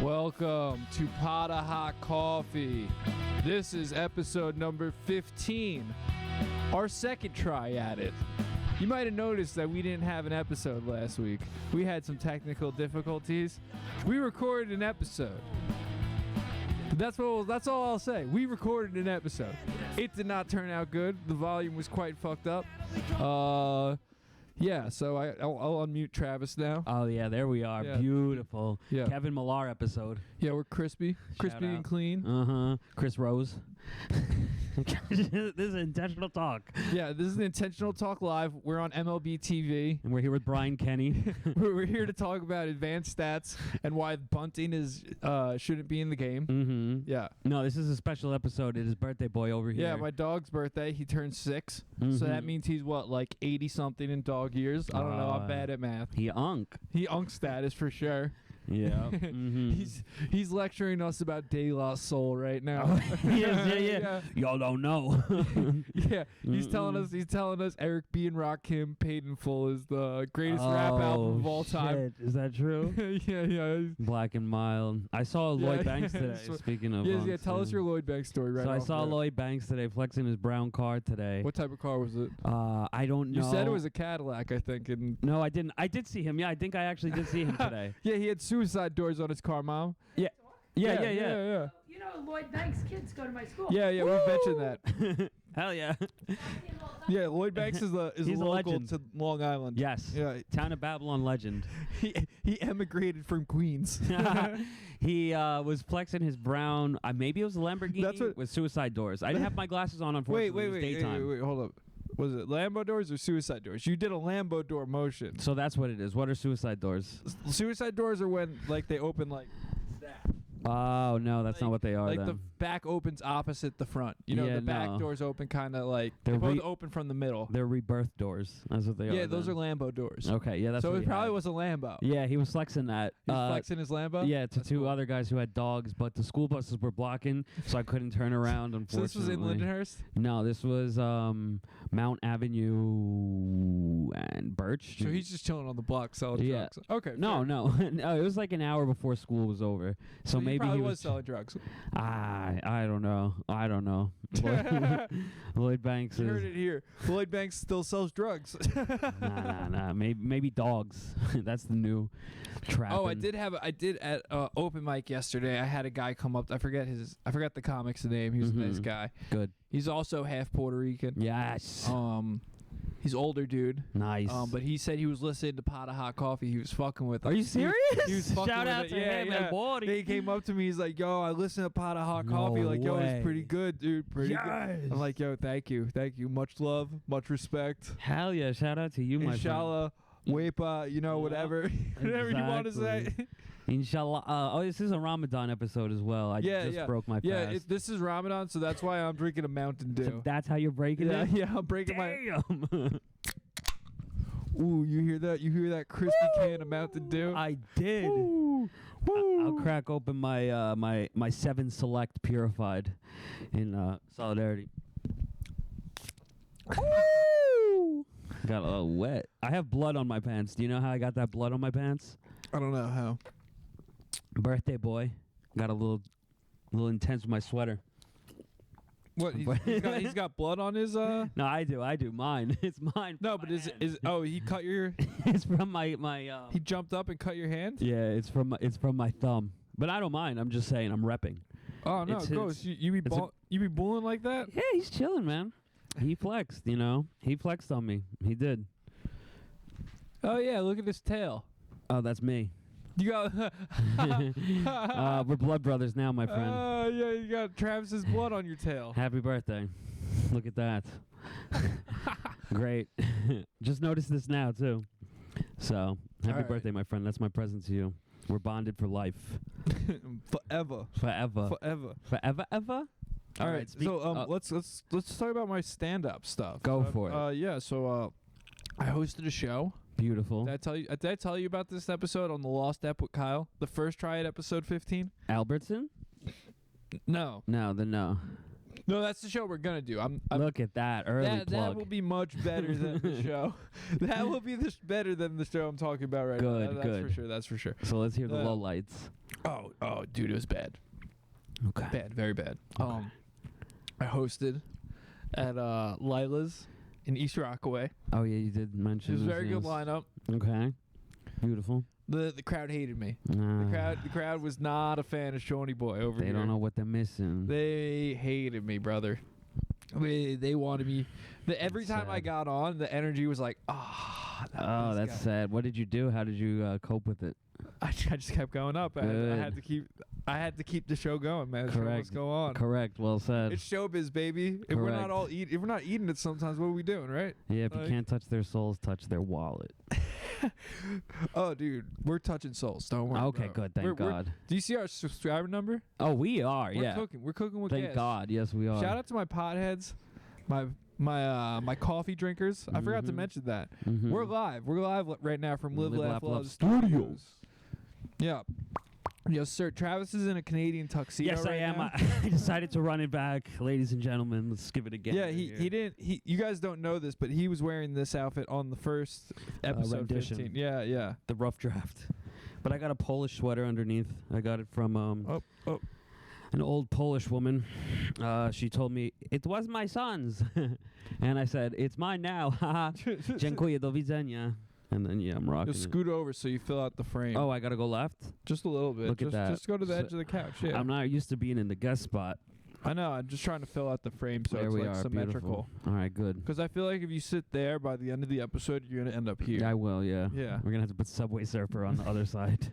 Welcome to Pot of Hot Coffee. This is episode number 15, our second try at it. You might have noticed that we didn't have an episode last week. We had some technical difficulties. We recorded an episode. That's all I'll say. We recorded an episode. It did not turn out good. The volume was quite fucked up. Yeah, so I'll unmute Travis now. Oh, yeah, there we are. Yeah. Beautiful. Yeah. Kevin Millar episode. Yeah, we're crispy and clean. Chris Rose. This is intentional talk. Yeah, this is an intentional talk live. We're on MLB TV. And we're here with Brian Kenny. We're here to talk about advanced stats and why bunting shouldn't be in the game. Mm-hmm. Yeah. No, this is a special episode. It is birthday boy over here. Yeah, my dog's birthday. He turned 6. Mm-hmm. So that means he's, like 80-something in dog years? I don't know. I'm bad at math. He unk. He unk status for sure. Yeah. Mm-hmm. He's lecturing us about De La Soul right now. Yeah. Y'all don't know. Yeah, he's telling us Eric B. and Rakim Paid in Full is the greatest rap album of all time. Is that true? Yeah. Black and Mild. I saw Llyod Banks today. Speaking of, yeah. Tell us your Llyod Banks story right now. So I saw Llyod Banks today flexing his brown car today. What type of car was it? I don't know. You said it was a Cadillac, I think. And no, I didn't. I did see him. Yeah, I think I actually did see him today. Yeah, he had suicide doors on his car, Mom. Yeah. Yeah. You know, Llyod Banks kids go to my school. Yeah, we mentioned that. Hell yeah. Yeah, Llyod Banks is He's a local legend. to Long Island. Yes. Yeah. Town of Babylon legend. He emigrated from Queens. He was flexing his brown, maybe it was a Lamborghini with suicide doors. I didn't have my glasses on, unfortunately. It was daytime. Wait, hold up. Was it Lambo doors or suicide doors? You did a Lambo door motion. So that's what it is. What are suicide doors? Suicide doors are when they open like that. Oh, no, that's not what they are. Like then. the back opens opposite the front. You know, the back doors open kind of like they both open from the middle. They're rebirth doors. That's what they are. Yeah, those are Lambo doors. Okay, yeah, that's so what it probably was a Lambo. Yeah, he was flexing that. He was flexing his Lambo? Yeah, to two other guys who had dogs, but the school buses were blocking, so I couldn't turn around, unfortunately. So this was in Lindenhurst? No, this was Mount Avenue and Birch. So he's just chilling on the block selling drugs. Okay. No, it was like an hour before school was over. So maybe he he was selling drugs. I don't know. Llyod Banks. You heard it here. Llyod Banks still sells drugs. Nah. Maybe dogs. That's the new trap. Oh, I did at open mic yesterday. I had a guy come up. I forgot the comic's name. He was a nice guy. Good. He's also half Puerto Rican. Yes. He's older dude. Nice. But he said he was listening to Pot of Hot Coffee. He was fucking with it. Are you serious? He was fucking Shout with out it. to him, yeah. El Bori. He came up to me. He's like, "Yo, I listen to Pot of Hot Coffee. Like, yo, it's pretty good, dude. Pretty good." I'm like, "Yo, thank you. Much love, much respect. Hell yeah! Shout out to you, my Inshallah, Wepa, whatever, whatever you want to say." Inshallah. This is a Ramadan episode as well. I just broke my fast. Yeah, this is Ramadan, so that's why I'm drinking a Mountain Dew. So that's how you're breaking it? Yeah, I'm breaking Damn. Ooh, you hear that? You hear that crispy can of Mountain Dew? I did. Woo. I'll crack open my my 7 Select Purified in solidarity. Woo! Got a little wet. I have blood on my pants. Do you know how I got that blood on my pants? I don't know how. Birthday boy. Got a little intense with my sweater. What? He's got blood on his No, I do. Mine. It's mine. No, but he cut your It's from my He jumped up and cut your hand? Yeah, it's from my thumb. But I don't mind. I'm just saying I'm repping. Oh no, Ghost. You be bullying like that? Yeah, he's chilling, man. He flexed, He flexed on me. He did. Oh yeah, look at his tail. Oh, that's me. You got we're blood brothers now, my friend. Yeah, you got Travis's blood on your tail. Happy birthday. Look at that. Great. Just noticed this now, too. So, happy birthday, my friend. That's my present to you. We're bonded for life. Forever. Ever? All right. So let's talk about my stand-up stuff. Go for it. Yeah. So I hosted a show. Beautiful. Did I tell you about this episode on the Lost Ep with Kyle? The first try at episode 15? Albertson? No. No, then no. No, that's the show we're gonna do. Look at that early plug. That will be much better than the show. That will be better than the show I'm talking about right now. Good. That's for sure. That's for sure. So let's hear the lowlights. Oh, dude, it was bad. Okay. Bad, very bad. Okay. I hosted at Lila's in East Rockaway. Oh yeah, you did mention. It was a this, very good yes. lineup. Okay. Beautiful. The crowd hated me. The crowd was not a fan of Shawnee Boy over here. They don't know what they're missing. They hated me, brother. They wanted me. Every time I got on, the energy was like, that's sad. What did you do? How did you cope with it? I just kept going up. I had to keep the show going, man. Correct. The show must go on. Correct. Well said. It's showbiz, baby. If we're not eating it sometimes, what are we doing, right? Yeah, if you can't touch their souls, touch their wallet. Oh, dude, we're touching souls. Don't worry. Okay, bro. good. Thank God. Do you see our subscriber number? Oh, we are. We're cooking. We're cooking with Thank gas. God. Yes, we are. Shout out to my potheads, my coffee drinkers. I forgot to mention that. We're live. We're live right now from Live Laugh Love Studios. Yeah. Yes, sir. Travis is in a Canadian tuxedo. Yes, right I am. now. I decided to run it back, ladies and gentlemen. Let's give it again. Yeah, he didn't. You guys don't know this, but he was wearing this outfit on the first episode. Rendition. 15. Yeah. The rough draft. But I got a Polish sweater underneath. I got it from an old Polish woman. She told me, it was my son's. And I said, it's mine now. Dziękuję, do widzenia. And then, I'm rocking Just scoot over so you fill out the frame. Oh, I got to go left? Just a little bit. Look at that. Just go to the edge of the couch. Yeah. I'm not used to being in the guest spot. I know. I'm just trying to fill out the frame so there it's we like are, symmetrical. Beautiful. All right, good. Because I feel like if you sit there, by the end of the episode, you're going to end up here. I will, yeah. Yeah. We're going to have to put Subway Surfer on the other side.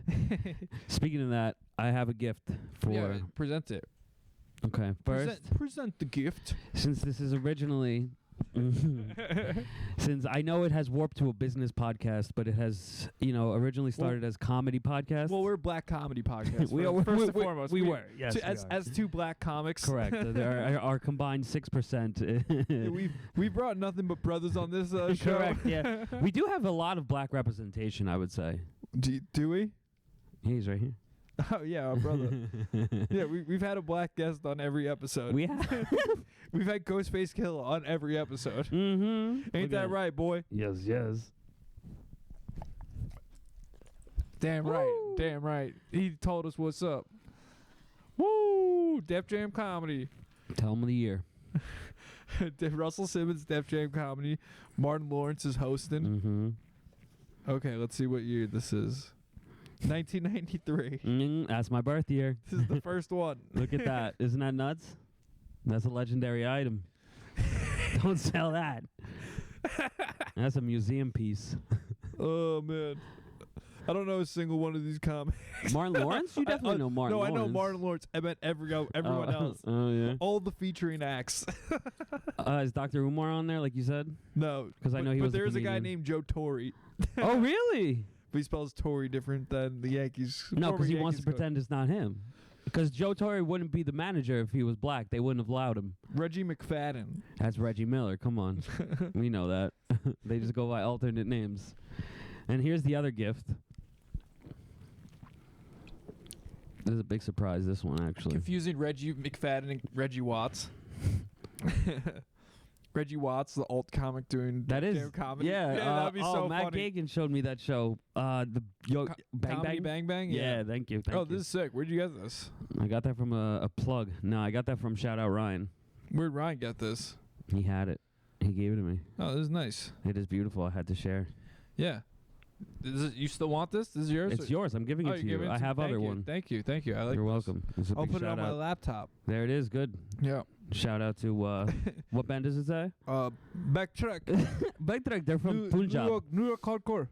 Speaking of that, I have a gift for... Yeah, present it. Okay, first... Present the gift. Since this is originally... Since I know it has warped to a business podcast, but it has, originally started as comedy podcast. Well, we're a black comedy podcast. we are first and foremost. We were, yes. As two black comics. Correct. Our combined 6%. We brought nothing but brothers on this show. Correct. Yeah, we do have a lot of black representation, I would say. Do we? He's right here. Oh yeah, our brother. Yeah, we've had a black guest on every episode. We have. We've had Ghostface Killer on every episode. Mm-hmm. Ain't that right, boy? Yes. Damn right. He told us what's up. Woo! Def Jam Comedy. Tell him of the year. Russell Simmons, Def Jam Comedy. Martin Lawrence is hosting. Mm-hmm. Okay, let's see what year this is. 1993. That's my birth year. This is the first one. Look at that. Isn't that nuts? That's a legendary item. Don't sell that. That's a museum piece. Oh, man. I don't know a single one of these comics. Martin Lawrence? You definitely know Martin Lawrence. No, I know Martin Lawrence. I meant everyone else. Oh, yeah. All the featuring acts. Is Dr. Umar on there, like you said? No. Because I know he was But there's a a guy comedian. named Joe Torre. Oh, really? But he spells Tory different than the Yankees. No, because he Yankees wants to coach. pretend it's not him. Because Joe Torre wouldn't be the manager if he was black. They wouldn't have allowed him. Reggie McFadden. That's Reggie Miller. Come on. We know that. They just go by alternate names. And here's the other gift. This is a big surprise, this one, actually. Confusing Reggie McFadden and Reggie Watts. Reggie Watts, the alt comic doing that is comedy. Yeah, that'd be so Matt funny. Gagan showed me that show. Bang Comedy Bang. Bang Bang. Yeah, thank you. This is sick. Where'd you get this? I got that from a plug. No, I got that from Shout Out Ryan. Where'd Ryan get this? He had it. He gave it to me. Oh, this is nice. It is beautiful. I had to share. Yeah. You still want this? This is yours? It's yours. I'm giving it to you. I have other one. Thank you. I like. You're welcome. I'll put it on my laptop. There it is. Good. Yeah. Shout out to what band does it say? Backtrack. Backtrack. They're from Punjab. New York hardcore.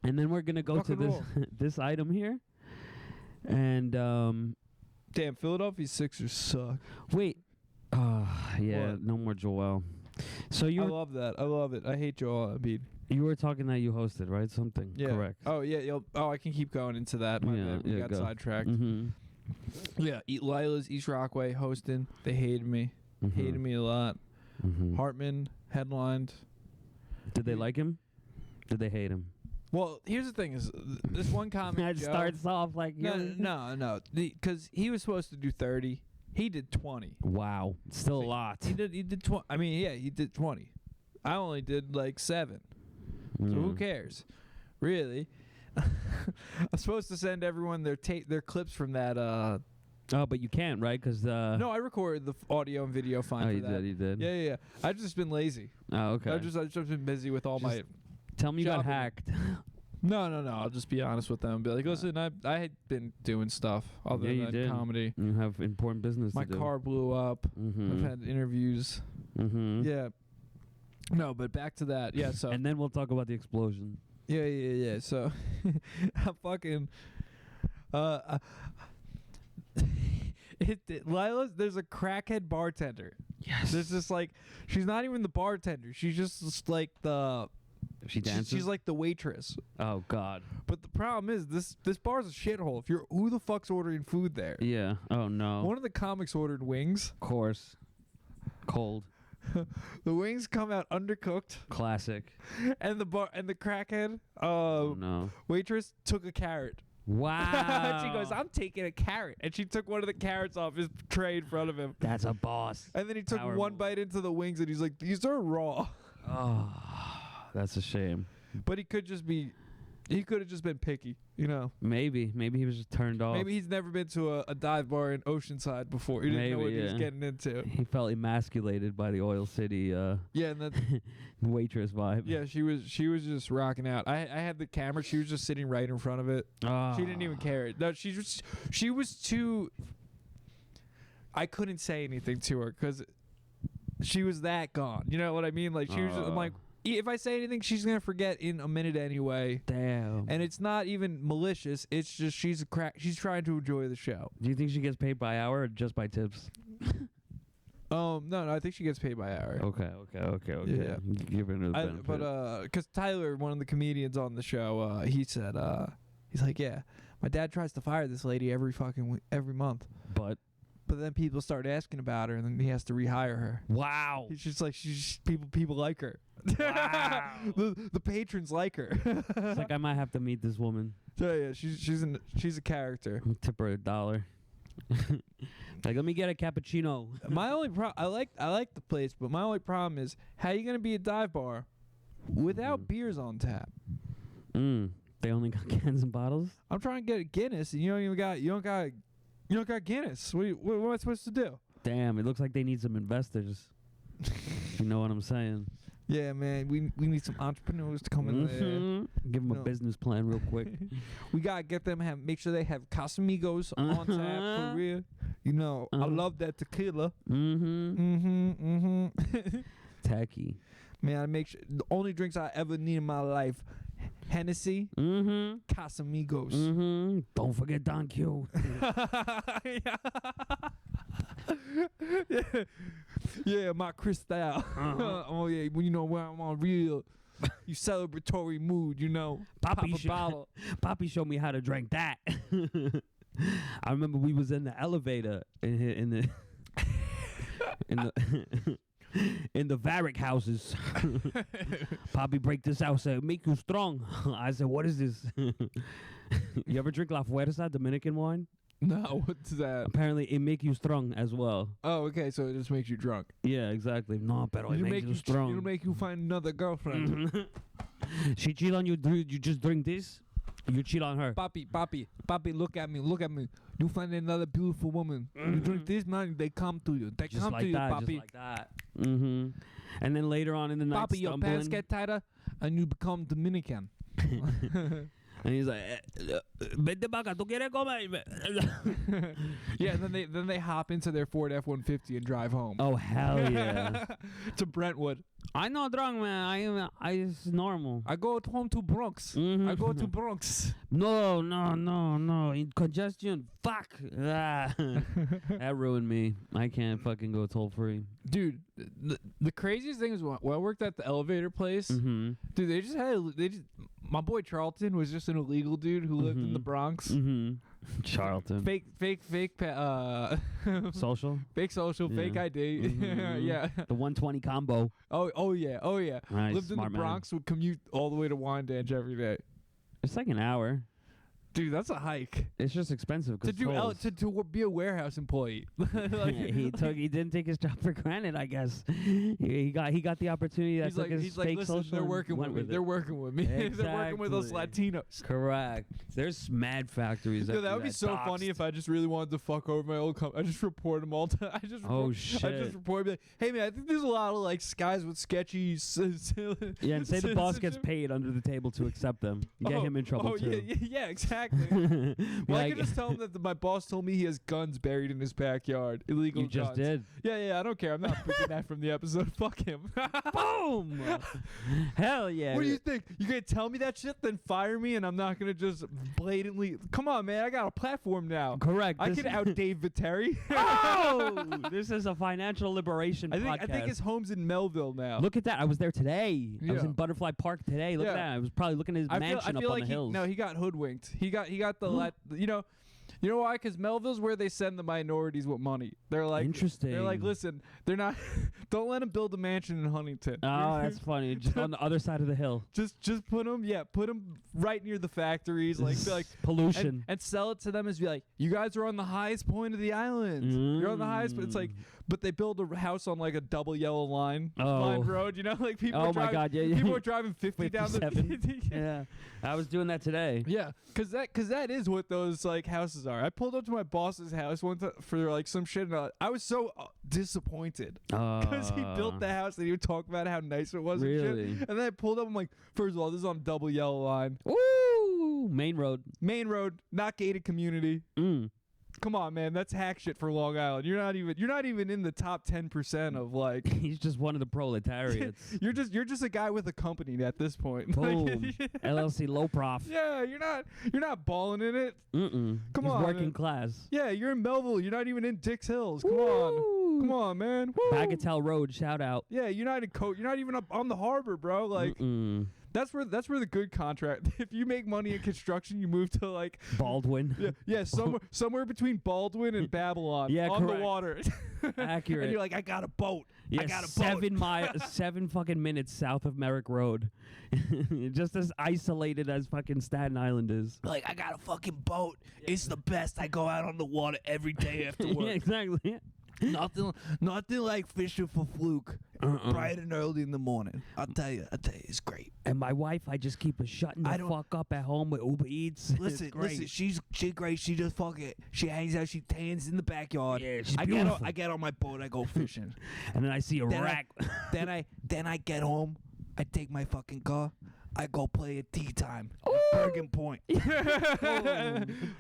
And then we're gonna go Rock to and this roll. this item here. And damn, Philadelphia Sixers suck. Wait. Yeah. What? No more Joel. So I love that. I love it. I hate Joel Embiid. You were talking that you hosted, right? Something. Yeah. Correct. Oh yeah. I can keep going into that. My bad. We got go. sidetracked. Mm-hmm. Yeah. Lila's East Rockaway hosting. They hated me. Mm-hmm. Hated me a lot. Mm-hmm. Hartman headlined. Did they like him? Did they hate him? Well, here's the thing: is this one comic? It starts off like no, because he was supposed to do 30. He did 20. Wow. Still a lot. He did 20. I mean, yeah, he did 20. I only did like 7. So who cares? Really? I'm supposed to send everyone their clips from that. Oh, but you can't, right? Because No, I recorded the audio and video fine. Oh, for you that. did. You did. Yeah. I've just been lazy. Oh, okay. I've just been busy with all my. Tell me you got shopping. hacked. No. I'll just be honest with them. Be like, listen, I had been doing stuff other Yeah, you than did. comedy. You have important business My to do. car blew up. I've had interviews. Yeah. No, but back to that. Yeah. So. And then we'll talk about the explosion. Yeah. So, I fucking. Lila's. There's a crackhead bartender. Yes. There's just like, she's not even the bartender. She's just like the. She dances. She's like the waitress. Oh God. But the problem is this bar's a shithole. Who the fuck's ordering food there? Yeah. Oh no. One of the comics ordered wings. Of course. Cold. The wings come out undercooked, Classic. and the crackhead Oh no. waitress took a carrot. Wow. She goes, "I'm taking a carrot," and she took one of the carrots off his tray in front of him. That's a boss. And then he took Power one move. bite into the wings, and he's like, "These are raw." Oh, that's a shame. But he could have just been picky, you know. Maybe he was just turned off. Maybe he's never been to a dive bar in Oceanside before. He didn't know what he was getting into. He felt emasculated by the Oil City Yeah, and then waitress vibe. yeah, she was just rocking out. I had the camera. She was just sitting right in front of it. Oh. She didn't even care. No, she was too. I couldn't say anything to her because she was that gone. You know what I mean? Like she was. Just, I'm like, if I say anything, she's gonna forget in a minute anyway. Damn. And it's not even malicious. It's just she's She's trying to enjoy the show. Do you think she gets paid by hour or just by tips? No, I think she gets paid by hour. Okay. Yeah. Give her the benefit. But because Tyler, one of the comedians on the show, he said, he's like, yeah, my dad tries to fire this lady every month, But but then people start asking about her, and then he has to rehire her. wow. He's just like people like her. Wow. the patrons like her. It's like I might have to meet this woman. So yeah, she's a character. Tip her $1. Like, let me get a cappuccino. My only I like the place, but my only problem is how you gonna be a dive bar without beers on tap. They only got cans and bottles. I'm trying to get a Guinness, and you don't got Guinness. What am I supposed to do? Damn, it looks like they need some investors. You know what I'm saying? Yeah, man, we need some entrepreneurs to come in there. Give them a No. business plan real quick. We gotta get them make sure they have Casamigos on tap for real. You know, I love that tequila. Tacky. Man, I make sure the only drinks I ever need in my life: Hennessy, Casamigos. Don't forget Don Q. Yeah, my Cristal. Oh yeah, when you know when I'm on real, you celebratory mood, you know. Pop a bottle. Poppy showed me how to drink that. I remember we was in the elevator in the in the Varick houses. Poppy break this out, said, "Make you strong." I said, "What is this?" You ever drink La Fuerza, Dominican wine? No, what's that? Apparently, it make you strong as well. Oh, okay, so it just makes you drunk. Yeah, exactly. No, pero it makes you It'll strong. make you find another girlfriend. She cheat on you. You just drink this. You cheat on her. Papi, look at me. You find another beautiful woman. You drink this, man, they come to you. They Just come like to you, that. papi. Just like that. And then later on in the night, Papi, your pants get tighter, and you become Dominican. And he's like, "Vete vaca, tú quieres comer?" Yeah, and then they hop into their Ford F-150 and drive home. Oh hell yeah! To Brentwood. I not drunk, man. I it's normal. I go home to Bronx. I go to Bronx. No. In congestion. Fuck. That ruined me. I can't fucking go toll free. Dude, the craziest thing is when I worked at the elevator place, dude, my boy Charlton was just an illegal dude who lived in the Bronx. Charlton. Fake Social. fake social, Yeah. fake ID. Yeah. The 120 combo. Oh yeah. Nice, Lived in the smart man. Bronx, would commute all the way to Wyandanch every day. It's like an hour. Dude, that's a hike. It's just expensive To because do to be a warehouse employee. he didn't take his job for granted, I guess. He got the opportunity. That took his fake listen, social they're and working with went me. it. They're working with me. They're working with us Exactly. Latinos. Correct. There's mad factories. Dude, that would be so funny if I just really wanted to fuck over my old company. I just report them all. I just Oh, report, shit. I just report, be like, hey man, I think there's a lot of like guys with sketchy. Yeah, and say the boss gets paid under the table to accept them. Get him in trouble too. Yeah, exactly. Well, I can just tell him that my boss told me he has guns buried in his backyard. Illegal You just guns. did. Yeah, I don't care. I'm not picking that from the episode. Fuck him. Boom! Hell yeah. What do you think? You gonna tell me that shit, then fire me, and I'm not gonna just blatantly. Come on, man. I got a platform now. Correct. I can out Dave Viteri. Oh! This is a financial liberation podcast. I think his home's in Melville now. Look at that. I was there today. I was Yeah. in Butterfly Park today. Look at Yeah. that. I was probably looking at his mansion up on the hills. he got hoodwinked. He got the you know why? Because Melville's where they send the minorities with money. They're like, Interesting. They're like, listen, they're not. Don't let them build a mansion in Huntington. Oh, that's funny. Just on the other side of the hill. just put them right near the factories, like be like pollution. and sell it to them as be like, you guys are on the highest point of the island. You're on the highest, but it's like, but they build a house on like a double yellow line road. You know, like people. Oh are my driving, God, yeah. People are driving 50 down the. 57. Yeah, I was doing that today. Yeah, cause that is what those like houses are. I pulled up to my boss's house one time for like some shit, and I was so disappointed because he built the house and he would talk about how nice it was. Really? And shit. And then I pulled up. I'm like, first of all, this is on a double yellow line. Woo! Main road. Main road, not gated community. Come on, man, that's hack shit for Long Island. You're not even in the top 10% of like. He's just one of the proletariats. you're just a guy with a company at this point. Boom. LLC low prof. Yeah, you're not balling in it. Come Come He's on, working man. class. Yeah, you're in Melville. You're not even in Dix Hills. Come on, man. Woo. Bagatelle Road. Shout out. Yeah, you're not even up on the harbor, bro. Like that's where the good contract. If you make money in construction, you move to like Baldwin. yeah, somewhere between Baldwin and Babylon. Yeah, on correct. the water. Accurate. And you're like, I got a boat. Yeah, I got a boat. 7 fucking minutes south of Merrick Road. Just as isolated as fucking Staten Island is. Like, I got a fucking boat. It's the best. I go out on the water every day after work. Yeah, exactly. Nothing like fishing for fluke bright and early in the morning. I'll tell you, it's great. And my wife, I just keep her shutting the fuck up at home with Uber Eats. Listen, she's great. She just she hangs out, she tans in the backyard. Yeah, she's I beautiful. get on my boat, I go fishing. And then I see a rack. Then I get home, I take my fucking car, I go play at tea time at Bergen Point.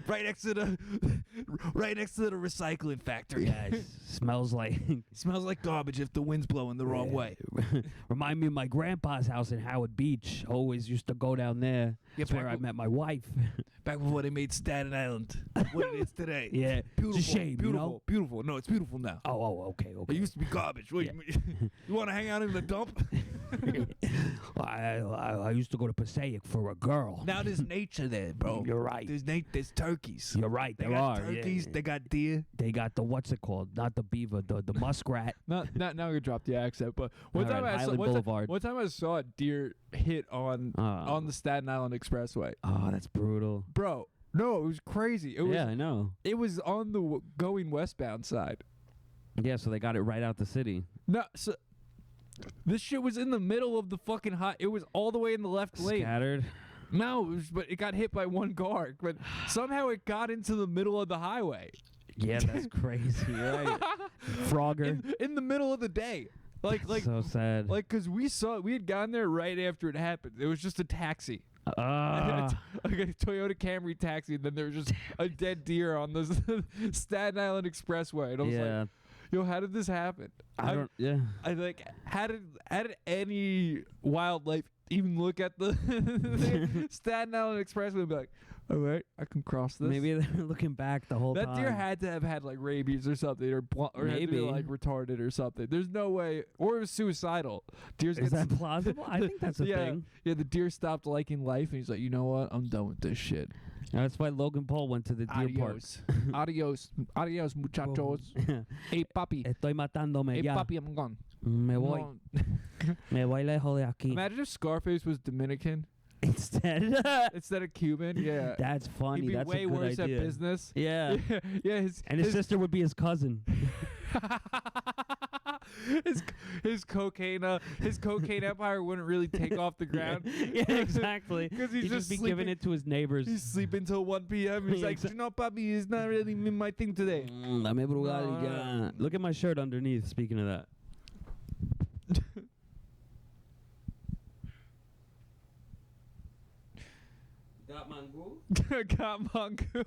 right next to the recycling factory. Yeah, smells like Smells like garbage if the wind's blowing the wrong way. Remind me of my grandpa's house in Howard Beach. Always used to go down there. That's where I met my wife. Back before they made Staten Island what it is today. Yeah, Beautiful, it's a shame, beautiful, you know? beautiful. No, it's beautiful now. Okay. It used to be garbage. What, you want to hang out in the dump? I used to go to Passaic for a girl. Now there's nature there, bro. You're right. There's turkeys. You're right. They There got are turkeys. Yeah. They got deer. They got the what's it called? Not the beaver, the muskrat. Not now. I'm gonna drop the accent. But one All time right, I saw Highland Boulevard. one time I saw a deer hit on the Staten Island Expressway. Oh, that's brutal. Bro, no, it was crazy. It was Yeah, I know. it was on the going westbound side. Yeah, so they got it right out the city. No, so this shit was in the middle of the fucking high. It was all the way in the left lane. Scattered. No, but it got hit by one car. But somehow it got into the middle of the highway. Yeah, that's crazy. Right. Frogger. In the middle of the day. Like so sad. Like, cause we had gone there right after it happened. It was just a taxi. Like a Toyota Camry taxi, and then there was just a dead deer on the Staten Island Expressway. And I was like, yo, how did this happen? I don't. Yeah. I like, how did any wildlife even look at the Staten Island Expressway and be like, all right, I can cross this? Maybe they're looking back the whole time. That deer had to have had like rabies or something, or had to be like retarded or something. There's no way, or it was suicidal. Is that plausible? I think that's a thing. Yeah, the deer stopped liking life, and he's like, you know what? I'm done with this shit. That's why Logan Paul went to the deer park. Adios, muchachos. Hey, papi. Estoy matándome ya. Papi, I'm gone. Me voy. Me voy lejos de aquí. Imagine if Scarface was Dominican. instead of Cuban. Yeah, That's funny. he'd be That's way a good worse idea. at business. Yeah. Yeah. His sister would be his cousin. his cocaine empire wouldn't really take off the ground. Yeah, exactly. Because He'd just be giving it to his neighbors. He's sleeping till 1 p.m. He's like, no, papi, it's not really my thing today. Dame brugal, Look at my shirt underneath. Speaking of that. Got mango? Got mango.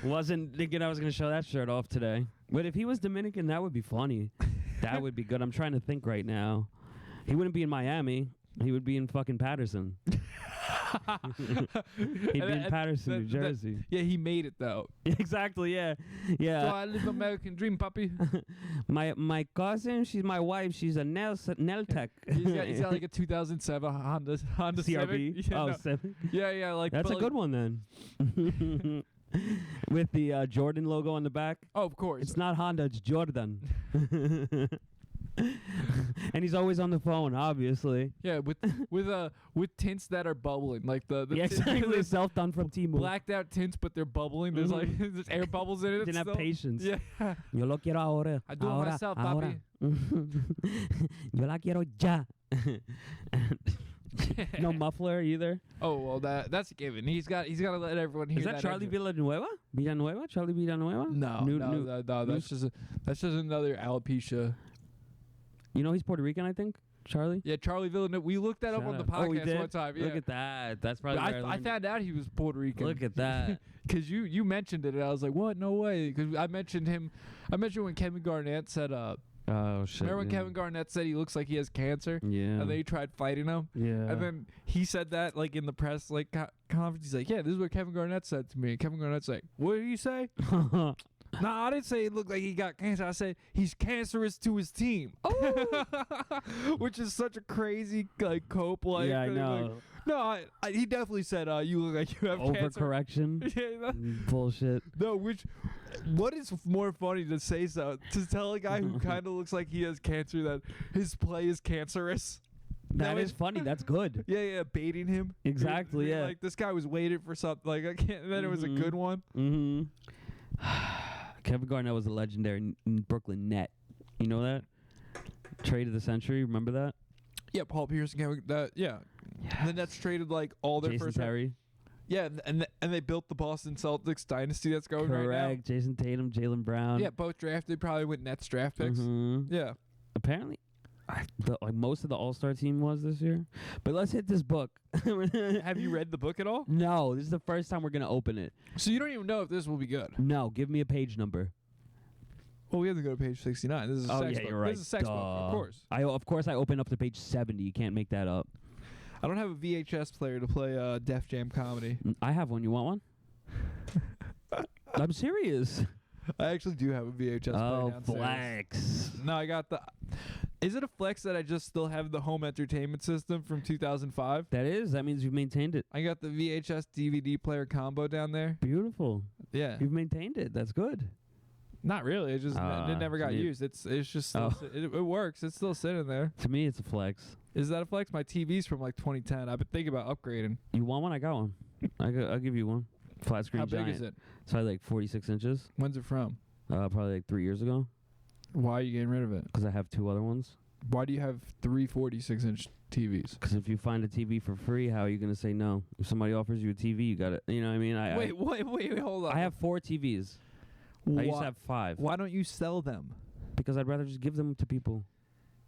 Wasn't thinking I was going to show that shirt off today. But if he was Dominican, that would be funny. That would be good. I'm trying to think right now. He wouldn't be in Miami. He would be in fucking Patterson. He'd be in Patterson, New Jersey. Yeah, he made it, though. Exactly, yeah. Yeah. So I live American dream, puppy. My cousin, she's my wife. She's a nail tech. He's got like a 2007 Honda CRV. Civic. Yeah, no. 7. Yeah, like That's a good one then. With the Jordan logo on the back. Oh, of course. It's not Honda, it's Jordan. And he's always on the phone, obviously. Yeah, with tints that are bubbling, like the Yeah, exactly. Self done from Temu. blacked out tints, but they're bubbling. There's like there's air bubbles in it. Didn't have still. patience. Yeah. Yo lo quiero ahora. I do it ahora, myself, ahora. papi. Yo la quiero ya. No muffler either. Oh well, that's a given. He's got to let everyone hear Is that Charlie extra. Villanueva? Charlie Villanueva? No, that's just another alopecia. You know he's Puerto Rican, I think. Charlie. Yeah, Charlie Villanueva. We looked that up on the Oh, we podcast did? one time. Yeah. Look at that. That's probably. where I learned. found out he was Puerto Rican. Look at that. Because you mentioned it, and I was like, what? No way. Because I mentioned him. I mentioned when Kevin Garnett said, Oh shit. remember when yeah. Kevin Garnett said he looks like he has cancer? Yeah. And then he tried fighting him. Yeah. And then he said that like in the press like conference. He's like, yeah, this is what Kevin Garnett said to me. And Kevin Garnett's like, what did you say? No, I didn't say it looked like he got cancer. I said he's cancerous to his team. Oh. Which is such a crazy like cope. Like, yeah, I like, know. no, he definitely said you look like you have cancer. Overcorrection. Yeah, that- Bullshit. no, what is more funny to say to tell a guy who kind of looks like he has cancer that his play is cancerous? That is funny. That's good. Yeah, baiting him. Exactly, Being yeah. Like this guy was waiting for something. Like I can't. Then it was a good one. Mm-hmm. Kevin Garnett was a legendary Brooklyn net. You know that? Trade of the century. Remember that? Yeah, Paul Pierce. Yeah. And the Nets traded like all their Jason first. Terry. Yeah, and they built the Boston Celtics dynasty that's going right now. Correct. Jason Tatum, Jaylen Brown. Yeah, both drafted probably with Nets draft picks. Mhm. Yeah. Apparently, like most of the All-Star team was this year. But let's hit this book. Have you read the book at all? No, this is the first time we're gonna open it. So you don't even know if this will be good. No, give me a page number. Well, we have to go to page 69. This is a sex book. You're right. This is a sex book, of course. Of course, I open up to page 70. You can't make that up. I don't have a VHS player to play Def Jam comedy. I have one. You want one? I'm serious. I actually do have a VHS player downstairs. Flex. No, I got the... Is it a flex that I just still have the home entertainment system from 2005? That is. That means you've maintained it. I got the VHS DVD player combo down there. Beautiful. Yeah. You've maintained it. That's good. Not really. It just it never got used. It's just still it works. It's still sitting there. To me, it's a flex. Is that a flex? My TV's from like 2010. I've been thinking about upgrading. You want one? I got one. I'll give you one. Flat screen How big giant. is it? It's probably like 46 inches. When's it from? Probably like 3 years ago. Why are you getting rid of it? Because I have 2 other ones. Why do you have 3 46-inch TVs? Because if you find a TV for free, how are you going to say no? If somebody offers you a TV, you got it. You know what I mean? Wait, hold on. I have 4 TVs. I used to have 5. Why don't you sell them? Because I'd rather just give them to people.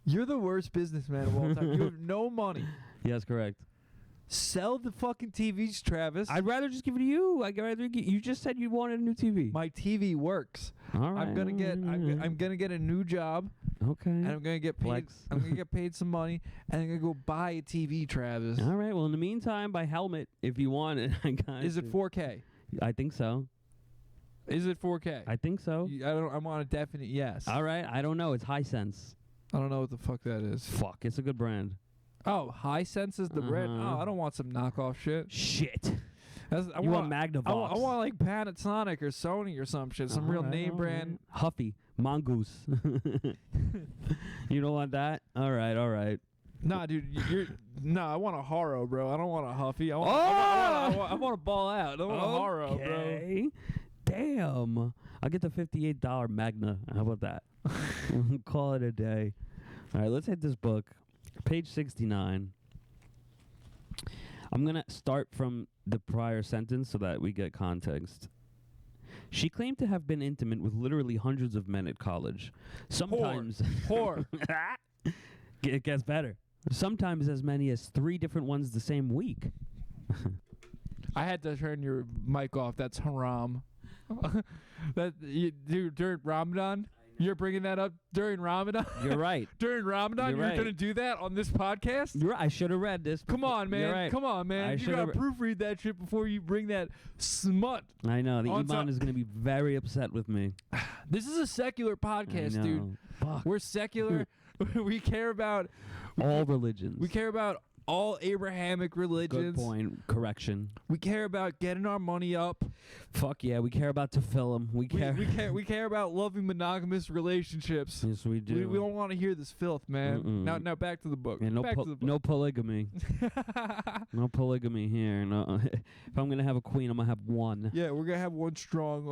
You're the worst businessman of all time. You have no money. Yes, correct. Sell the fucking TVs, Travis. I'd rather just give it to you. You just said you wanted a new TV. My TV works. All right. I'm gonna get a new job. Okay. And I'm gonna get paid. Flex. I'm gonna get paid some money, and I'm gonna go buy a TV, Travis. All right. Well, in the meantime, buy Helmet if you want it. I got Is it 4K? I think so. Is it 4K? I think so. I'm on a definite yes. All right. I don't know. It's Hisense. I don't know what the fuck that is. Fuck. It's a good brand. Oh, Hisense is the brand. Oh, I don't want some knockoff shit. Shit. I You want Magnavox. I want like Panasonic or Sony or some shit. Some real name brand. Huffy. Mongoose. You don't want that? All right. Nah, dude, No, I want a Haro, bro. I don't want a Huffy. I want to ball out. I want a Haro, bro. Okay. Damn. I'll get the $58 Magna. How about that? Call it a day. All right, let's hit this book. Page 69. I'm going to start from the prior sentence so that we get context. She claimed to have been intimate with literally hundreds of men at college. Sometimes... Whore. It gets better. Sometimes as many as 3 different ones the same week. I had to turn your mic off. That's haram. Dude, during Ramadan, you're bringing that up during Ramadan. You're right. During Ramadan, you're right. gonna do that on this podcast. You're right. I should have read this. Come on, man. You're right. Come on, man. You gotta proofread that shit before you bring that smut. I know. The Iman is gonna be very upset with me. This is a secular podcast, dude. Fuck. We're secular. We care about all religions. We care about all Abrahamic religions. Good point. Correction. We care about getting our money up. Fuck yeah, we care about tefillin. We care about loving monogamous relationships. Yes, we do. We don't want to hear this filth, man. Now back to the book. Yeah, back to the book. No polygamy. No polygamy here. No. If I'm gonna have a queen, I'm gonna have one. Yeah, we're gonna have one strong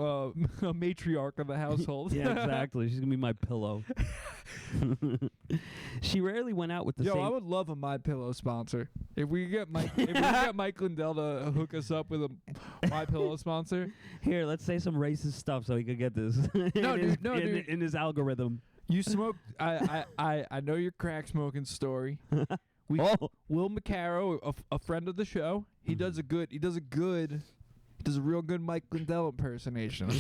matriarch of the household. Yeah, exactly. She's gonna be my pillow. She rarely went out with the same. I would love a My Pillow sponsor. If we get Mike Lindell to hook us up with a My Pillow sponsor. Here, let's say some racist stuff so he could get this. Dude. In his algorithm. You smoke. I know your crack smoking story. Will McCarrow, a friend of the show, he does a real good Mike Lindell impersonation.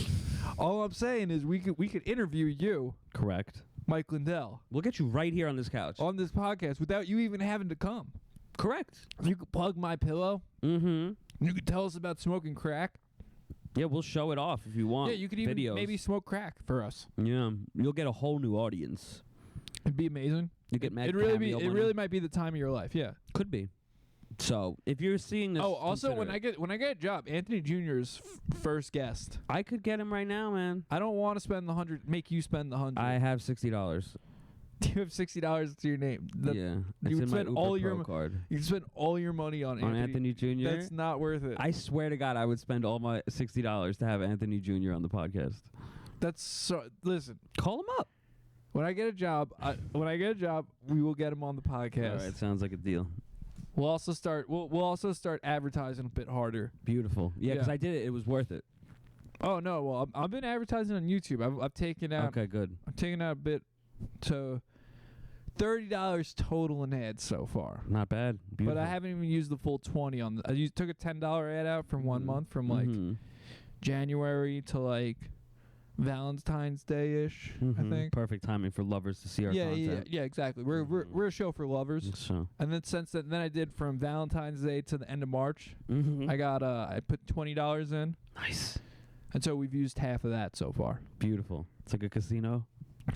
All I'm saying is we could interview you. Correct. Mike Lindell. We'll get you right here on this couch. On this podcast without you even having to come. Correct. You could plug My Pillow. Mm-hmm. You could tell us about smoking crack. Yeah, we'll show it off if you want. Yeah, you could even maybe smoke crack for us. Yeah, you'll get a whole new audience. It'd be amazing. You get mad. It really might be the time of your life. Yeah, could be. So if you're seeing this, also when I get a job, Anthony Jr.'s first guest. I could get him right now, man. I don't want to spend the $100. Make you spend the $100. I have $60. You have $60 to your name. Yeah, you would spend all your card. You spend all your money on Anthony Jr. That's not worth it. I swear to God, I would spend all my $60 to have Anthony Jr. on the podcast. That's so. Listen, call him up. When I get a job, we will get him on the podcast. All right, sounds like a deal. We'll also start advertising a bit harder. Beautiful. Yeah, because I did it. It was worth it. Oh no! Well, I've been advertising on YouTube. I've taken out. Okay, good. I'm taking out a bit to $30 total in ads so far. Not bad. Beautiful. But I haven't even used the full 20 on. I took a $10 ad out for 1 month from like January to like Valentine's Day ish. I think perfect timing for lovers to see our content. Yeah, exactly. We're a show for lovers. So. And then I did from Valentine's Day to the end of March. I got I put $20 in. Nice. And so we've used half of that so far. Beautiful. It's like a casino.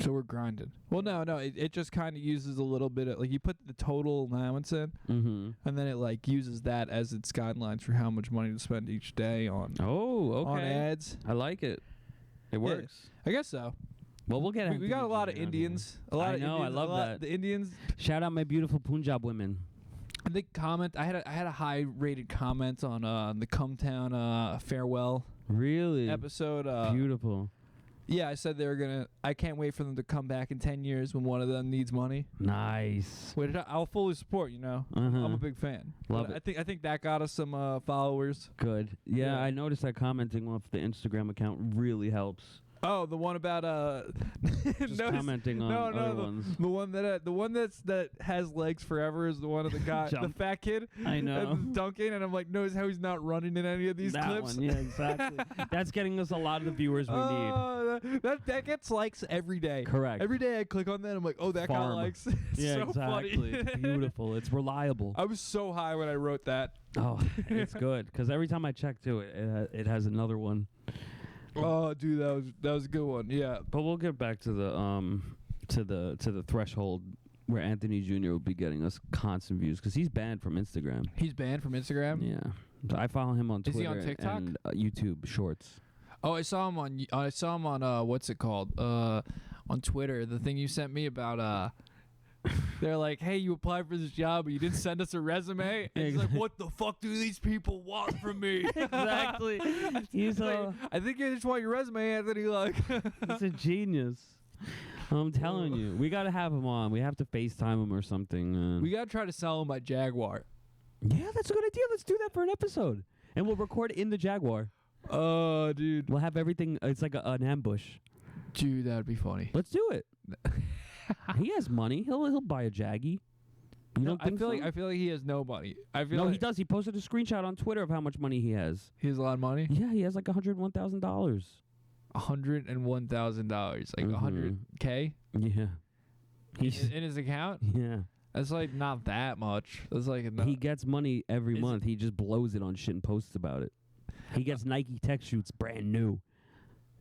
So we're grinding. Well, no, it just kind of uses a little bit of, like, you put the total allowance in, and then it, like, uses that as its guidelines for how much money to spend each day on on ads. I like it. It works. I guess so. Well, we'll get we got a lot of Indians. I love that. The Indians. Shout out my beautiful Punjab women. I think I had a high rated comment on the Come Town farewell episode. Beautiful. Yeah, I said I can't wait for them to come back in 10 years when one of them needs money. Nice. Which I'll fully support, you know. I'm a big fan. Love it. I think that got us some followers. Good. Yeah, I noticed that commenting off the Instagram account really helps. Oh, the one about just commenting on other ones. The one that has legs forever is the one of the guy, the fat kid. I know. Duncan, and I'm like, notice how he's not running in any of these clips. One, yeah, exactly. That's getting us a lot of the viewers we need. That gets likes every day. Correct. Every day I click on that, I'm like, oh, that guy likes. Yeah, so exactly. Funny. It's beautiful. It's reliable. I was so high when I wrote that. Oh, it's good because every time I check to it, it has another one. Oh, dude, that was a good one. Yeah, but we'll get back to the threshold where Anthony Jr. will be getting us constant views because he's banned from Instagram. He's banned from Instagram. Yeah, so I follow him on Twitter. Is he on TikTok and YouTube Shorts? Oh, I saw him on what's it called? On Twitter. The thing you sent me about They're like, hey, you applied for this job, but you didn't send us a resume. And he's like, what the fuck do these people want from me? Exactly. He's like, I think I just want your resume, Anthony. Like, he's a genius. I'm telling you, we gotta have him on. We have to FaceTime him or something. Man. We gotta try to sell him my Jaguar. Yeah, that's a good idea. Let's do that for an episode, and we'll record in the Jaguar. Oh, dude. We'll have everything. It's like an ambush. Dude, that'd be funny. Let's do it. He has money. He'll buy a Jaggy. You don't think so? I feel like he has no money. He does. He posted a screenshot on Twitter of how much money he has. He has a lot of money. Yeah, he has like $101,000. $101,000, like $100K. Yeah, He's in his account. Yeah, that's like not that much. That's like he gets money every month. He just blows it on shit and posts about it. He gets Nike tech shoots brand new.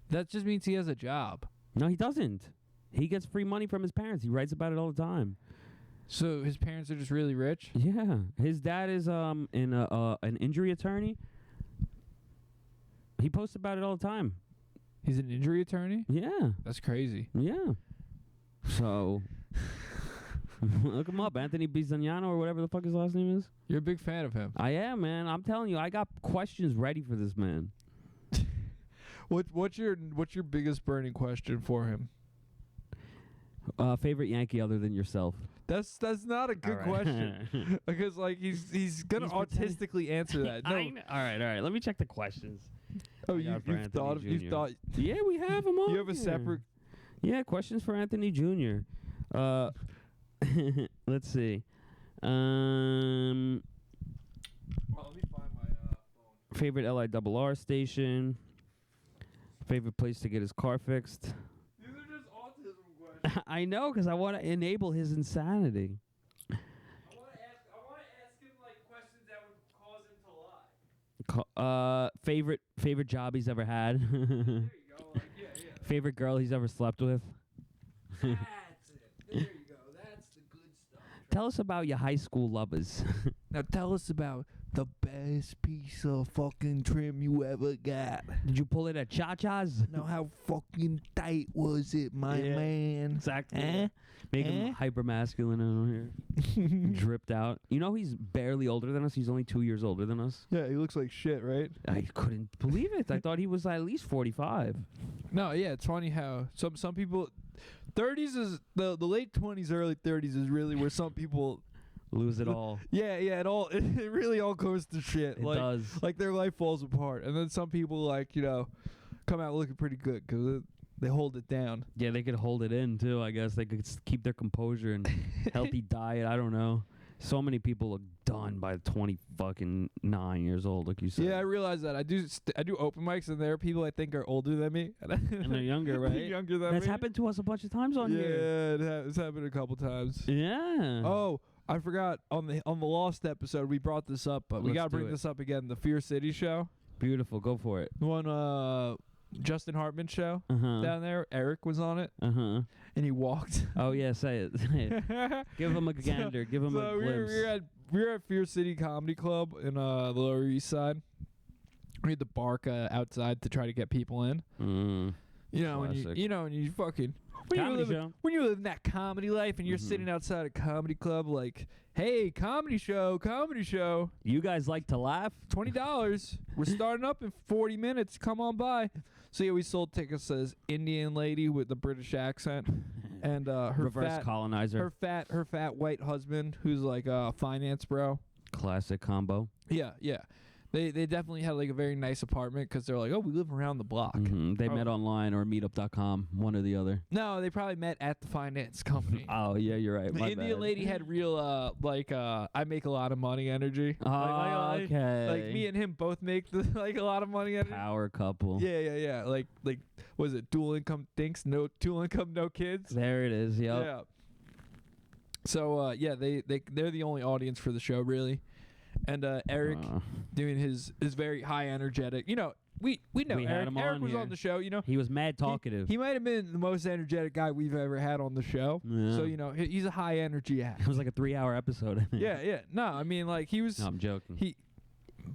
That just means he has a job. No, he doesn't. He gets free money from his parents. He writes about it all the time. So his parents are just really rich? Yeah, his dad is an injury attorney. He posts about it all the time. He's an injury attorney? Yeah. That's crazy. Yeah. So, look him up. Anthony Bizagnano or whatever the fuck his last name is. You're a big fan of him. I am, man. I'm telling you, I got questions ready for this man. What's your biggest burning question for him? Favorite Yankee other than yourself? That's not a good question. Because like he's gonna autistically answer that. No. All right. Let me check the questions. Oh, you've thought. Yeah, we have them on. You have a separate. Yeah, questions for Anthony Jr. Let's see. Well, let me find my phone. Favorite LIRR station. Favorite place to get his car fixed. These are just autism questions. I know, because I want to enable his insanity. I want to ask him like questions that would cause him to lie. Favorite job he's ever had. There you go. Like, yeah. Favorite girl he's ever slept with. That's it. There you go. That's the good stuff. Tell us about your high school lovers. Now tell us about the best piece of fucking trim you ever got. Did you pull it at Cha-Cha's? Now how fucking tight was it, my man? Exactly. Make him hyper masculine out here. Dripped out. You know he's barely older than us. He's only 2 years older than us. Yeah, he looks like shit, right? I couldn't believe it. I thought he was at least 45. No, yeah, it's funny how some people 30s is the late 20s, early 30s is really where some people lose it all. Yeah, it really all goes to shit. It like, does. Like their life falls apart, and then some people like come out looking pretty good because they hold it down. Yeah, they could hold it in too. I guess they could keep their composure and healthy diet. I don't know. So many people look done by 29 years old, like you said. Yeah, I realize that. I do open mics, and there are people I think are older than me, and they're younger, right? Younger than That's me. happened to us a bunch of times on here. Yeah, it's happened a couple times. Yeah. Oh, I forgot on the Lost episode we brought this up, but we gotta bring this up again. The Fear City show. Beautiful, go for it. The one Justin Hartman show down there. Eric was on it. And he walked. Oh yeah, say it. Give him a gander. Give him a glimpse. We were at Fear City Comedy Club in the Lower East Side. We had to bark outside to try to get people in. You know, when you fucking when you live in that comedy life and you're sitting outside a comedy club like, hey, comedy show. You guys like to laugh? $20. We're starting up in 40 minutes. Come on by. So yeah, we sold tickets to this Indian lady with the British accent and her reverse colonizer. Her fat white husband who's like a finance bro. Classic combo. Yeah. They definitely had like a very nice apartment because they're like, oh, we live around the block. They met online or meetup.com, one or the other. No, they probably met at the finance company. Oh, yeah, you're right. The Indian lady had real, I make a lot of money energy. Okay. Like me and him both make a lot of money energy. Power couple. Yeah. Like, was it dual income dinks? No kids. There it is. Yep. Yeah. So they're the only audience for the show really. And Eric doing his very high energetic. You know, we know Eric was on the show. You know, he was mad talkative. He might have been the most energetic guy we've ever had on the show. Yeah. So you know, he's a high energy act. It was like a 3-hour episode. Yeah. No, I mean like he was. No, I'm joking.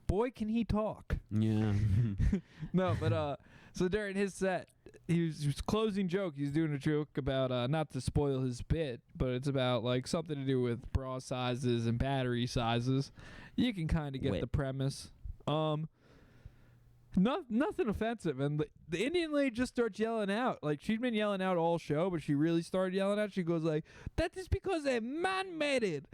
Boy, can he talk? Yeah. No, but So during his set, he was closing joke. He was doing a joke about not to spoil his bit, but it's about like something to do with bra sizes and battery sizes. You can kind of get the premise. Nothing offensive, and the Indian lady just starts yelling out. Like, she'd been yelling out all show, but she really started yelling out. She goes like, "That is because a man made it.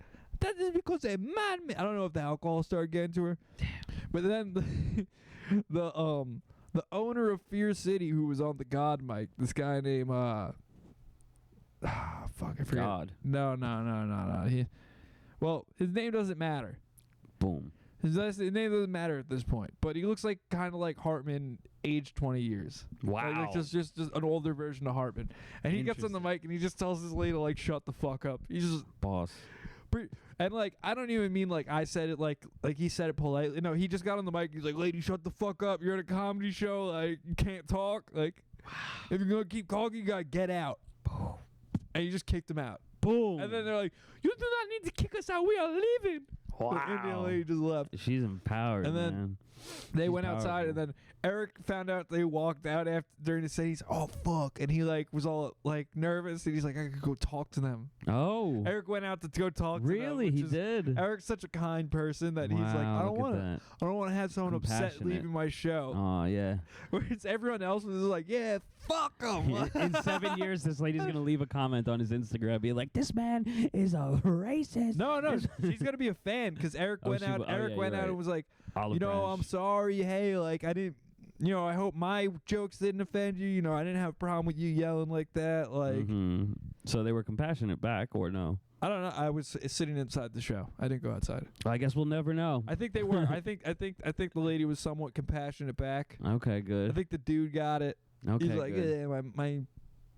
That is because a man made." I don't know if the alcohol started getting to her. Damn. But then the owner of Fear City, who was on the God mic, this guy named fuck, I forget. God. No. Well, his name doesn't matter. Boom. His name doesn't matter at this point, but he looks like kind of like Hartman, aged 20 years. Wow. Like just an older version of Hartman. And he gets on the mic and he just tells this lady to like shut the fuck up. He's just boss. And like, I don't even mean like I said it like he said it politely. No, he just got on the mic. He's like, "Lady, shut the fuck up. You're at a comedy show. Like, you can't talk. Like, if you're gonna keep talking, you gotta get out." Boom. And he just kicked him out. Boom. And then they're like, "You do not need to kick us out. We are leaving." Wow. The Indian lady just left. She's empowered, And then man. They went outside, and then Eric found out they walked out after during the set. He's "Oh fuck," and he like was all like nervous, and he's like, "I could go talk to them." Oh. Eric went out to go talk to them. Really? He did? Eric's such a kind person that he's like, "I don't want to have someone upset leaving my show." Oh yeah. Whereas everyone else was like, "Yeah, fuck them." In 7 years, this lady's gonna leave a comment on his Instagram, be like, "This man is a racist." No, she's gonna be a fan because Eric went out. Eric went out and was like, Olive branch. I'm sorry. Hey, like I didn't. I hope my jokes didn't offend you. I didn't have a problem with you yelling like that. Like, So they were compassionate back, or no? I don't know. I was sitting inside the show. I didn't go outside. Well, I guess we'll never know. I think they were. I think the lady was somewhat compassionate back. Okay, good. I think the dude got it. Okay, He's like, good. "Yeah, my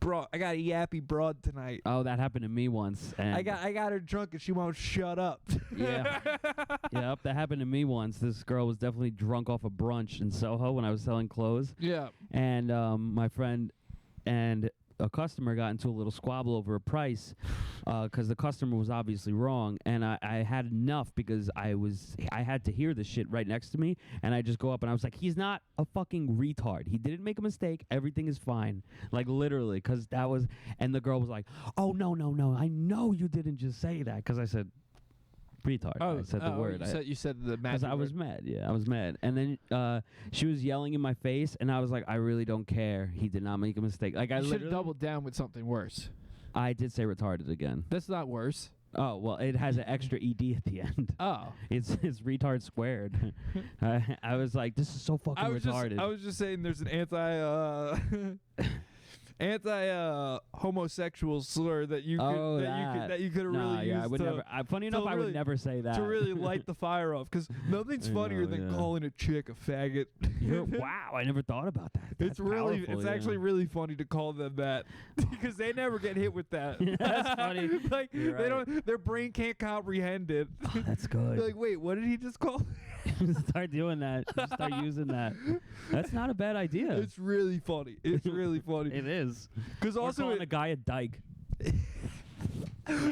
broad. I got a yappy broad tonight. Oh, that happened to me once. And I got her drunk and she won't shut up." Yeah. Yep, that happened to me once. This girl was definitely drunk off a brunch in Soho when I was selling clothes. Yeah. And my friend and a customer got into a little squabble over a price because the customer was obviously wrong, and I had enough because I had to hear this shit right next to me, and I just go up and I was like, "He's not a fucking retard. He didn't make a mistake. Everything is fine." Like, literally, because that was, and the girl was like, "Oh, no, I know you didn't just say that," because I said retard. I said the word. You said the magic because I was mad. Yeah, I was mad. And then she was yelling in my face, and I was like, "I really don't care. He did not make a mistake." Like, I should have doubled down with something worse. I did say retarded again. That's not worse. Oh, well, it has an extra ED at the end. Oh. It's retard squared. I was like, this is so fucking retarded. I was just saying there's an anti-homosexual slur that you could that you could have really used. I would never. Funny enough, I would never say that to really light the fire off, because nothing's funnier than calling a chick a faggot. Wow, I never thought about that. That's it's actually really funny to call them that because they never get hit with that. That's funny. Like their brain can't comprehend it. Oh, that's good. They're like, wait, what did he just call? Start doing that. Just start using that. That's not a bad idea. It's really funny. It's really funny. It is. Because also calling a guy a dyke.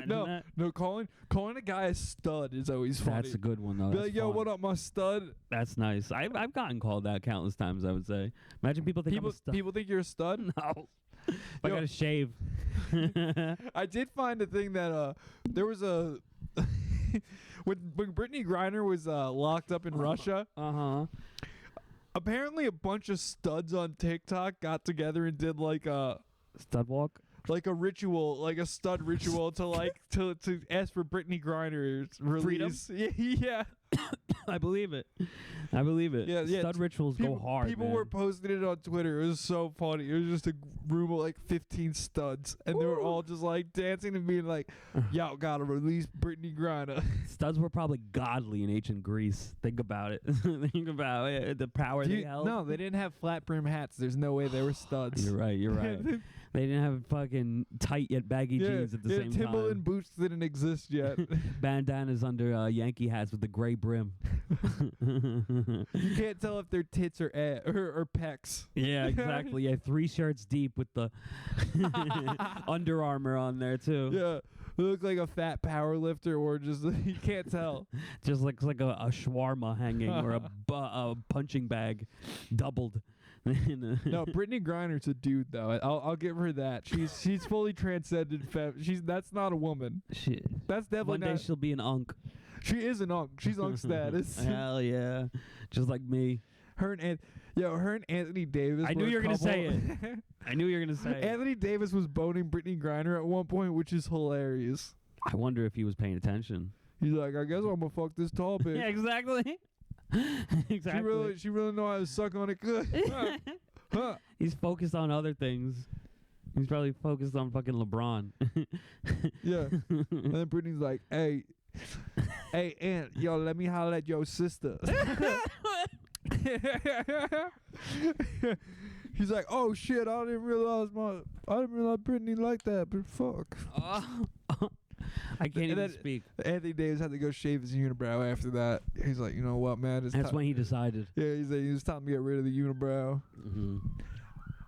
No, calling a guy a stud is always funny. That's a good one though. Be like, "Yo, what up, my stud?" That's nice. I've gotten called that countless times. I would say. Imagine people think I'm a stud. People think you're a stud. No. I gotta shave. I did find a thing that there was a when Brittany Griner was locked up in Russia. Apparently, a bunch of studs on TikTok got together and did like a stud walk. Like a ritual, like a stud ritual to to ask for Brittany Griner's release. Freedom? Yeah. I believe it. Yeah. Stud rituals go hard. People were posting it on Twitter. It was so funny. It was just a room of like 15 studs, and they were all just like dancing and being like, "Y'all gotta release Brittany Griner." Studs were probably godly in ancient Greece. Think about it. Think about it. The power they held. No, they didn't have flat brim hats. There's no way they were studs. You're right. They didn't have fucking tight yet baggy jeans at the same time. Timberland boots didn't exist yet. Bandanas under Yankee hats with the gray brim. You can't tell if they're tits or pecs. Yeah, exactly. Yeah, 3 shirts deep with the Under Armour on there too. Yeah. They look like a fat power lifter, or just you can't tell. Just looks like a shawarma hanging or a punching bag doubled. No, Brittany Griner's a dude though. I'll give her that. She's fully transcended. That's not a woman. That's definitely One day not. she'll be an unk. She is an unk. She's unk status. Hell yeah, just like me. Her and Anthony Davis. I knew you were gonna say it. I knew you were gonna say it. Anthony Davis was boning Brittany Griner at one point, which is hilarious. I wonder if he was paying attention. He's like, I guess I'm gonna fuck this tall bitch. Yeah, exactly. Exactly. She really know how to suck on it good. Huh. He's focused on other things. He's probably focused on fucking LeBron. Yeah. And then Brittany's like, hey, Aunt, yo, let me holler at your sister. He's like, oh shit, I didn't realize Brittany liked that, but fuck. I can't even speak. Anthony Davis had to go shave his unibrow after that. He's like, you know what, man? That's when he decided. Yeah, he's like, it's time to get rid of the unibrow. Mm-hmm.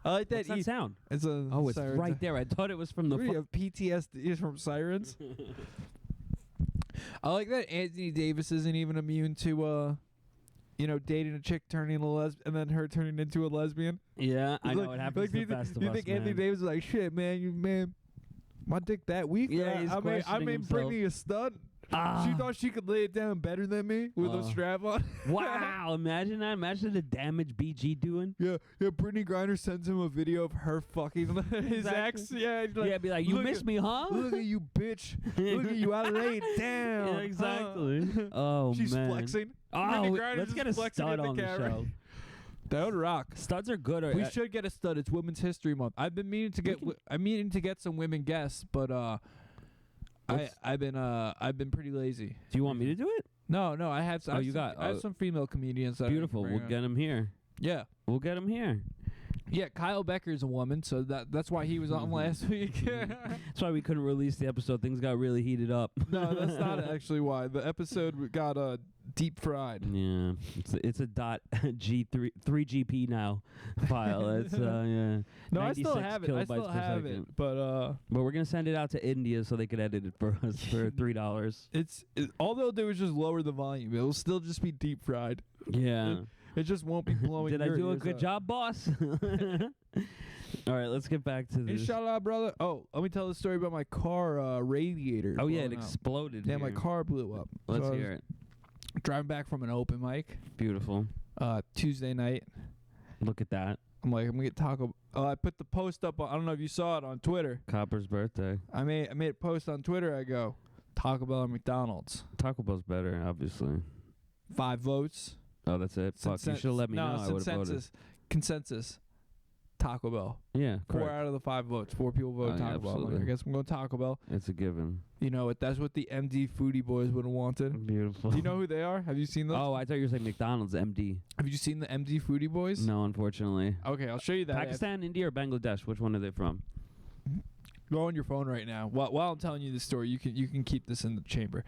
I like that. What's that sound? It's a it's siren right there. I thought it was from the. What do you have PTSD from sirens? I like that Anthony Davis isn't even immune to, dating a chick turning and then her turning into a lesbian. Yeah, I know like, it happens to the best of us. You think Anthony Davis is like, shit, man, my dick that weak? Yeah, he's I made himself. Brittany a stud. She thought she could lay it down better than me with a strap on. Wow, imagine that. Imagine the damage BG doing. Yeah, Brittany Griner sends him a video of her fucking his ex. Yeah, Be like, you miss me, huh? Look at you, bitch. Look at you, I laid down. Yeah, exactly. Oh, She's man. flexing. Oh, Griner's let's get a flexing stud in the on the camera. show. That would rock. Studs are good. We should get a stud. It's Women's History Month. I've been meaning to get. I'm meaning to get some women guests, but I've been pretty lazy. Do you want me to do it? No. I have. I have some female comedians. That Beautiful. We'll get them here. Yeah, we'll get them here. Yeah, Kyle Becker's a woman, so that's why he was on last week. That's why we couldn't release the episode. Things got really heated up. No, that's not actually why. The episode got deep fried. Yeah, it's a .3GP now file. It's yeah. No, I still have it. But we're gonna send it out to India so they could edit it for us for $3. All they'll do is just lower the volume. It'll still just be deep fried. Yeah. It just won't be blowing. Did I do a good job, boss? All right, let's get back to this. Inshallah, brother. Oh, let me tell the story about my car radiator. Oh, yeah, it exploded. Yeah, my car blew up. Let's hear it. Driving back from an open mic. Beautiful. Tuesday night. Look at that. I'm like, I'm going to get taco. I put the post up. I don't know if you saw it on Twitter. Copper's birthday. I made a post on Twitter. I go, Taco Bell or McDonald's. Taco Bell's better, obviously. 5 votes. Oh, that's it? Fuck, you should have let me know. I would have voted. Consensus. Taco Bell. Yeah, 4 out of the 5 votes. 4 people voted Taco Bell. Like, I guess I'm going Taco Bell. It's a given. You know what? That's what the MD Foodie Boys would have wanted. Beautiful. Do you know who they are? Have you seen them? Oh, I thought you were saying McDonald's MD. Have you seen the MD Foodie Boys? No, unfortunately. Okay, I'll show you that. Pakistan, India, or Bangladesh? Which one are they from? Go on your phone right now. While I'm telling you the story, you can keep this in the chamber.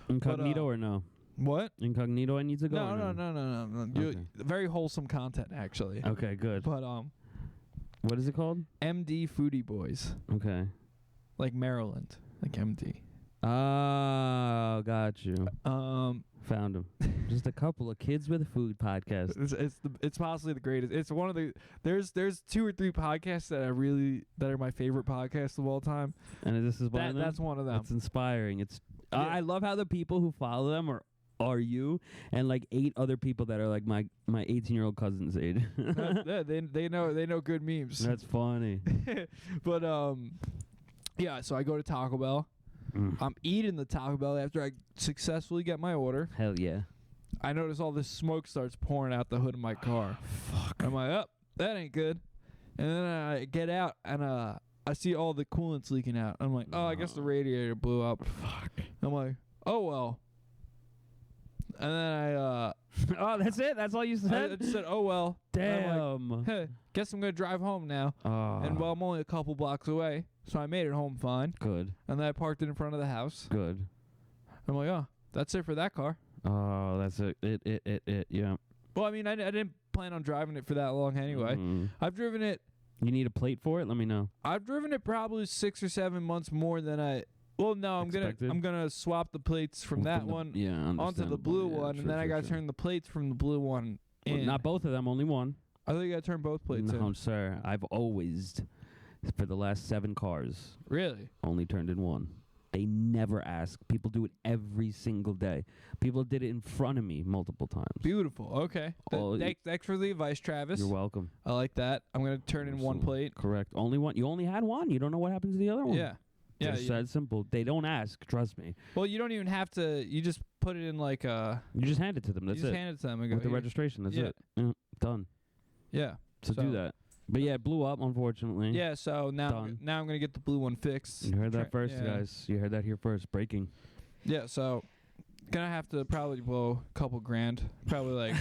Incognito or no? What? Incognito I need to go? No. Okay. Very wholesome content, actually. Okay, good. But what is it called? MD Foodie Boys. Okay. Like Maryland, like MD. Oh, got you. Found him. Just a couple of kids with a food podcast. It's possibly the greatest. It's one of the there's 2 or 3 podcasts that are my favorite podcasts of all time. And this is one of them? That's one of them. It's inspiring. It's yeah. I love how the people who follow them are you and like 8 other people that are like my 18-year-old cousin's age. Yeah, they know good memes. That's funny. But yeah, so I go to Taco Bell. I'm eating the Taco Bell after I successfully get my order. Hell yeah. I notice all this smoke starts pouring out the hood of my car. Fuck. I'm like, oh, that ain't good. And then I get out and I see all the coolant's leaking out. I'm like, oh, I guess the radiator blew up. Fuck. I'm like, oh well. And then I oh, that's it? That's all you said? I just said, oh well. Damn. Like, hey, guess I'm gonna drive home now. And well, I'm only a couple blocks away, so I made it home fine. Good. And then I parked it in front of the house. Good. I'm like, oh, that's it for that car. Oh, that's it. It. Yeah. Well, I mean, I didn't plan on driving it for that long anyway. I've driven it. You need a plate for it? Let me know. I've driven it probably 6 or 7 months more than I. Well, no, I'm gonna swap the plates from that one onto the blue one, and then I gotta turn the plates from the blue one in. Well, not both of them, only one. I thought you got to turn both plates No, in. sir. I've always, for the last 7 cars, Really? only turned in one. They never ask. People do it every single day. People did it in front of me multiple times. Beautiful. Okay. Thanks for the advice, Travis. You're welcome. I like that. I'm going to turn in one plate. Correct. Only one. You only had one. You don't know what happens to the other one. Yeah. Yeah. It's that simple. They don't ask. Trust me. Well, you don't even have to. You just put it in like a. You just hand it to them. That's you just it. hand it to them and go, With the "Here." registration. That's Yeah. it. Yeah, done. Yeah. So do that. But yeah, it blew up, unfortunately. Yeah. So now Done. I'm going to get the blue one fixed. You heard that first, yeah. guys. You heard that here first. Breaking. Yeah. So gonna have to probably blow a couple grand. Probably like.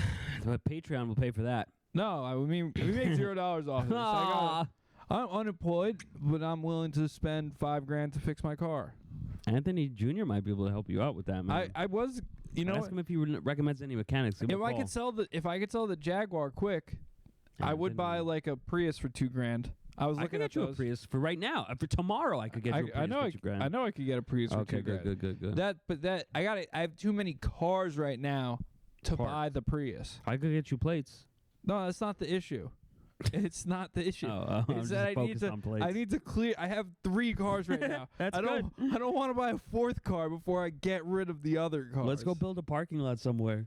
But Patreon will pay for that. No, we make $0 off of this. I'm unemployed, but I'm willing to spend $5,000 to fix my car. Anthony Jr. might be able to help you out with that, man. I was, Ask him if he recommends any mechanics. Give him a if call. I could sell the Jaguar quick, I would buy like a Prius for $2,000. I was I looking could at get you those. a Prius for right now. For tomorrow, I could get you a Prius I know for $2,000. I know I could get a Prius for Okay, $2,000. good. I have too many cars right now to Parked. buy the Prius. I could get you plates. No, that's not the issue. It's not the issue. I'm It's just that focused on plates. I need to clear. I have 3 cars right now. That's I don't want to buy a 4th car before I get rid of the other cars. Let's go build a parking lot somewhere.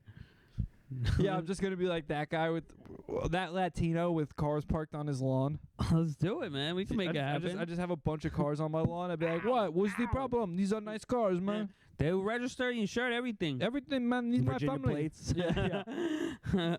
Yeah, I'm just gonna be like that guy with that Latino with cars parked on his lawn. Let's do it, man. We can make it happen. I just have a bunch of cars on my lawn. I'd be like, "What? What's the problem? These are nice cars, man. They will register, insured, everything. Everything, man. These my Virginia family." plates. Yeah.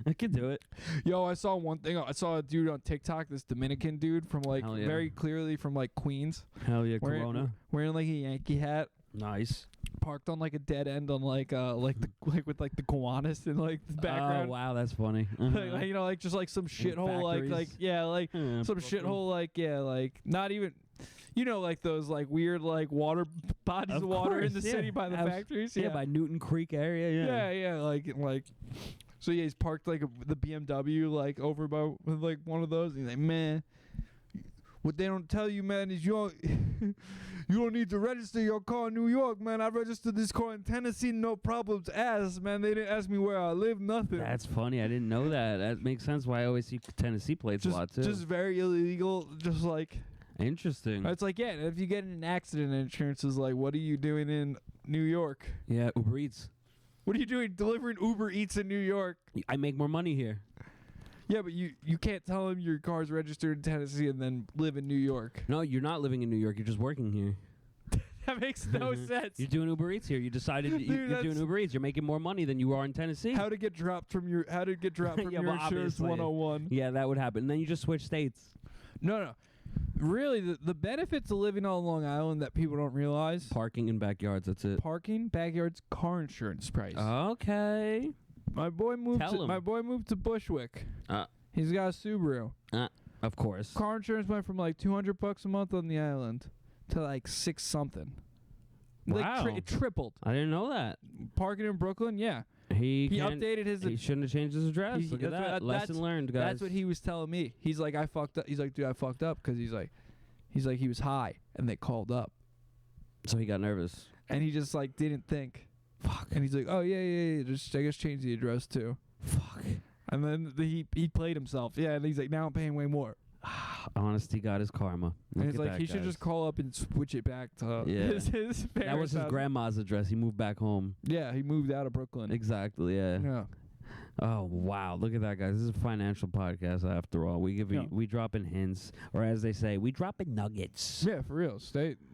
I could do it. Yo, I saw one thing. I saw a dude on TikTok, this Dominican dude from like Hell yeah. very clearly from like Queens, Hell yeah, Corona. wearing like a Yankee hat. Nice. Parked on like a dead end on like with like the Kiwanis in like the background. Oh wow, that's funny. Like, like just like some shithole like some shithole like not even like those like weird like water bodies of water in the city by the factories. Yeah, by Newton Creek area. Yeah, like so yeah, he's parked like the BMW like over by with like one of those. And he's like, man, what they don't tell you, man, is you don't need to register your car in New York, man. I registered this car in Tennessee, no problems asked, man. They didn't ask me where I live, nothing. That's funny. I didn't know that. That makes sense why I always see Tennessee plates a lot too. Just very illegal, just like. Interesting. It's like, yeah, if you get in an accident, insurance is like, what are you doing in New York? Yeah, Uber Eats. What are you doing delivering Uber Eats in New York? I make more money here. Yeah, but you can't tell them your car's registered in Tennessee and then live in New York. No, you're not living in New York. You're just working here. That makes no sense. You're doing Uber Eats here. You decided you're doing Uber Eats. You're making more money than you are in Tennessee. How to get dropped from your Yeah, your well, insurance obviously. 101. Yeah, that would happen. And then you just switch states. No. Really, the benefits of living on Long Island that people don't realize. Parking in backyards, that's it. Parking, backyards, car insurance price. Okay. My boy moved to Bushwick. He's got a Subaru. Of course. Car insurance went from like $200 a month on the island to like 6 something. Wow. Like it tripled. I didn't know that. Parking in Brooklyn, yeah. He updated his. He shouldn't have changed his address. Look at that. Lesson learned, guys. That's what he was telling me. He's like, I fucked up. He's like, dude, I fucked up because he's like, he was high and they called up. So he got nervous. And he just like didn't think. Fuck. And he's like, oh yeah. Just I guess change the address too. Fuck. And then he played himself. Yeah, and he's like, now I'm paying way more. Honesty got his karma. And he's like, he should just call up and switch it back to his parents' That was his house. grandma's address. He moved back home. Yeah, he moved out of Brooklyn. Exactly, yeah. Yeah. Oh, wow. Look at that, guys. This is a financial podcast after all. We drop in hints, or as they say, we drop in nuggets. Yeah, for real.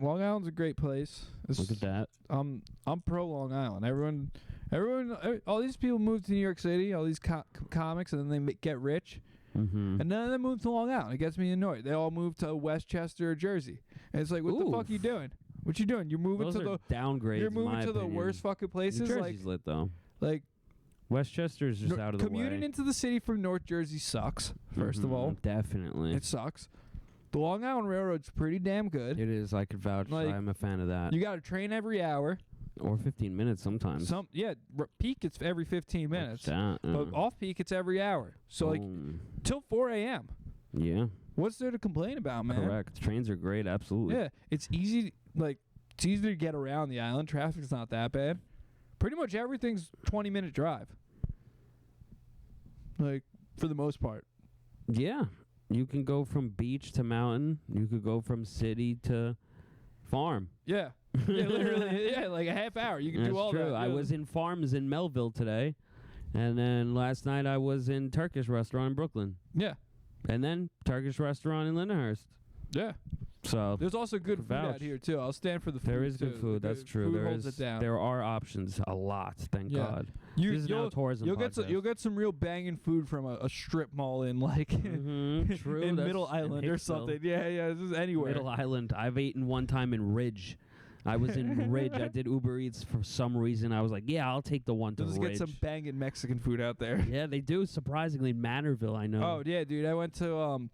Long Island's a great place. Look at that. I'm pro Long Island. Everyone, all these people move to New York City, all these comics, and then they get rich. Mm-hmm. And then they move to Long Island. It gets me annoyed. They all move to Westchester or Jersey. And it's like, what the fuck are you doing? What you doing? You're moving Those to are the downgrades. You're moving in my to the opinion. worst fucking places. New Jersey's lit though. Like Westchester is just out of the way. Commuting into the city from North Jersey sucks. First of all, definitely, it sucks. The Long Island Railroad's pretty damn good. It is. I could vouch. Like, I'm a fan of that. You got a train every hour. Or 15 minutes sometimes. Peak it's every 15 minutes. But off peak it's every hour. So like till 4 a.m. Yeah. What's there to complain about, man? Correct. Trains are great, absolutely. Yeah, it's easy to get around the island. Traffic's not that bad. Pretty much everything's 20-minute drive. Like for the most part. Yeah. You can go from beach to mountain. You could go from city to farm. Yeah. Yeah, literally. Yeah, like a half hour. You can do all true. that. I Yeah. was in farms in Melville today. And then last night I was in Turkish restaurant in Brooklyn. Yeah. And then Turkish restaurant in Lindenhurst. Yeah. So There's also good food vouch. out here, too. I'll stand for the food, there is too. good food. That's true. Food holds it down. There are options. A lot. Thank Yeah. God. You, This is now a tourism you'll get podcast. you'll get some real banging food from a strip mall in like True. in that's Middle Island in or Hicksville. something. Yeah, this is anywhere. Middle Island. I've eaten one time in Ridge. I was in Ridge. I did Uber Eats for some reason. I was like, yeah, I'll take the one to Let's Ridge. get some banging Mexican food out there. Yeah, they do. Surprisingly, Manorville, I know. Oh yeah, dude. I went to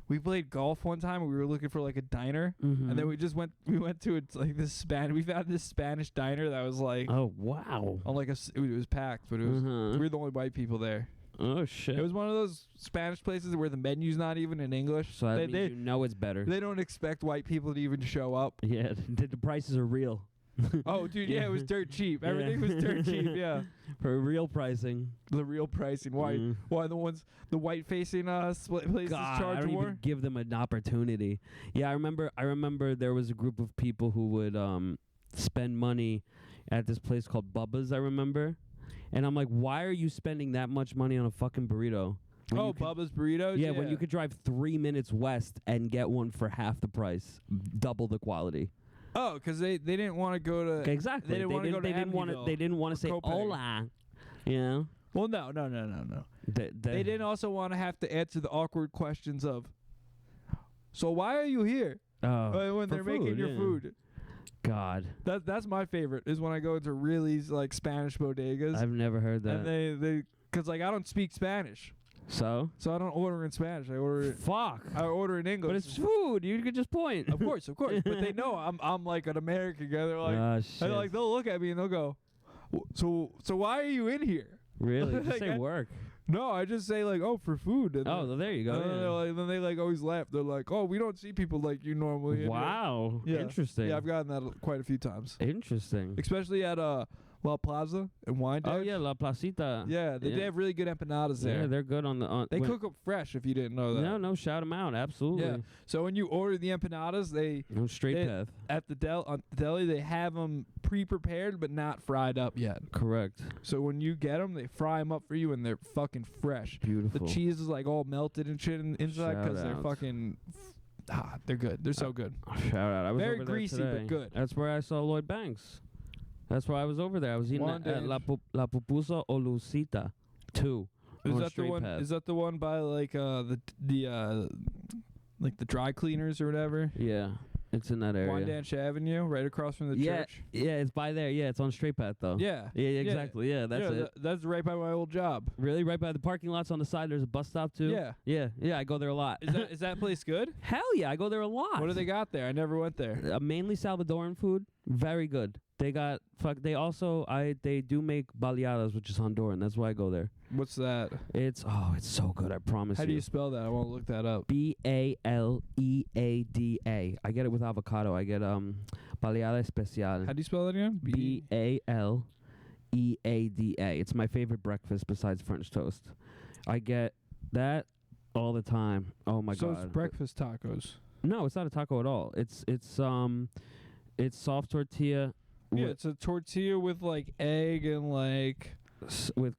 we played golf one time and we were looking for like a diner. Mhm. And then we went to like this we found this Spanish diner that was like Oh, wow. on like it was packed, but it was Uh-huh. we were the only white people there. Oh, shit. It was one of those Spanish places where the menu's not even in English. So that they, means you know it's better. they don't expect white people to even show up. Yeah, the prices are real. Oh, dude, yeah, it was dirt cheap. Everything was dirt cheap, yeah. For real pricing. The real pricing. Why? Mm. Why the white facing places God, I charge don't more? even give them an opportunity. Yeah, I remember there was a group of people who would spend money at this place called Bubba's, I remember. And I'm like, why are you spending that much money on a fucking burrito? when Oh, you could- Bubba's Burritos? Yeah, when you could drive 3 minutes west and get one for half the price, double the quality. Oh, because they didn't want to go to... Exactly. They didn't want to go to They didn't want to say Copenhagen. hola. You know? Well, no. They didn't also want to have to answer the awkward questions of, so why are you here? When for they're making your yeah. food. God, That's my favorite, is when I go into really like Spanish bodegas. I've never heard that. And they because like I don't speak Spanish. So So I don't order in Spanish. I order in English. But it's food. You could just point. Of course. But they know I'm like an American guy. They're like, Ah, shit. they'll look at me and they'll go, so why are you in here? Really? Just Like, say work. No, I just say like, oh, for food. And Oh, well, there you go. then they like always laugh. They're like, oh, we don't see people like you normally. in here." Wow. Yeah. Interesting. Yeah, I've gotten that quite a few times, Interesting. especially at La Plaza and Wine Oh Dash. yeah, La Placita. Yeah, they have really good empanadas Yeah, there. they're good on the. They cook them fresh. If you didn't know that. No, shout them out. Absolutely. Yeah. So when you order the empanadas, they No straight They- path. at the deli they have them pre-prepared but not fried up yet. Correct. So when you get them, they fry them up for you and they're fucking fresh. Beautiful. The cheese is like all melted and shit inside because they're Shout out. fucking. They're good. They're so good. Shout out. I was Very over there greasy, but today. good. That's where I saw Llyod Banks. That's why I was over there. I was eating One at day. La Pupusa o Lucita 2. Is on that the Straight one? Path. Is that the one by like the like the dry cleaners or whatever? Yeah, it's in that area. Wine Dash Avenue, right across from the church. Yeah, it's by there. Yeah, it's on Straight Path though. Yeah. Yeah, exactly. Yeah, that's it. That's right by my old job. Really, right by the parking lots on the side. There's a bus stop too. Yeah. Yeah. I go there a lot. Is that place good? Hell yeah, I go there a lot. What do they got there? I never went there. Mainly Salvadoran food. Very good. They got They also they do make baleadas, which is Honduran. That's why I go there. What's that? It's so good. I promise How you. do you spell that? I want to look that up. Baleada. I get it with avocado. I get Baleada Special. How do you spell that again? Baleada. It's my favorite breakfast besides French toast. I get that all the time. Oh my So god. it's breakfast tacos. No, it's not a taco at all. It's soft tortilla. Yeah, it's a tortilla with like egg and like. With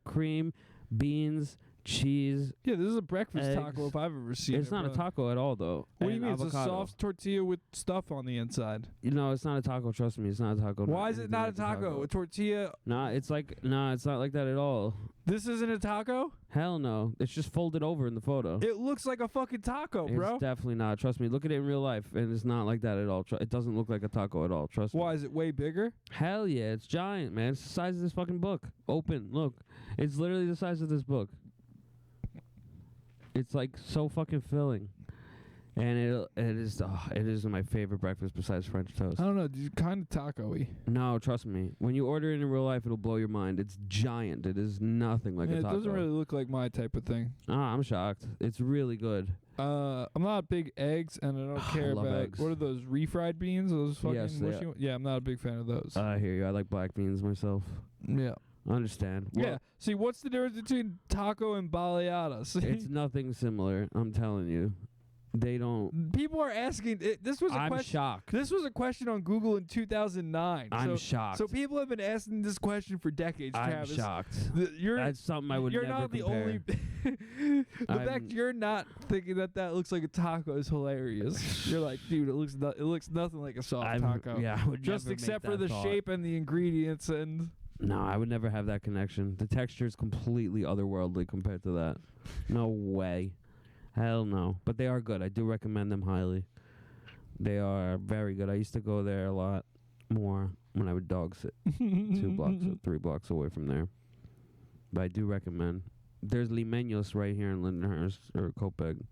cream, beans, cheese. Yeah, this is a breakfast Eggs. taco if I've ever seen it. It's not a bro. taco at all, though. What do you And mean? It's a avocado. soft tortilla with stuff on the inside. No, it's not a taco. Trust me, it's not a taco. Why is it not a taco? A tortilla. Nah, it's not like that at all. This isn't a taco? Hell no. It's just folded over in the photo. It looks like a fucking taco, It's bro. definitely not. Trust me. Look at it in real life, and it's not like that at all. It doesn't look like a taco at all. Trust me. Why is it way bigger? Hell yeah, it's giant, man. It's the size of this fucking book. Open, look. It's literally the size of this book. It's like so fucking filling. And it is my favorite breakfast besides French toast. I don't know. It's kind of taco-y. No, trust me. When you order it in real life, it'll blow your mind. It's giant. It is nothing like a It taco. doesn't really look like my type of thing. I'm shocked. It's really good. I'm not big eggs, and I don't care love about eggs. what are those refried beans? Those fucking Yes, mushy. Yeah, I'm not a big fan of those. I hear you. I like black beans myself. Yeah, I understand. Yeah. Well, See, what's the difference between taco and baleada? See? it's nothing similar. I'm telling you. They don't. People are asking. This was a I'm question. shocked. This was a question on Google in 2009. I'm shocked. So people have been asking this question for decades. I'm Travis. shocked. You're That's something I would you're never not the compare. only. The fact you're not thinking that looks like a taco is hilarious. You're like, dude, it looks nothing like a soft taco. Yeah, I would Just never except make for that the thought. shape and the ingredients and. No, I would never have that connection. The texture is completely otherworldly compared to that. No way. Hell no. But they are good. I do recommend them highly. They are very good. I used to go there a lot more when I would dog sit 2 blocks or 3 blocks away from there. But I do recommend. There's Limeños right here in Lindenhurst or Copiague.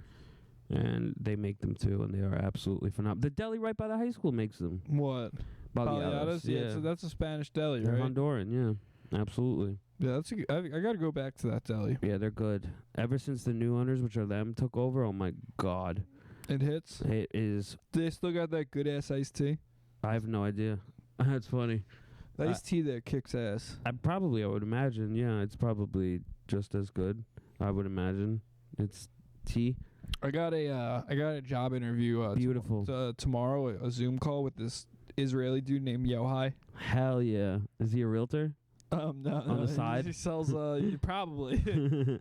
And they make them too, and they are absolutely phenomenal. The deli right by the high school makes them. What? Baleadas? Yeah, so that's a Spanish deli, They're right? Honduran, yeah. Absolutely. Yeah, I got to go back to that deli. Yeah, they're good. Ever since the new owners, which are them, took over, oh my God. It hits? It is. They still got that good-ass iced tea? I have no idea. That's funny. The iced tea there kicks ass. I would imagine, yeah, it's probably just as good. I would imagine. It's tea. I got a job interview Beautiful. tomorrow, a Zoom call with this Israeli dude named Yohai. Hell yeah. Is he a realtor? No, On the side? He sells probably.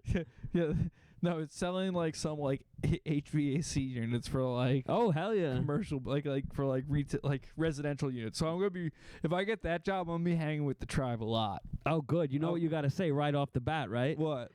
Yeah. No, it's selling like some like HVAC units for like Oh, hell yeah. commercial like for like retail like residential units. So I'm gonna be, if I get that job, I'm gonna be hanging with the tribe a lot. Oh, good. You know what you got to say right off the bat, right? What?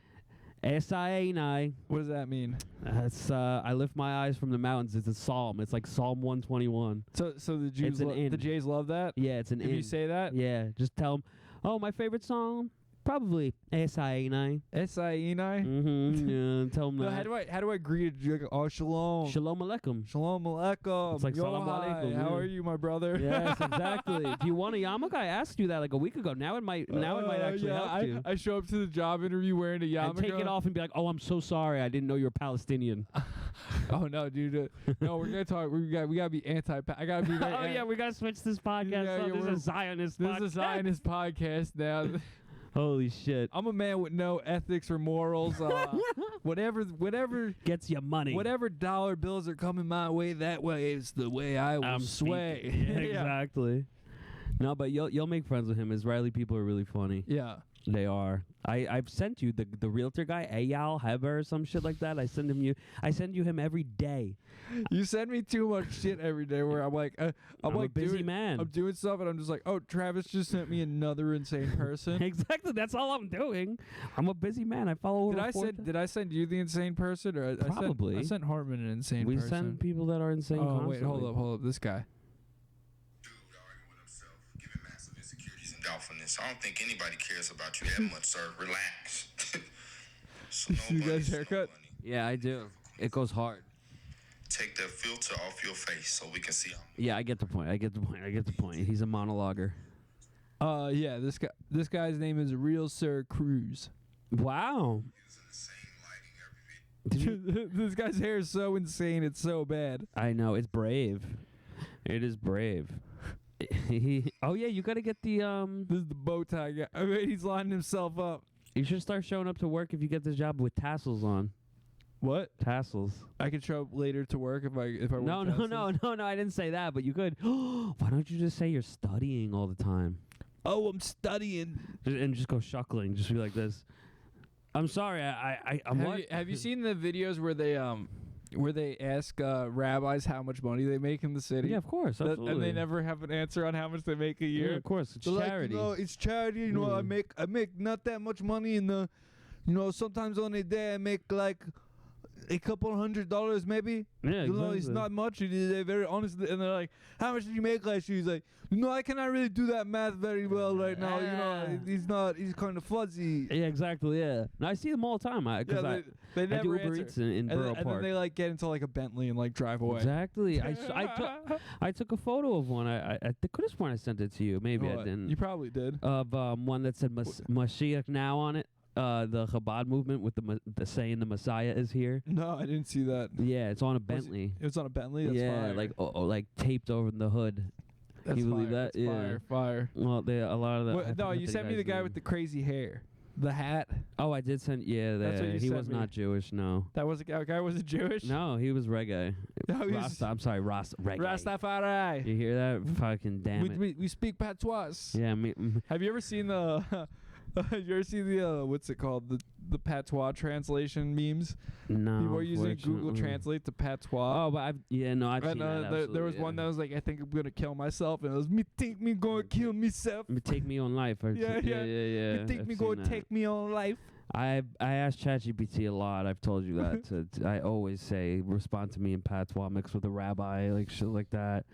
S-I-A-N-I. What does that mean? That's I lift my eyes from the mountains. It's a psalm. It's like Psalm 121. So the Jews, the Jays love that. Yeah, it's an If you say that, Yeah, just tell them, oh, my favorite song? Probably S-I-A-N-I. S-I-E-N-I. Mm-hmm. Yeah, tell them No, that. how do I greet you? Oh, shalom. Shalom alaikum. Shalom alaikum. It's like salam Yohai. alaikum, How yeah. are you, my brother? Yes, exactly. Do you want a yarmulke? I asked you that like a week ago. Now it might actually help you. I show up to the job interview wearing a yarmulke. And take it off and be like, oh, I'm so sorry. I didn't know you were Palestinian. Oh no, dude. No, we're gonna talk. We gotta be anti. I gotta be. Oh, yeah, we got to switch this podcast up. This is a Zionist podcast. This is a Zionist podcast now. Holy shit. I'm a man with no ethics or morals. Whatever Gets you money. whatever dollar bills are coming my way, that way is the way I will sway. Yeah, exactly. No, but you'll make friends with him. Israeli people are really funny. Yeah. They are. I've sent you the realtor guy, Eyal Heber or some shit like that. I send you him every day. You send me too much shit every day where I'm like, I'm like a busy man. I'm doing stuff and I'm just like, oh, Travis just sent me another insane person. Exactly. That's all I'm doing. I'm a busy man. I follow. Did I send you the insane person or Probably. I sent Hartman an insane person? We send people that are insane. Oh constantly. wait, hold up, this guy. Doubtfulness. I don't think anybody cares about you that much, sir. Relax. So You see the guy's haircut? Yeah, I do. It goes hard. Take that filter off your face so we can see how. Yeah, I get the point. He's a monologuer. Yeah, this guy's name is Real Sir Cruz. Wow. This guy's hair is so insane, it's so bad. I know. It's brave. It is brave. Oh yeah, you gotta get the This is the bow tie guy. I mean, he's lining himself up. You should start showing up to work if you get this job with tassels on. What? Tassels. I could show up later to work if I No, I didn't say that, but you could. Why don't you just say you're studying all the time? Oh, I'm studying. And just go shuckling. Just be like this. I'm sorry. Have you seen the videos where they ask rabbis how much money they make in the city? Yeah, of course, absolutely. And they never have an answer on how much they make a year. Yeah, of course, it's They're charity. Like, it's charity. You know, I make not that much money in the, sometimes on a day I make like a couple $100 maybe. Yeah, exactly. It's not much. They're very honest, and they're like, "How much did you make last year?" He's like, I cannot really do that math very well right now. He's kind of fuzzy. Yeah, exactly. Yeah, and I see them all the time. They never I do Uber answer. Eats in Borough and Park. then they get into like a Bentley and like drive away. Exactly. I took a photo of one. I could have sworn I sent it to you. Maybe I didn't. You probably did. Of one that said Mashiach now on it. The Chabad movement with the saying the Messiah is here. No, I didn't see that. Yeah, it's on a Bentley. It was on a Bentley. That's yeah, fire. like taped over the hood. That's Can you believe fire. that? That's Yeah. Fire. Well, a lot of the. What, no, you sent me the guy with the crazy hair, the hat. Oh, I did send. Yeah, That's what you he sent was me. not Jewish. No. That was a guy. Was it Jewish? No, he was reggae. No, he was Rasta. I'm sorry, reggae. Rastafari. You hear that? Fucking damn it. We speak patois. Yeah, Have you ever seen the? Have you ever seen the what's it called, the patois translation memes? no. People are using Google unfortunately. Translate to patois. Oh, but I've seen And that. there was one that was like, I think I'm gonna kill myself, and it was me think me gonna kill myself. Take me on life. Or Yeah. yeah. Me think I've me seen gonna that. take me on life. I asked ChatGPT a lot. I've told you that. I always say respond to me in patois mixed with a rabbi, like shit like that.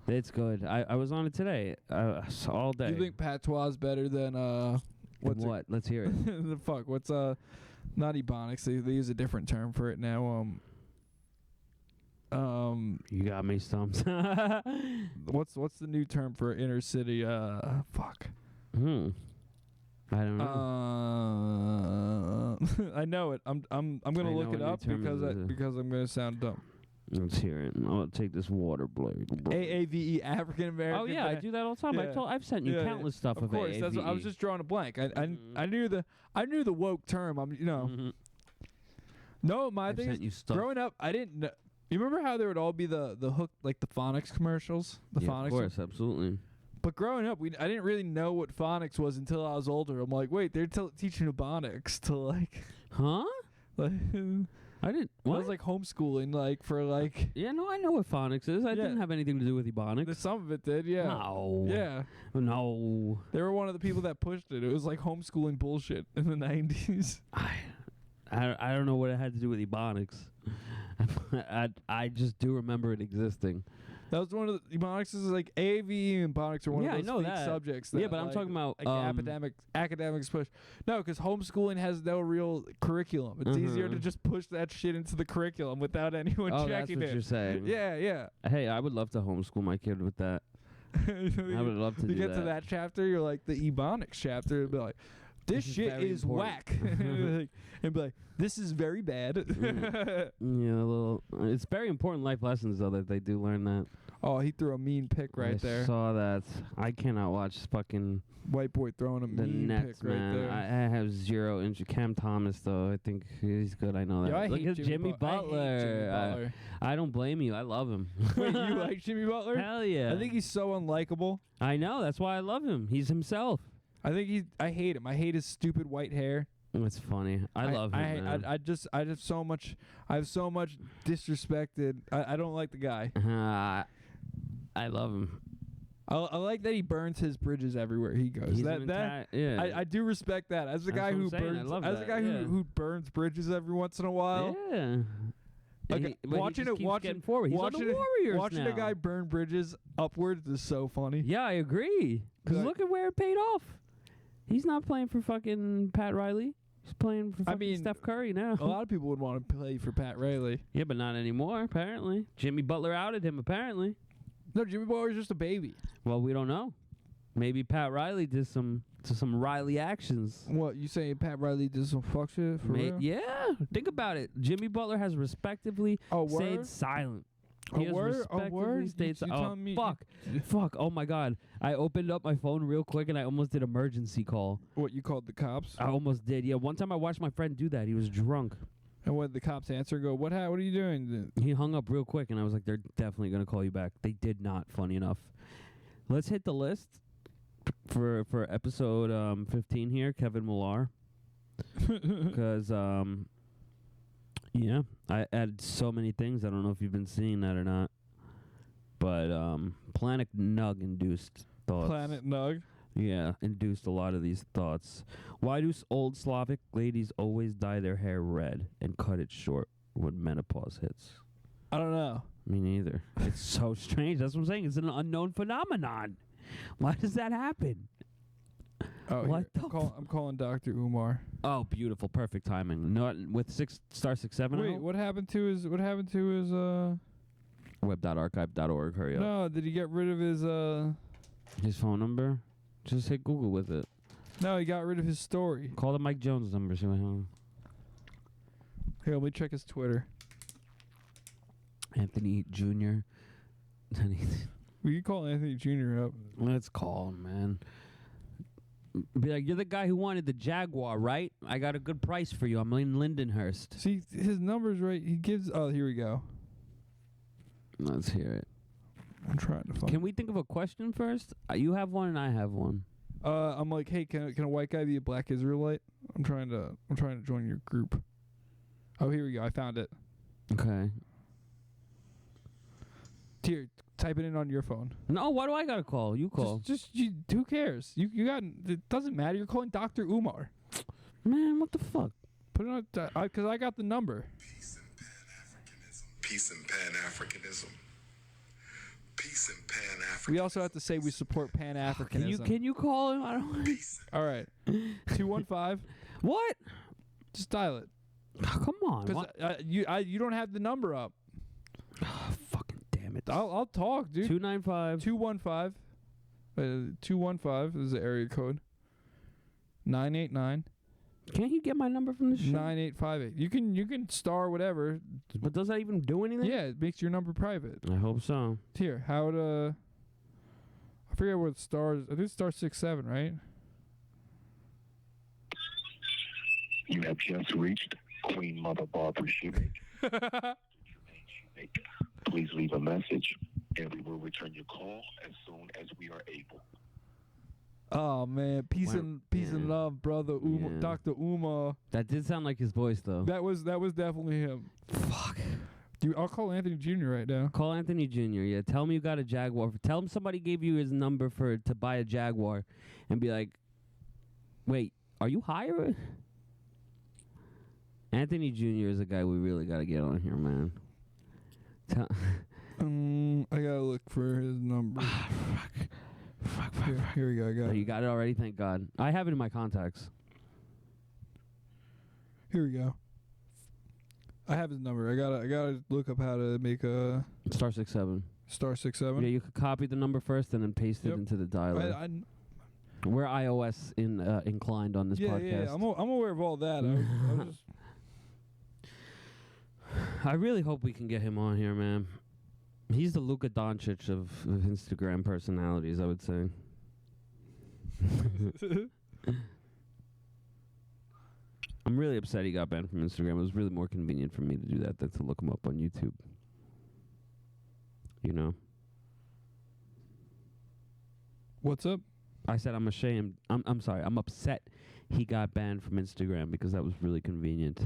It's good. I was on it today, all day. You think patois is better than what's what? Let's hear it. the fuck? What's not ebonics? They use a different term for it now. You got me stumped. What's the new term for inner city? Fuck. I don't know. I know it. I'm gonna I look know it what up new term because I'm gonna sound dumb. Let's hear it. I'll take this water blade. AAVE, African American. Oh yeah, I do that all the time. Yeah. I've sent you Yeah, countless stuff Of course, AAVE. that's what, I was just drawing a blank. I knew the woke term. No, my I've thing sent is, you stuff. growing up, I didn't know. You remember how there would all be the hook, like the phonics commercials? The Yeah, phonics. of course, absolutely. But growing up, I didn't really know what phonics was until I was older. I'm like, wait, they're teaching ebonics to like, Huh? like I didn't. I What? was like homeschooling, like for like. Yeah, no, I know what phonics is. I Yeah. didn't have anything to do with ebonics. Some of it did, yeah. No. Yeah. No. They were one of the people that pushed it. It was like homeschooling bullshit in the 90s. I don't know what it had to do with ebonics. I just do remember it existing. That was one of the ebonics is like AAVE and ebonics are one Yeah, I of those know fake that. subjects. Yeah, that, but I'm like, talking about, like academics push. No, because homeschooling has no real curriculum. It's easier to just push that shit into the curriculum without anyone Oh, that's checking what it. you're saying. Yeah. Hey, I would love to homeschool my kid with that. I would love to You do get to that chapter, you're like the ebonics chapter, and be like, this This is shit very is important. whack. And be like, this is very bad. Yeah, it's very important life lessons though that they do learn that. Oh, he threw a mean pick right I there. saw that. I cannot watch fucking White boy throwing a the mean Nets, pick right man. there. I have zero interest. Cam Thomas though, I think he's good. I know that. Yo, I Look hate at Jimmy Butler. I hate Jimmy Butler. I don't blame you. I love him. Wait, you like Jimmy Butler? Hell yeah. I think he's so unlikable. I know. That's why I love him. He's himself. I hate him. I hate his stupid white hair. It's funny. I love him. Man. I have so much disrespected. I don't like the guy. I love him. I like that he burns his bridges everywhere he goes. He's I I do respect that. As the That's guy what who I'm saying. I burns, love as that, the guy yeah. who burns bridges every once in a while. Yeah. Like, watching forward. He's watching on the Warriors watching now. a guy burn bridges upwards is so funny. Yeah, I agree. Because Like- look at where it paid off. He's not playing for fucking Pat Riley. He's playing for fucking Steph Curry now. A lot of people would want to play for Pat Riley. Yeah, but not anymore, apparently. Jimmy Butler outed him, apparently. No, Jimmy Butler's just a baby. Well, we don't know. Maybe Pat Riley did some Riley actions. What, you saying Pat Riley did some fuck shit for real? Yeah, think about it. Jimmy Butler has respectively Oh, stayed word? silent. A He has word? A respectively word? stayed You silent. telling me- Fuck. Oh, my God. I opened up my phone real quick, and I almost did emergency call. What, you called the cops? I almost did. Yeah, one time I watched my friend do that. He was drunk. And what, the cops answer and go, what are you doing? He hung up real quick, and I was like, they're definitely going to call you back. They did not, funny enough. Let's hit the list for episode 15 here, Kevin Millar. Because, yeah, I added so many things. I don't know if you've been seeing that or not. But Planet Nug induced thoughts. Planet Nug? Yeah, induced a lot of these thoughts. Why do old Slavic ladies always dye their hair red and cut it short when menopause hits? I don't know. Me neither. It's so strange. That's what I'm saying. It's an unknown phenomenon. Why does that happen? Oh, What here, the I'm calling Dr. Umar. Oh, beautiful. Perfect timing. Not with 6*67. Wait, what happened to his Web.archive.org. Hurry up. No, did he get rid of his His phone number? Just hit Google with it. No, he got rid of his story. Call the Mike Jones number. See what happens. Here, let me check his Twitter. Anthony Jr. We can call Anthony Jr. up. Let's call him, man. Be like, you're the guy who wanted the Jaguar, right? I got a good price for you. I'm in Lindenhurst. See, his number's right. He gives... Oh, here we go. Let's hear it. I'm trying to find... Can we think of a question first? You have one and I have one. I'm like, hey, can a white guy be a black Israelite? I'm trying to join your group. Oh, here we go. I found it. Okay. Here, type it in on your phone. No, why do I gotta call? You call. Who cares? You got. It doesn't matter. You're calling Dr. Umar. Man, what the fuck? Put it on, because I got the number. Peace and Pan-Africanism. Peace and Pan-Africanism. We also have to say we support Pan-Africanism. Can you call him? I don't. All right. 215. What? Just dial it. Oh, come on. Because you don't have the number up. Fucking damn it. I'll talk, dude. 295. 215. 215 is the area code. 989. Can't you get my number from the show? 9858. You can star whatever. But does that even do anything? Yeah, it makes your number private. I hope so. Here, how to... I forget what stars... I think it's star 67, right? You have just reached Queen Mother Barbara Shoemaker. Please leave a message, and we will return your call as soon as we are able. Oh man, peace and love, brother. Umar, Yeah. Dr. Umar. That did sound like his voice, though. That was definitely him. Fuck. Dude, I'll call Anthony Jr. right now. Call Anthony Jr. Yeah, tell him you got a Jaguar. Tell him somebody gave you his number to buy a Jaguar, and be like, "Wait, are you hiring?" Anthony Jr. is a guy we really got to get on here, man. I gotta look for his number. Fuck. Here we go. I got Oh, it. you got it already? Thank God. I have it in my contacts. Here we go. I have his number. I gotta look up how to make a Star 67. star 67. Yeah, you could copy the number first and then paste it Yep. into the dialer. We're iOS inclined on this podcast. Yeah. I'm aware of all that. I was just, I really hope we can get him on here, man. He's the Luka Doncic of Instagram personalities, I would say. I'm really upset he got banned from Instagram. It was really more convenient for me to do that than to look him up on YouTube. You know? What's up? I said I'm ashamed. I'm sorry. I'm upset he got banned from Instagram because that was really convenient.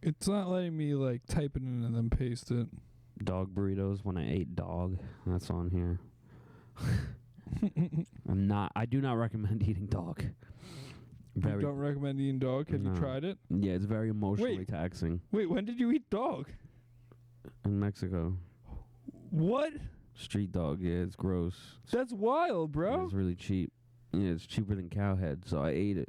It's not letting me like type it in and then paste it. Dog burritos when I ate dog. That's on here. I do not recommend eating dog. You don't recommend eating dog? Have you tried it? Yeah, it's very emotionally taxing. Wait, when did you eat dog? In Mexico. What? Street dog, yeah, it's gross. That's wild, bro. It's really cheap. Yeah, it's cheaper than cowhead, so I ate it.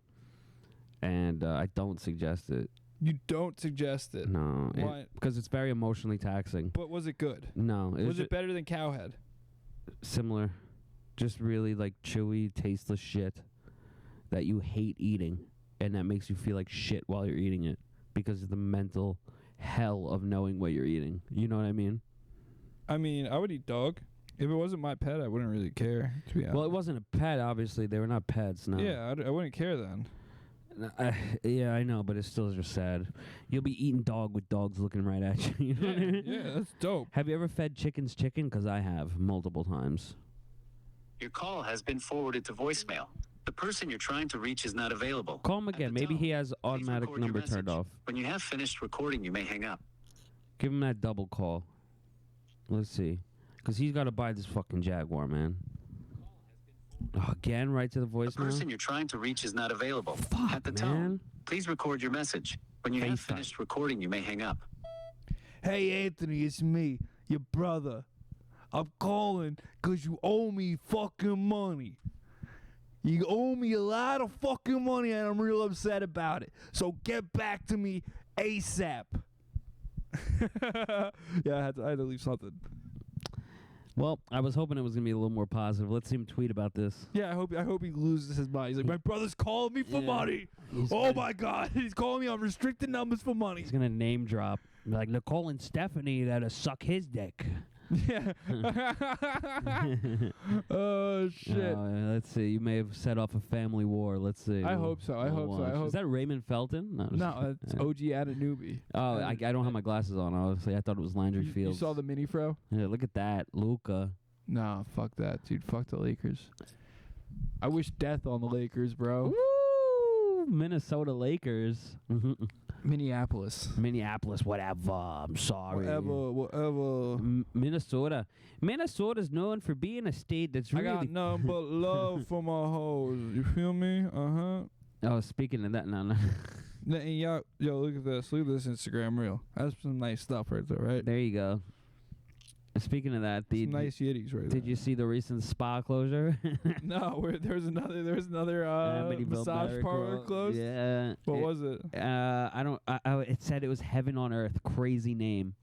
And I don't suggest it. You don't suggest it? No. Why? Because it's very emotionally taxing. But was it good? No. Was it better than cowhead? Similar. Just really like chewy, tasteless shit that you hate eating. And that makes you feel like shit while you're eating it. Because of the mental hell of knowing what you're eating. You know what I mean? I mean, I would eat dog. If it wasn't my pet, I wouldn't really care, to be honest. Well, it wasn't a pet, obviously. They were not pets, no. Yeah, I wouldn't care then. Yeah, I know, but it's still just sad. You'll be eating dog with dogs looking right at you. You know what I mean? Yeah, that's dope. Have you ever fed chickens chicken? Because I have, multiple times. Your call has been forwarded to voicemail. The person you're trying to reach is not available. Call him At again. the Maybe tone, he has please automatic record your number turned message. off. When you have finished recording, you may hang up. Give him that double call. Let's see. Because he's got to buy this fucking Jaguar, man. Oh, again, right to the The person voicemail? you're trying to reach is not available. Fuck, At the man. tone, please record your message. When you have FaceTime. finished recording, you may hang up. Hey, Anthony, it's me, your brother. I'm calling because you owe me fucking money. You owe me a lot of fucking money, and I'm real upset about it. So get back to me ASAP. Yeah, I had to leave something. Well, I was hoping it was going to be a little more positive. Let's see him tweet about this. Yeah, I hope he loses his mind. He's like, my brother's calling me for Yeah. money. Oh my God, he's calling me on restricted numbers for money. He's going to name drop. Like, Nicole and Stephanie got to suck his dick. Yeah. Oh shit. Let's see. You may have set off a family war. Let's see. I hope so. I We'll hope so. I watch. hope. Is that Raymond Felton? No, it's OG Adenubi. Oh, I don't have my glasses on. Honestly, I thought it was Landry You Fields. saw the mini fro? Yeah, look at that, Luca. Nah, fuck that, dude. Fuck the Lakers. I wish death on the Lakers, bro. Woo! Minnesota Lakers. Minneapolis. Minneapolis, whatever. I'm sorry. Whatever. Minnesota. Minnesota's known for being a state that's I really. got nothing but love for my hoes. You feel me? Oh, speaking of that, no. Yo, look at this. Look at this Instagram reel. That's some nice stuff right there, right? There you go. Speaking of that, Some nice yitties right there. did you see the recent spa closure? No, there's another Amityville massage Barrack parlor Road. closed. Yeah. What was it? It said it was Heaven on Earth. Crazy name.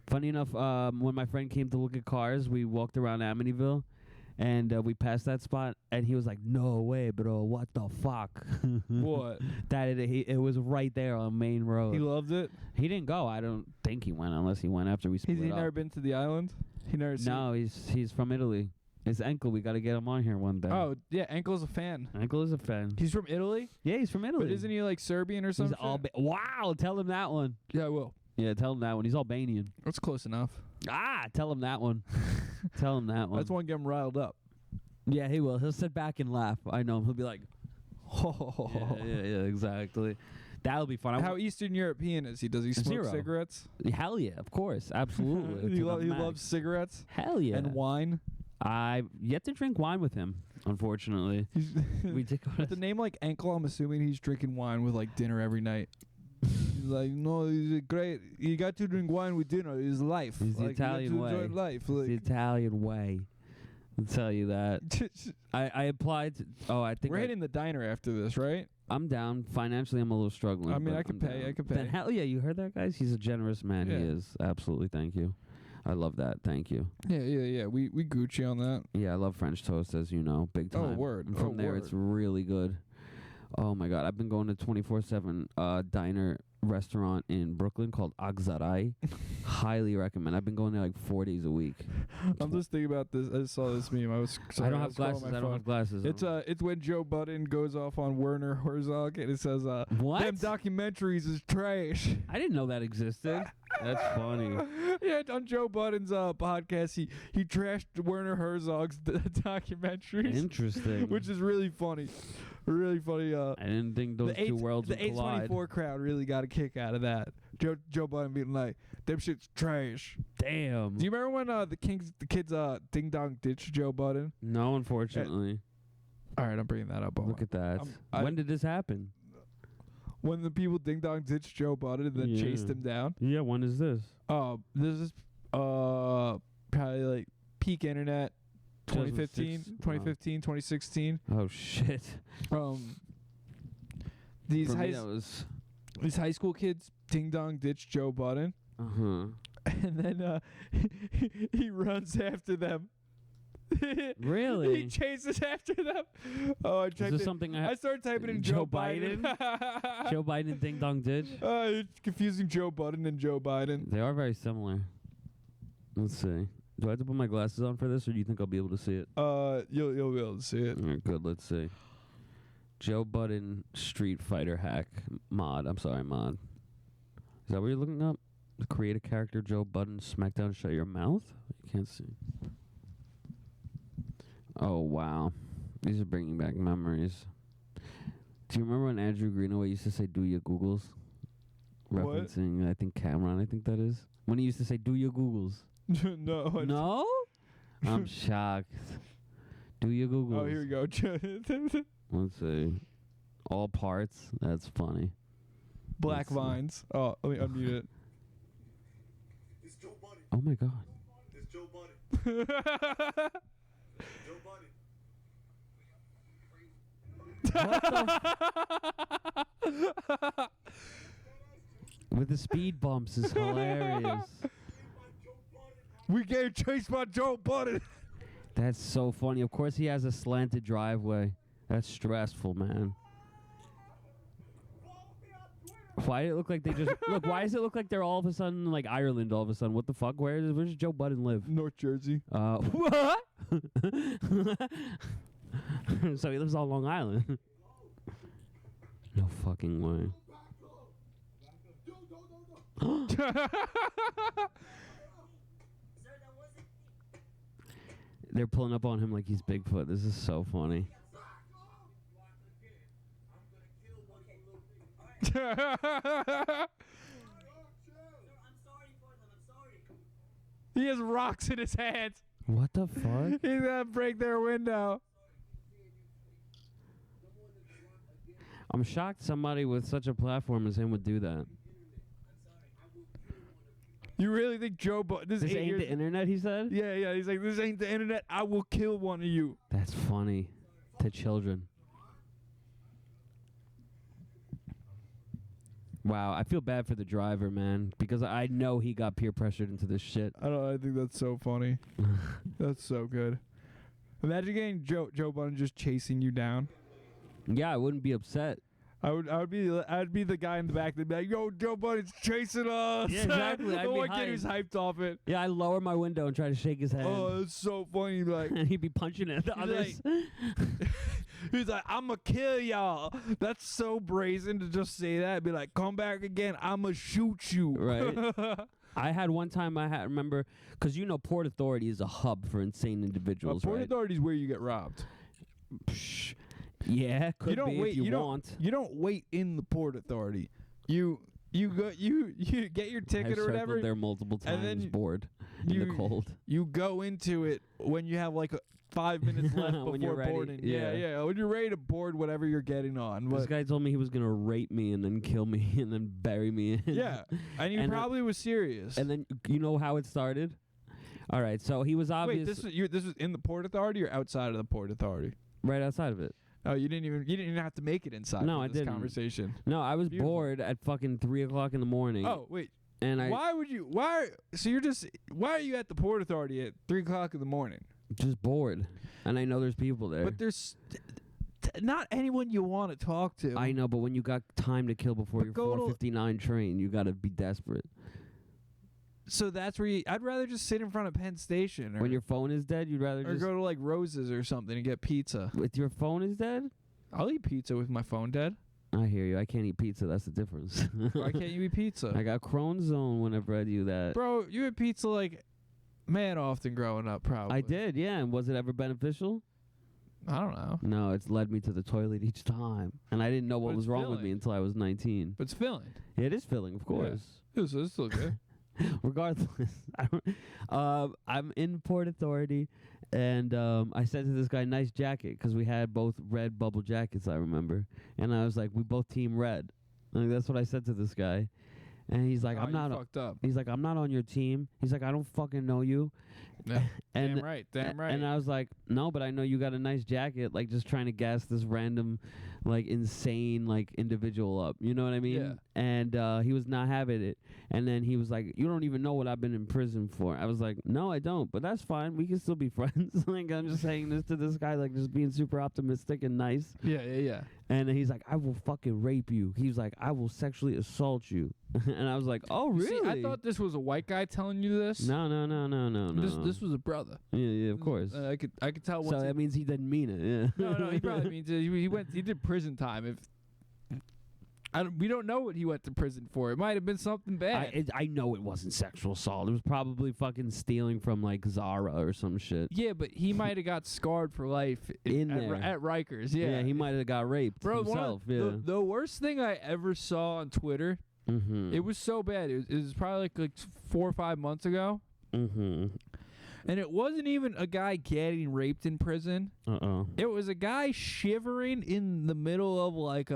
Funny enough, when my friend came to look at cars, we walked around Amityville, and we passed that spot, and he was like, "No way, bro! What the fuck?" What? It was right there on Main Road. He loved it. He didn't go. I don't think he went, unless he went after we split He's up. never been to the island. He never. No, he's from Italy. His uncle, we got to get him on here one day. Oh yeah, Ankle's a fan. Uncle is a fan. He's from Italy. Yeah, he's from Italy. But isn't he like Serbian or He's something? wow, tell him that one. Yeah, I will. Yeah, tell him that one. He's Albanian. That's close enough. Tell him that one. Tell him that one. That's one get him riled up. Yeah, he will. He'll sit back and laugh. I know him. He'll be like, yeah, exactly. That'll be fun. How Eastern European is he? Does he smoke Zero. cigarettes? Hell yeah, of course. Absolutely. he To the loves max. cigarettes Hell yeah. and wine. I've yet to drink wine with him, unfortunately. We did go With the name like Ankle, I'm assuming he's drinking wine with like dinner every night. He's like, no, he's great. You got to drink wine with dinner. It's life. It's the like, Italian you got to way. enjoy life. It's the Like, Italian way. I'll tell you that. I applied to, I think we're hitting the diner after this, right? I'm down. Financially, I'm a little struggling. I mean, but I could I'm pay. down. I could pay. Then hell yeah, you heard that, guys? He's a generous man. Yeah. He is. Absolutely. Thank you. I love that. Thank you. Yeah. We Gucci on that. Yeah, I love French toast, as you know. Big time. Oh, word. And from there, it's really good. Oh, my God. I've been going to 24/7 diner restaurant in Brooklyn called Agzarai. Highly recommend. I've been going there like 4 days a week. I'm just thinking about this. I just saw this meme. I don't have glasses. I don't have glasses. It's when Joe Budden goes off on Werner Herzog and it says, What? them documentaries is trash. I didn't know that existed. That's funny. Yeah, on Joe Budden's podcast, he trashed Werner Herzog's documentaries. Interesting. Which is really funny. Really funny. I didn't think those two worlds would The collide. A24 crowd really got a kick out of that. Joe Budden being like, them shit's trash. Damn. Do you remember when the kids ding dong ditched Joe Budden? No, unfortunately. All right, I'm bringing that up. Look at that. When did this happen? When the people ding dong ditched Joe Budden and then chased him down. Yeah, when is this? This is probably like peak internet. 2015, 2016. Oh shit. These For me, that was these high school kids ding dong ditched Joe Budden, and then he runs after them. Really? He chases after them. Oh, I typed this something I started typing in Joe Joe Biden. Joe Biden ding dong ditch. It's confusing Joe Budden and Joe Biden. They are very similar. Let's see. Do I have to put my glasses on for this, or do you think I'll be able to see it? You'll be able to see it. All right, good. Let's see. Joe Budden Street Fighter hack mod. I'm sorry, mod. Is that what you're looking up? To create a character, Joe Budden, SmackDown, shut your mouth? You can't see. Oh, wow. These are bringing back memories. Do you remember when Andrew Greenaway used to say, do your Googles? What? Referencing, I think, Cameron, I think that is. When he used to say, do your Googles. No. No? I'm shocked. Do your Googles. Oh, here we go. Let's see. All parts. That's funny. Black Let's see. Vines. Oh, let me unmute it. It's Joe Budden. Oh my God. It's Joe Budden. Joe Budden. With the speed bumps is hilarious. We get chased by Joe Budden. That's so funny. Of course he has a slanted driveway. That's stressful, man. Why did it look like they just look? Why does it look like they're all of a sudden like Ireland? All of a sudden, what the fuck? Where's Joe Budden live? North Jersey. What? So he lives on Long Island. No fucking way. They're pulling up on him like he's Bigfoot. This is so funny. He has rocks in his hands. What the fuck? He's gonna break their window. I'm shocked somebody with such a platform as him would do that. You really think Joe Budden? This ain't the internet, he said? Yeah. He's like, this ain't the internet. I will kill one of you. That's funny. To children. Wow, I feel bad for the driver, man, because I know he got peer pressured into this shit. I think that's so funny. That's so good. Imagine getting Joe Budden just chasing you down. Yeah, I wouldn't be upset. I'd be the guy in the back that'd be like, yo, Joe Budden's chasing us. Yeah, exactly. I'd the be one kid who's hyped off it. Yeah, I lower my window and try to shake his hand. Oh, that's so funny. He'd be like, and he'd be punching at the others. He's like, I'ma kill y'all. That's so brazen to just say that. Be like, come back again. I'ma shoot you. Right. I had one time remember, because Port Authority is a hub for insane individuals, Port right? Authority is where you get robbed. Psh. Yeah, could you don't be wait. if you want. You don't wait in the Port Authority. You get your ticket or whatever. I've there multiple times, and then bored in the cold. You go into it when you have like 5 minutes left before boarding. Yeah. When you're ready to board whatever you're getting on. This guy told me he was gonna rape me and then kill me and then bury me. Yeah, and he probably was serious. And then you know how it started. All right, so he was obvious. Wait, this was in the Port Authority or outside of the Port Authority? Right outside of it. Oh, you didn't even have to make it inside. No, for I this didn't. Conversation. No, I was Beautiful. bored at fucking 3:00 in the morning. Oh wait, and why are you at the Port Authority at 3:00 in the morning? Just bored, and I know there's people there. But there's not anyone you want to talk to. I know, but when you got time to kill before your 4:59 train, you got to be desperate. So that's where I'd rather just sit in front of Penn Station. Or, when your phone is dead, you'd rather just go to like Rose's or something and get pizza. With your phone is dead? I'll eat pizza with my phone dead. I hear you. I can't eat pizza. That's the difference. Why can't you eat pizza? I got Crohn's zone whenever I do that. Bro, you had pizza like man often growing up, probably. I did, yeah. And was it ever beneficial? I don't know. No, it's led me to the toilet each time. And I didn't know what was wrong with me until I was 19. But it's filling. Yeah, it is filling, of course. Yeah. It's still good. Regardless, I'm in Port Authority, and I said to this guy, nice jacket, because we had both red bubble jackets, I remember. And I was like, we both team red. Like, that's what I said to this guy. And he's like, I'm not fucked up. He's like, I'm not on your team. He's like, I don't fucking know you. Yeah. And, damn right. And I was like, no, but I know you got a nice jacket, like just trying to gas this random, like insane, like individual up. You know what I mean? Yeah. And he was not having it. And then he was like, you don't even know what I've been in prison for. I was like, no, I don't, but that's fine. We can still be friends. Like, I'm just saying this to this guy, like just being super optimistic and nice. Yeah. And he's like, I will fucking rape you. He was like, I will sexually assault you. And I was like, oh, really? See, I thought this was a white guy telling you this. No. This was a brother. Yeah, of course. I could tell. So that means he didn't mean it. Yeah. No, he probably means it. He did prison time. We don't know what he went to prison for. It might have been something bad. I know it wasn't sexual assault. It was probably fucking stealing from like Zara or some shit. Yeah, but he might have got scarred for life at Rikers. Yeah, he might have got raped himself. The worst thing I ever saw on Twitter. Mm-hmm. It was so bad. It was probably like 4 or 5 months ago. Mm-hmm. And it wasn't even a guy getting raped in prison. It was a guy shivering in the middle of like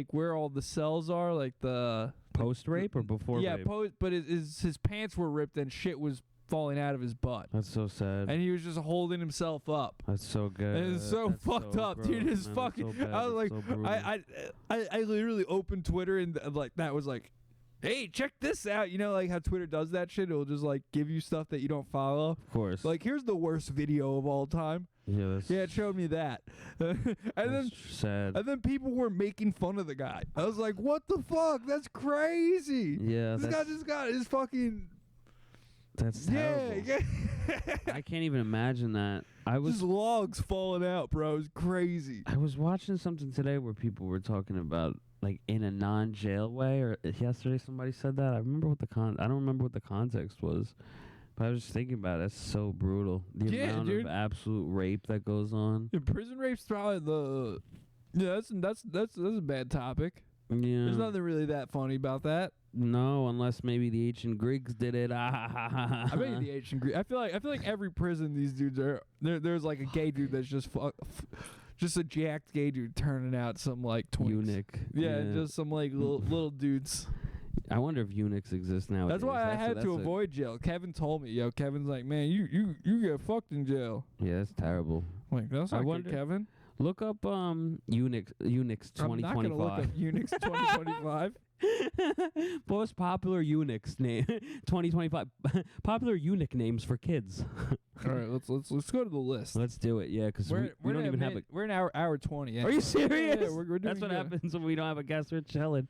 where all the cells are, like the post rape or before rape? Yeah, but his pants were ripped and shit was falling out of his butt. That's so sad. And he was just holding himself up. That's so good. And it's so fucked up, gross, dude. It's man. fucking. So I was like, so I literally opened Twitter and like that was like hey, check this out. You know, like how Twitter does that shit? It'll just like give you stuff that you don't follow. Of course. Like, here's the worst video of all time. Yeah, It showed me that. and sad. then people were making fun of the guy. I was like, what the fuck? That's crazy. Yeah, This guy just got his fucking... That's terrible. Yeah. I can't even imagine that. Just logs falling out, bro. It's crazy. I was watching something today where people were talking about, like, in a non-jail way, or yesterday somebody said that. I remember what I don't remember what the context was, but I was just thinking about it. That's so brutal. The amount of absolute rape that goes on. Yeah, prison rape's probably the... Yeah, that's a bad topic. Yeah. There's nothing really that funny about that. No, unless maybe the ancient Greeks did it. I bet the ancient Greek. I feel like every prison these dudes are there's like a gay dude that's just a jacked gay dude turning out some like twinks. Eunuch. Yeah, just some like little dudes. I wonder if eunuchs exist now. That's why I had to avoid jail. Kevin told me, Kevin's like, man, you get fucked in jail. Yeah, that's terrible. Like, that's not good, Kevin. Look up eunuchs 2025. I'm not gonna look up eunuchs 2025. Most popular eunuchs name 2025. Popular eunuch names for kids. All right, let's go to the list. Let's do it. Yeah, because we don't even have a. We're in hour 20. Are you serious? Yeah, we're doing That's what good. happens when we don't have a guest. We're chilling.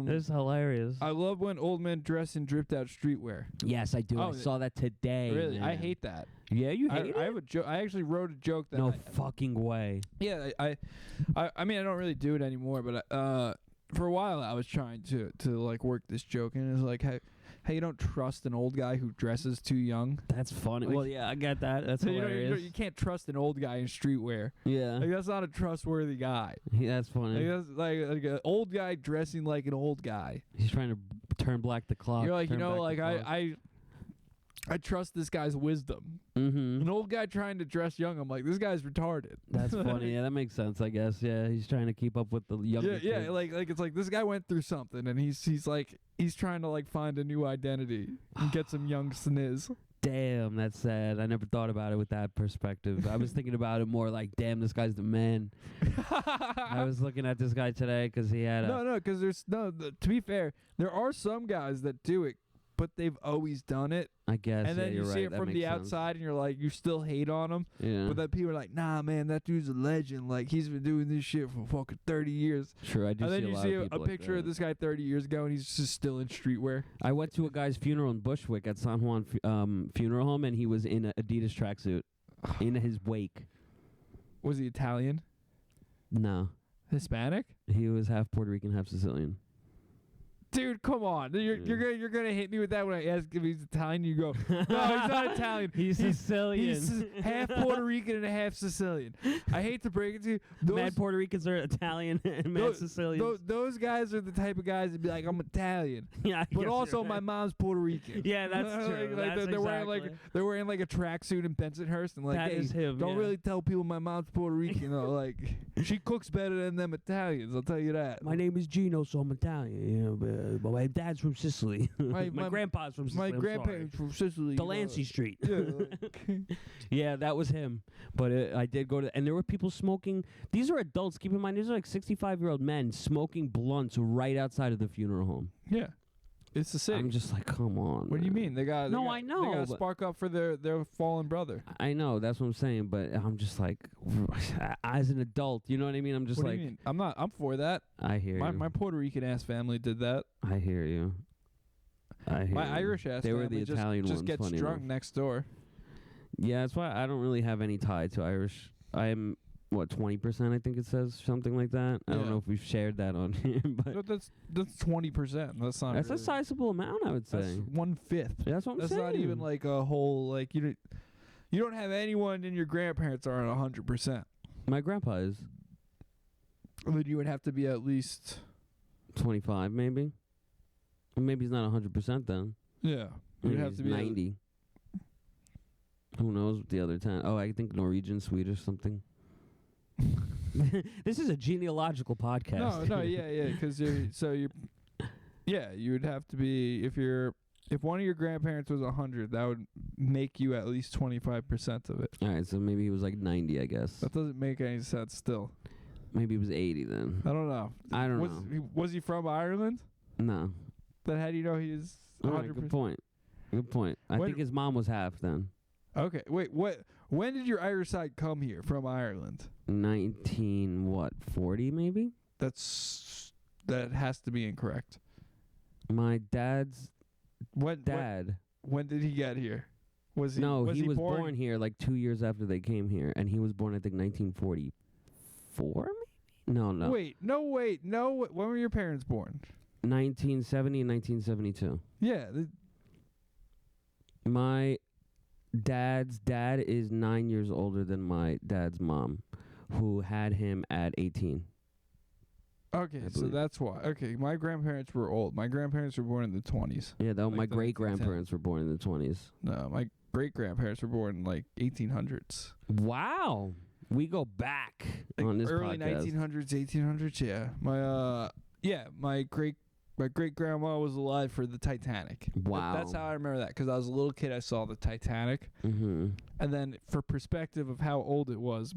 This is hilarious. I love when old men dress in dripped out streetwear. Yes, I do. I saw that today. Really, man. I hate that. Yeah, you hate it? I have a joke. I actually wrote a joke that. No fucking way. Yeah, I mean, I don't really do it anymore, but for a while I was trying to like work this joke, and it's like how you don't trust an old guy who dresses too young. That's funny. Like, well, yeah, I get that. That's so hilarious. you can't trust an old guy in streetwear. Yeah, Like, that's not a trustworthy guy. yeah, that's funny. Like, that's like an old guy dressing like an old guy. He's trying to turn black the clock. You're like, turn back the clock. I trust this guy's wisdom. Mm-hmm. An old guy trying to dress young, I'm like, this guy's retarded. That's funny. Yeah, that makes sense, I guess. Yeah, he's trying to keep up with the younger Yeah, kids. like it's like this guy went through something, and he's trying to like find a new identity and get some young sniz. Damn, that's sad. I never thought about it with that perspective. I was thinking about it more like, damn, this guy's the man. I was looking at this guy today because he had because to be fair, there are some guys that do it, but they've always done it. I guess. And then you're you right. see it That from makes the sense. outside, and you're like, you still hate on him. Yeah. But then people are like, nah, man, that dude's a legend. Like, he's been doing this shit for fucking 30 years. Sure, I do And then see a you lot see of a people picture like of that. this guy 30 years ago, and he's just still in streetwear. I went to a guy's funeral in Bushwick at San Juan Funeral Home, and he was in an Adidas tracksuit in his wake. Was he Italian? No. Hispanic? He was half Puerto Rican, half Sicilian. Dude, come on. You're gonna hit me with that when I ask if he's Italian. You go, no, he's not Italian. He's Sicilian. He's half Puerto Rican and half Sicilian. I hate to break it to you. Mad Puerto Ricans are Italian and mad Sicilians. Those guys are the type of guys that be like, I'm Italian. Yeah, I But guess also you're my right. mom's Puerto Rican. Yeah, that's true. They're wearing like a tracksuit in Bensonhurst, and like, That hey, is him, don't yeah. really tell people my mom's Puerto Rican. Like, she cooks better than them Italians. I'll tell you that. My name is Gino, so I'm Italian. But my dad's from Sicily. My grandpa's from Sicily. My grandparents from Sicily. Delancey Street. Yeah, like, Yeah, that was him. But I did go to, and there were people smoking. These are adults. Keep in mind, these are like 65-year-old men smoking blunts right outside of the funeral home. yeah. It's the same. I'm just like, come on. What do you man. mean? They got No, I know, They got to but- spark up for their fallen brother. I know, that's what I'm saying, but I'm just like, as an adult, you know what I mean? I'm just What like, do you mean? I'm for that. I hear you. My Puerto Rican ass family did that. I hear you. I hear My you. Irish ass They family were the just, Italian just ones, gets funny drunk enough. next door. Yeah, that's why I don't really have any tie to Irish. I'm, 20%, I think it says, something like that. I don't Yeah. know if we've shared that on here, but But that's 20%. That's not. that's a really- sizable amount, I would say. That's 1/5. That's what I'm That's saying. not even like a whole like you don't have anyone in your grandparents are at 100%. My grandpa is Then you would have to be at least 25, maybe. Or maybe he's not 100% then. yeah. You would Maybe have he's to be 90. Who knows what the other 10? Oh, I think Norwegian, Swedish, something. This is a genealogical podcast. No, yeah, because you would have to be if one of your grandparents was 100, that would make you at least 25% of it. All right, so maybe he was like 90, I guess. That doesn't make any sense. Still, Maybe he was 80 then. I don't know. I don't know. Was he from Ireland? No. Then how do you know he's 100%? All right, good point. Good point. I When- think his mom was half then. Okay, wait, what? When did your Irish side come here from Ireland? 40 maybe? That has to be incorrect. My dad's When dad. When did he get here? Was he? No, was he was born here like 2 years after they came here, and he was born I think 1944 maybe? No. Wait. When were your parents born? 1970 and 1972. Yeah. My dad's dad is 9 years older than my dad's mom, who had him at 18. Okay, I so believe. that's why. Okay, my grandparents were old. My grandparents were born in the 20s. Yeah, though Like my the great grandparents were born in the 20s. No, my great grandparents were born in like 1800s. Wow, we go back Like on this early podcast. 1900s, 1800s. Yeah, my great grandma was alive for the Titanic. Wow. That's how I remember that, because I was a little kid. I saw the Titanic, Mm-hmm. and then for perspective of how old it was,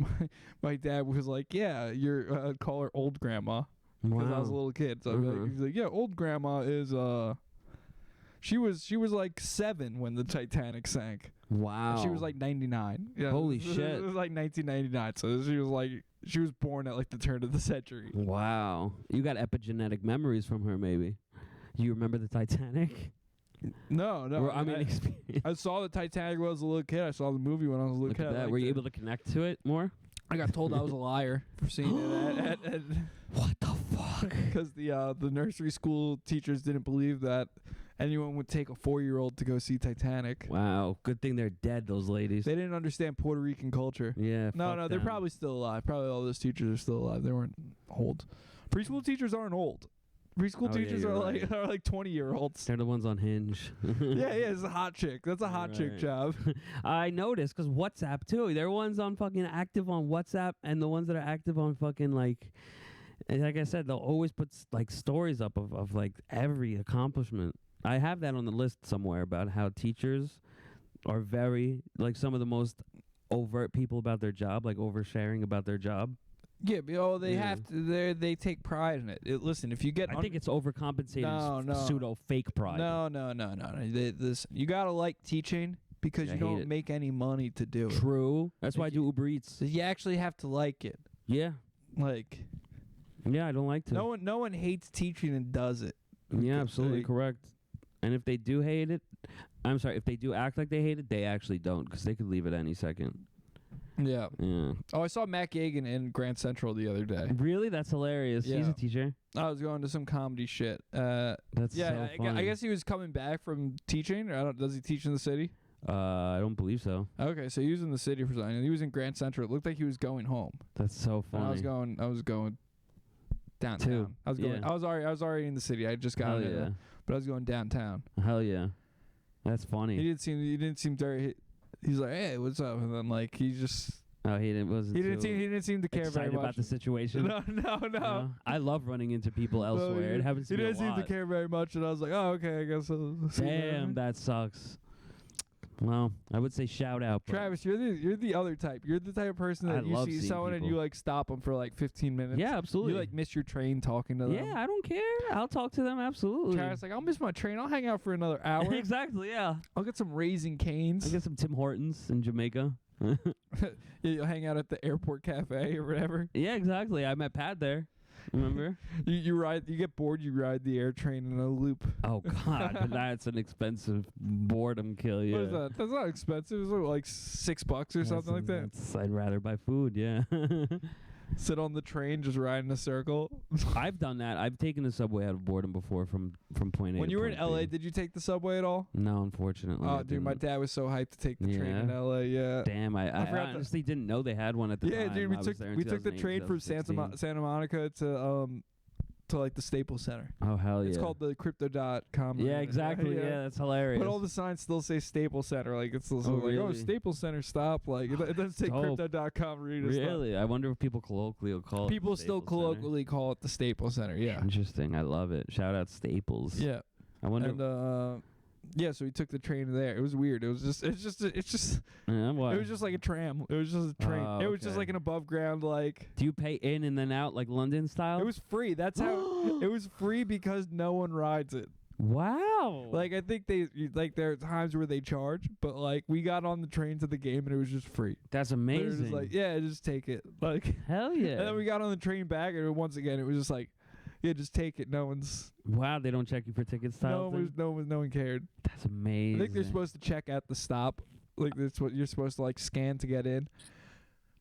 my dad was like, "Yeah, I'd call her old grandma." Because I was a little kid, so I'd be like, he's like, "Yeah, old grandma is she was like 7 when the Titanic sank. Wow. She was like 99. Yeah, Holy it shit. was like 1999. So she was born at like the turn of the century. Wow. You got epigenetic memories from her, maybe. You remember the Titanic? No. Or, I mean, experience. I saw the Titanic when I was a little kid. I saw the movie when I was a little Look kid. at I that. liked Were you it. able to connect to it more? I got told I was a liar for seeing it at What the fuck? because the nursery school teachers didn't believe that anyone would take a 4-year-old to go see Titanic. Wow. Good thing they're dead, those ladies. They didn't understand Puerto Rican culture. Yeah. No, fuck they're them. probably still alive. Probably all those teachers are still alive. They weren't old. Preschool teachers aren't old. Preschool Oh, yeah, teachers you're are right. like 20-year-olds. They're the ones on Hinge. Yeah, it's a hot chick. That's a hot chick Right. job. I noticed because WhatsApp too. There are ones on fucking active on WhatsApp, and the ones that are active on fucking like I said, they'll always put like stories up of like every accomplishment. I have that on the list somewhere about how teachers are very like some of the most overt people about their job, like oversharing about their job. Yeah, but, they have to. They take pride in it. Listen, if you get, I think it's overcompensated No. pseudo fake pride. no. Listen, you gotta like teaching because I you hate don't it. make any money to do it. True. That's why I Like do Uber Eats. So you actually have to like it. Yeah. Like Yeah, I don't like to. no one hates teaching and does it. Yeah, absolutely Like, correct. And if they do hate it, I'm sorry, if they do act like they hate it, they actually don't, because they could leave at any second. Yeah. Yeah. Oh, I saw Matt Gagan in Grand Central the other day. Really? That's hilarious. He's Yeah. a teacher. I was going to some comedy shit. That's Yeah, so funny. I guess he was coming back from teaching. Does he teach in the city? I don't believe so. Okay, so he was in the city for something. He was in Grand Central. It looked like he was going home. That's so And funny. I was going downtown. I was going. Yeah. I was already in the city. I just got Hell in, yeah. but I was going downtown. Hell yeah. That's funny. He didn't seem very. He's like, hey, what's up? And then like he just Oh, he didn't seem to care very excited much. about the situation. No. You know? I love running into people elsewhere. It happens to He me a didn't seem to lot. care very much, and I was like, oh, okay, I guess I'll see you later. Damn, that sucks. Well, I would say shout out. But Travis, you're the other type. You're the type of person I that you love see seeing someone and people. you like stop them for like 15 minutes. yeah, absolutely. You like miss your train talking to them. yeah, I don't care. I'll talk to them absolutely. Travis like, I'll miss my train. I'll hang out for another hour. Exactly. Yeah. I'll get some Raising Canes. I get some Tim Hortons in Jamaica. You'll hang out at the airport cafe or whatever. Yeah, exactly. I met Pat there. Remember? You get bored. You ride the air train in a loop. Oh God, but that's an expensive boredom kill. Yeah. What is that? That's not expensive. It's like $6 or something like that. I'd rather buy food. Yeah. Sit on the train, just ride in a circle. I've done that. I've taken the subway out of boredom before from point A. When to you were in point LA, B. did you take the subway at all? No, unfortunately. Oh, I dude, my didn't. dad was so hyped to take the train in Yeah. LA. Yeah. Damn, I forgot that- honestly didn't know they had one at the Yeah, time. dude, I was there in we took the 2008, train from 2016. Santa Monica to like the Staples Center. Oh hell yeah! It's called the Crypto.com. Yeah, exactly. Yeah, that's hilarious. But all the signs still say Staples Center. Like it's still Oh, like, oh, really? Staples Center, stop. Like it doesn't say Dope. Crypto.com. Read it. Really, I wonder if people colloquially will call People it. the still Staples Center. colloquially call it the Staples Center. Yeah. Interesting. I love it. Shout out Staples. Yeah. I wonder. And yeah, so we took the train there. It was weird. It's just What? it was just like a tram. It was just a train. Oh, It was just okay. like an above ground like. Do you pay in and then out like London style? It was free. That's how it was free because no one rides it. Wow. Like, I think there are times where they charge, but like we got on the train to the game and it was just free. That's They were amazing. just like, yeah, just take it. Like, Hell yeah. and then we got on the train back, and once again it was just like, yeah, just take it. No one's Wow, they don't check you for ticket style. no one cared. That's amazing. I think they're supposed to check at the stop. Like, that's what you're supposed to like scan to get in,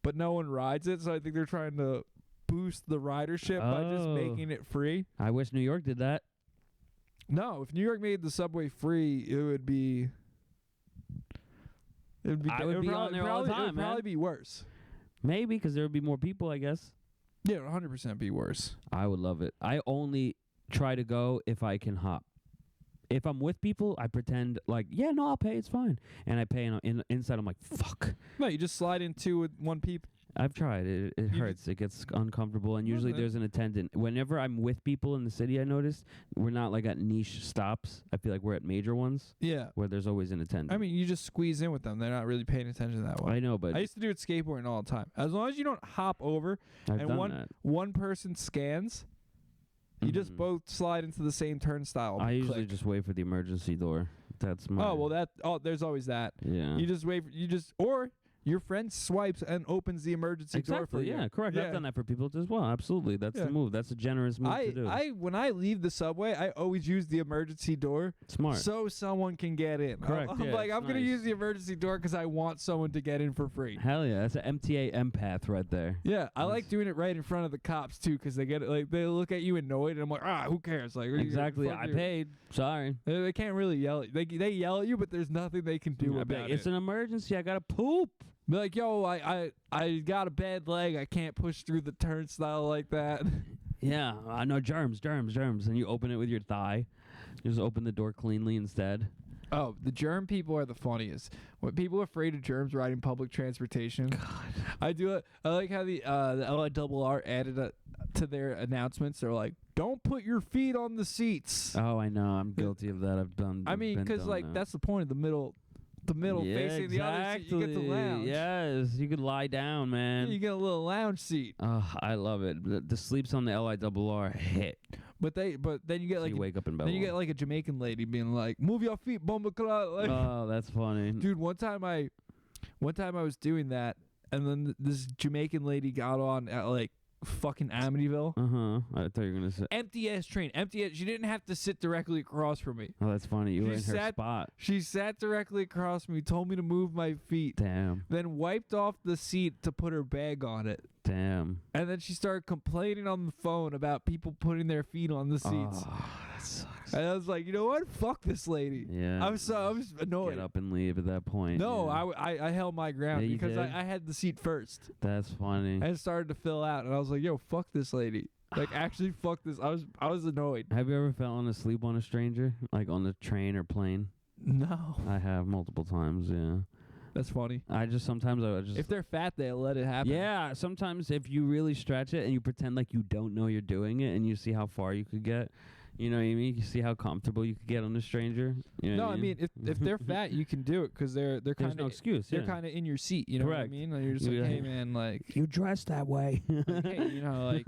but no one rides it. So I think they're trying to boost the ridership by just Oh. making it free. I wish New York did that. No, if New York made the subway free, it would be. It would be. I would be on there all the It time, would man. probably be worse. Maybe because there would be more people, I guess. Yeah, it would 100% be worse. I would love it. I only try to go if I can hop. If I'm with people, I pretend like, yeah, no, I'll pay. It's fine. And I pay, and inside I'm like, fuck. No, you just slide in two with one peep. I've tried. It You hurts. It gets uncomfortable. And usually Okay. there's an attendant. Whenever I'm with people in the city, I notice, we're not like at niche stops. I feel like we're at major ones Yeah. where there's always an attendant. I mean, you just squeeze in with them. They're not really paying attention that way. I know, but I used to do it skateboarding all the time. As long as you don't hop over I've and done one that. one person scans, you just Mhm. both slide into the same turnstile. I usually click. just wait for the emergency door. That's my. Oh, well, there's always that. Yeah. You just wait. Or your friend swipes and opens the emergency door for Exactly. you. Yeah, correct. Yeah. I've done that for people as well. Absolutely. That's Yeah. the move. That's a generous move to do. When I leave the subway, I always use the emergency door Smart. so someone can get in. Correct, I'm yeah, like, it's I'm gonna nice. use the emergency door because I want someone to get in for free. Hell yeah. That's an MTA empath right there. Yeah, I like doing it right in front of the cops too, because they get it, like they look at you annoyed, and I'm like, who cares? Like, Exactly. fuck I you. paid. Sorry. They can't really yell. They yell at you, but there's nothing they can do I about bet it. it's an emergency. I gotta poop. Be like, yo, I got a bad leg. I can't push through the turnstile like that. Yeah. I know germs. And you open it with your thigh. You just open the door cleanly instead. Oh, the germ people are the funniest. When people are afraid of germs riding public transportation, I do it. I like how the LIRR added to their announcements. They're like, "Don't put your feet on the seats." Oh, I know. I'm guilty of that. I've done. I mean, because like that's the point of the middle yeah, facing the other seat. You get the lounge. Yes, you could lie down, man. You get a little lounge seat. Oh, I love it. The sleeps on the LIRR hit. But then you get So like you wake up in then bed. you get like a Jamaican lady being like, "Move your feet, bomba clot." Like, Oh, that's funny. dude, one time I was doing that, and then this Jamaican lady got on at like fucking Amityville. I thought you were gonna say. Empty ass train. Empty ass. She didn't have to sit directly across from me. Oh, that's funny. You She were in her sat- spot. She sat directly across from me, told me to move my feet, Damn. then wiped off the seat to put her bag on it. Damn. And then she started complaining on the phone about people putting their feet on the seats. Oh, that sucks. And I was like, you know what? Fuck this lady. Yeah. I was annoyed. Get up and leave at that point. No, yeah. I held my ground Yeah, you because did? I had the seat first. That's funny. And it started to fill out, and I was like, yo, fuck this lady. Like, actually, fuck this. I was annoyed. Have you ever fallen asleep on a stranger, like on the train or plane? No. I have multiple times. Yeah. That's funny. I just If they're fat, they'll let it happen. Yeah, sometimes if you really stretch it and you pretend like you don't know you're doing it and you see how far you could get, you know what I mean? You see how comfortable you could get on a stranger. You know No, what I mean, if they're fat, you can do it because they're there's kind no of excuse. they're Yeah. kind of in your seat. You know what I Correct. mean? Like, you're just You're like, hey like- man, like, You dress that way. like, hey, you know, like,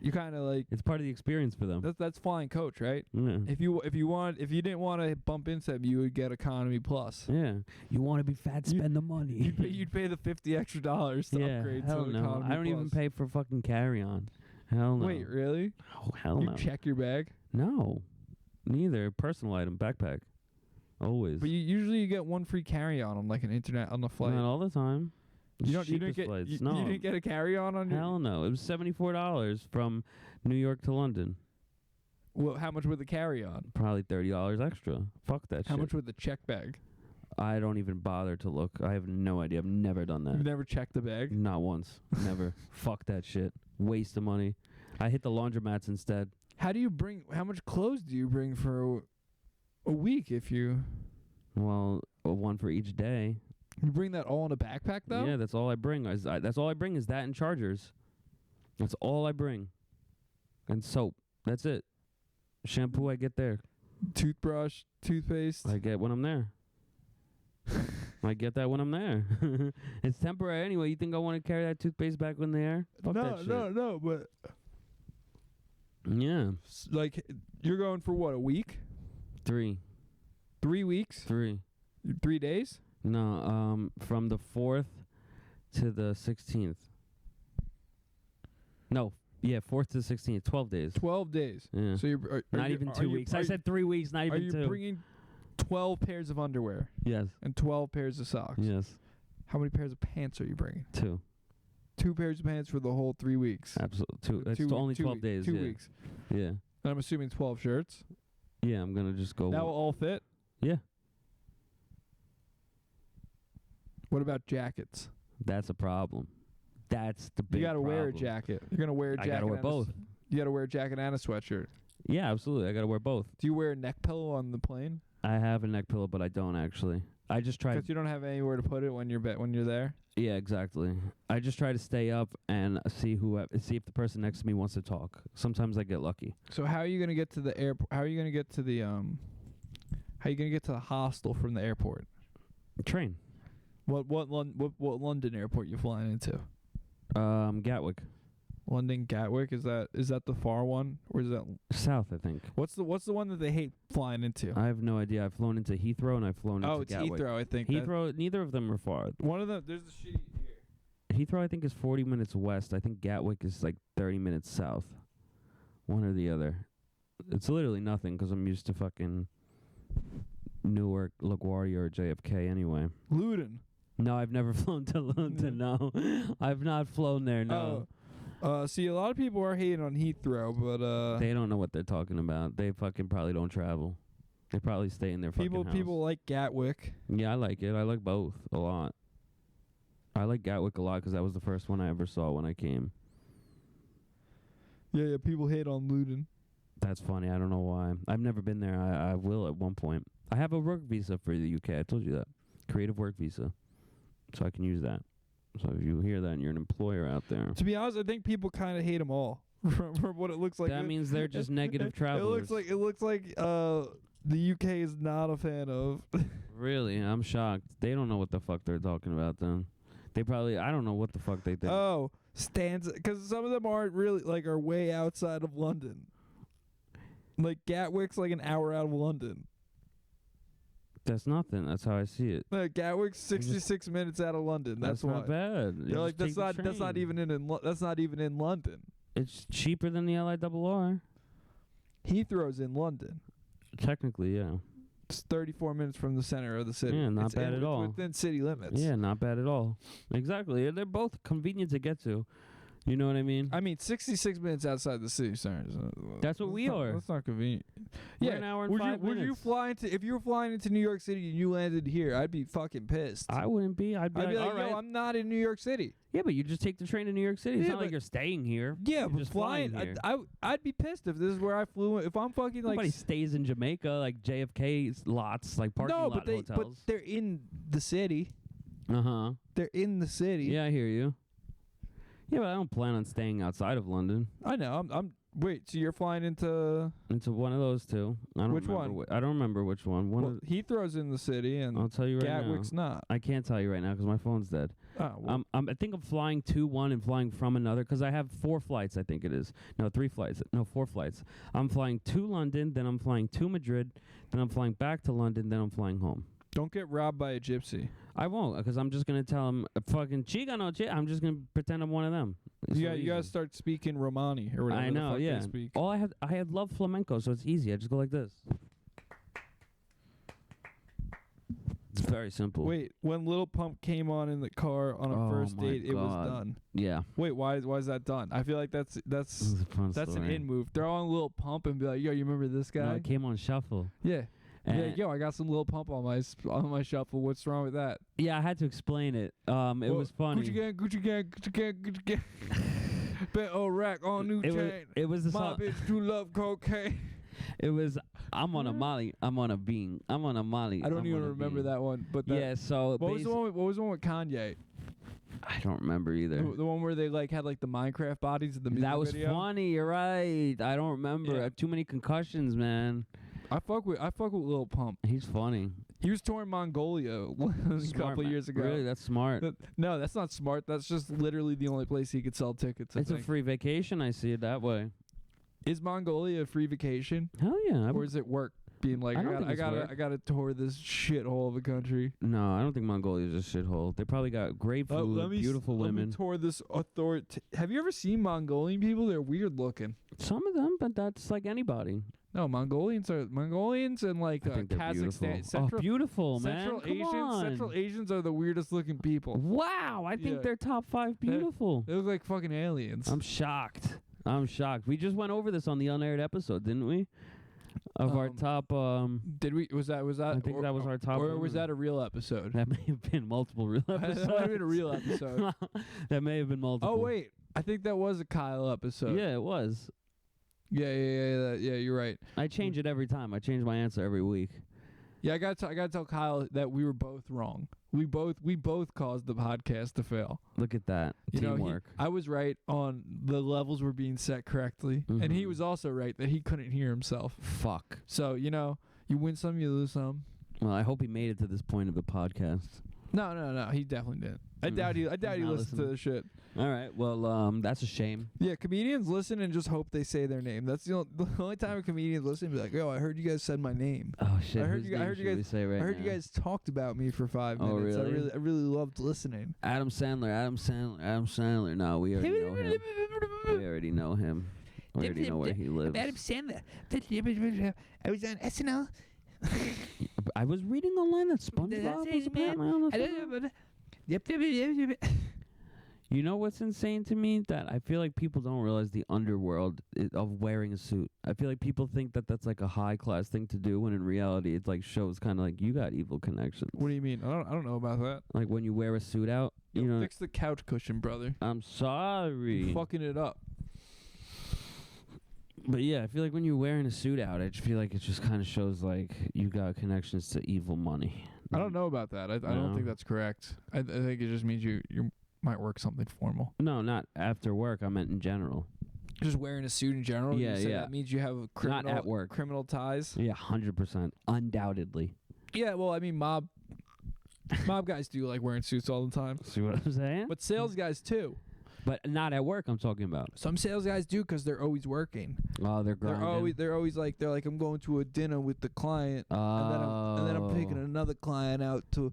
you kind of like It's part of the experience for them. that's flying coach, right? Yeah. If you didn't want to bump into them, you would get economy plus. Yeah. You want to be fat? Spend the money. You'd pay the $50 extra to upgrade hell to no. economy I don't even plus. pay for fucking carry-on. Hell no. Wait, really? Oh, hell You no. check your bag, No. Neither. Personal item. Backpack. Always. but you get one free carry-on on like an internet on the flight. Not all the time. You didn't Cheapest get flights. you No. didn't get a carry-on on your. Hell no. It was $74 from New York to London. Well, how much with the carry-on? Probably $30 extra. Fuck that How shit. much with the check bag? I don't even bother to look. I have no idea. I've never done You've that. never checked the bag. Not once. Never. Fuck that shit. Waste of money. I hit the laundromats instead. How much clothes do you bring for a week if you Well, one for each day. bring that all in a backpack though? Yeah, that's all I bring. That's all I bring is that and chargers. That's all I bring. And soap. That's it. Shampoo I get there. Toothbrush, toothpaste. I get when I'm there. I get that when I'm there. It's temporary anyway. You think I want to carry that toothpaste back when they're? Fuck that shit. no, but. You think I want to carry that toothpaste back when they're? No, I don't. I don't even pay for fucking carry-on. Hell no. I don't even pay for fucking carry-on. No, no, no, but. I Yeah. Like, you're going for what, a week? 3. 3 weeks? 3. 3 days? No, from the 4th to the 16th. No, yeah, 4th to the 16th. 12 days. 12 days. Yeah. So you're Not even 2 weeks. I said 3 weeks, not even 2. Are you bringing 12 pairs of underwear Yes. and 12 pairs of socks? Yes. How many pairs of pants are you bringing? 2. 2 pairs of pants for the whole 3 weeks. Absolutely. 2. It's only 12 days. 2 yeah. weeks. Yeah. And I'm assuming 12 shirts. Yeah, I'm going to just go. That will all fit? Yeah. What about jackets? That's a problem. That's the big You got to wear a problem. jacket. You're going to wear a jacket. I got to wear both. You got to wear a jacket and a sweatshirt. Yeah, absolutely. I got to wear both. Do you wear a neck pillow on the plane? I have a neck pillow, but I don't actually. I just try. Because you don't have anywhere to put it when you're there. Yeah, exactly. I just try to stay up and see if the person next to me wants to talk. Sometimes I get lucky. So how are you gonna get to the airport? How are you gonna get to the How are you gonna get to the hostel from the airport? Train. What London airport you flying into? Gatwick. London Gatwick, is that the far one, or is that South? I think. what's the one that they hate flying into? I have no idea. I've flown into Heathrow and I've flown into it's Gatwick. Heathrow, I think. Heathrow. Neither of them are far. One of them. There's the shitty here. Heathrow, I think, is 40 minutes west. I think Gatwick is like 30 minutes south. One or the other. It's literally nothing because I'm used to fucking Newark, LaGuardia, or JFK anyway. Luton. No, I've never flown to London. No, I've not flown there. No. See, a lot of people are hating on Heathrow, but They don't know what they're talking about. They fucking probably don't travel. They probably stay in their fucking house. people like Gatwick. Yeah, I like it. I like both a lot. I like Gatwick a lot because that was the first one I ever saw when I came. Yeah, people hate on Luton. That's funny. I don't know why. I've never been there. I will at one point. I have a work visa for the UK. I told you that. Creative work visa. So I can use that. So if you hear that and you're an employer out there. To be honest, I think people kind of hate them all from what it looks like. That means they're just negative It travelers. looks like the UK is not a fan of. Really? I'm shocked. They don't know what the fuck they're talking about then. They probably, I don't know what the fuck they think. Oh, stands, because some of them aren't really, like, are way outside of London. Like, Gatwick's like an hour out of London. That's nothing. That's how I see it. Gatwick's 66 minutes out of London. That's why. not bad. They're like, that's not even in London. It's cheaper than the LIRR. Heathrow's in London. Technically, yeah. It's 34 minutes from the center of the city. Yeah, not It's bad at all. Within city limits. Yeah, not bad at all. Exactly. They're both convenient to get to. You know what I mean? I mean, 66 minutes outside the city center. That's what we are. That's not convenient. We're Yeah, an hour and 5 would you minutes. fly into, if you were flying into New York City and you landed here, I'd be fucking pissed. I wouldn't be. I'd be I'd be like, all right. yo, I'm not in New York City. Yeah, but you just take the train to New York City. It's Yeah, not like but- you're staying here. Yeah, You're but just flying, here. I'd be pissed if this is where I flew. If I'm fucking like Nobody stays in Jamaica like JFK's lots, like parking no, lot but hotels. they're in the city. Uh-huh. They're in the city. Yeah, I hear you. Yeah, but I don't plan on staying outside of London. I know. Wait, so you're flying into Into one of those two. I don't Which remember one? I don't remember which one. Heathrow's in the city and I'll tell you right Gatwick's now. not. I can't tell you right now because my phone's dead. Oh, well, I think I'm flying to one and flying from another because I have 4 flights, I think it is. No, 3 flights. No, 4 flights. I'm flying to London, then I'm flying to Madrid, then I'm flying back to London, then I'm flying home. don't get robbed by a gypsy. I won't because I'm just going to tell them, fucking chica no chica. I'm just going to pretend I'm one of them. It's You so gotta easy. start speaking Romani or whatever I the know, fuck yeah. they speak. All I had love flamenco, so it's easy. I just go like this. It's very simple. Wait, when Lil Pump came on in the car on a Oh first my date, it was God. done. Yeah. Wait, why is that done? I feel like that's This is a fun an story. in move. Throw on Lil Pump and be like, yo, you remember this No, guy? it came on shuffle. Yeah. Yeah, And yo, I got some Lil Pump on my shuffle. What's wrong with that? yeah, I had to explain it. It was funny. Gucci gang, Gucci gang, Gucci gang, Gucci gang. Bet on rack on new chain. It was the My song. bitch do love cocaine. It was I'm on a Molly. I'm on a bean. I'm on a Molly. I don't I'm even on a remember bean. that one. But that, Yeah. So What was the one with Kanye? I don't remember either. The one where they like had like the Minecraft bodies in the music That was video? funny. You're right. I don't remember. Yeah. I have too many concussions, man. I fuck with Lil Pump. He's funny. He was touring Mongolia a Smart, couple man. years ago. Really, that's smart. No, that's not smart. That's just literally the only place he could sell tickets. I It's a think. free vacation. I see it that way. Is Mongolia a free vacation? Hell yeah. Or is it work? Being like, I don't think it's work. I gotta tour this shithole of a country. No, I don't think Mongolia is a shithole. They probably got great food, beautiful women. Let me tour this Have you ever seen Mongolian people? They're weird looking. Some of them, but that's like anybody. No, Mongolians and like I think they're Kazakhstan. Beautiful, man. Central Come Asians. on. Central Asians are the weirdest looking people. Wow, I think they're top 5 beautiful. They look like fucking aliens. I'm shocked. We just went over this on the unaired episode, didn't we? Of our top. Did we? Was that? I think that was our top. Or was that a real episode? That may have been multiple real episodes. That might have been a real episode. That may have been multiple. Oh wait, I think that was a Kyle episode. Yeah, it was. Yeah. You're right. I change it every time. I change my answer every week. Yeah, I gotta tell Kyle that we were both wrong. We both caused the podcast to fail. Look at that. Teamwork. I was right on the levels were being set correctly, and he was also right that he couldn't hear himself. Fuck. So you win some, you lose some. Well, I hope he made it to this point of the podcast. No, he definitely didn't. I doubt he listens to the shit. All right, well, that's a shame. Yeah, comedians listen and just hope they say their name. That's the only time a comedian listen and be like, "Yo, I heard you guys said my name." Oh shit! I heard you guys talked about me for 5 minutes. Really? I really loved listening. Adam Sandler. No, we already know him. We already know him. We already know where he lives. Adam Sandler. I was on SNL. I was reading a line that SpongeBob was apparently on the You know what's insane to me? That I feel like people don't realize the underworld of wearing a suit. I feel like people think that that's like a high class thing to do, when in reality it like shows kind of like you got evil connections. What do you mean? I don't know about that. Like when you wear a suit out, you know. Fix the couch cushion, brother. I'm sorry. You're fucking it up. But yeah, I feel like when you're wearing a suit out, I just feel like it just kind of shows like you got connections to evil money. I don't know about that. I don't think that's correct. I think it just means you might work something formal. No, not after work. I meant in general. Just wearing a suit in general? Yeah, yeah. That means you have not at work. Criminal ties? Yeah, 100%. Undoubtedly. Yeah, well, I mean, mob guys do like wearing suits all the time. See what I'm saying? But sales guys too. But not at work, I'm talking about. Some sales guys do because they're always working. Oh, they're grinding. They're always like, I'm going to a dinner with the client, and then I'm taking another client out to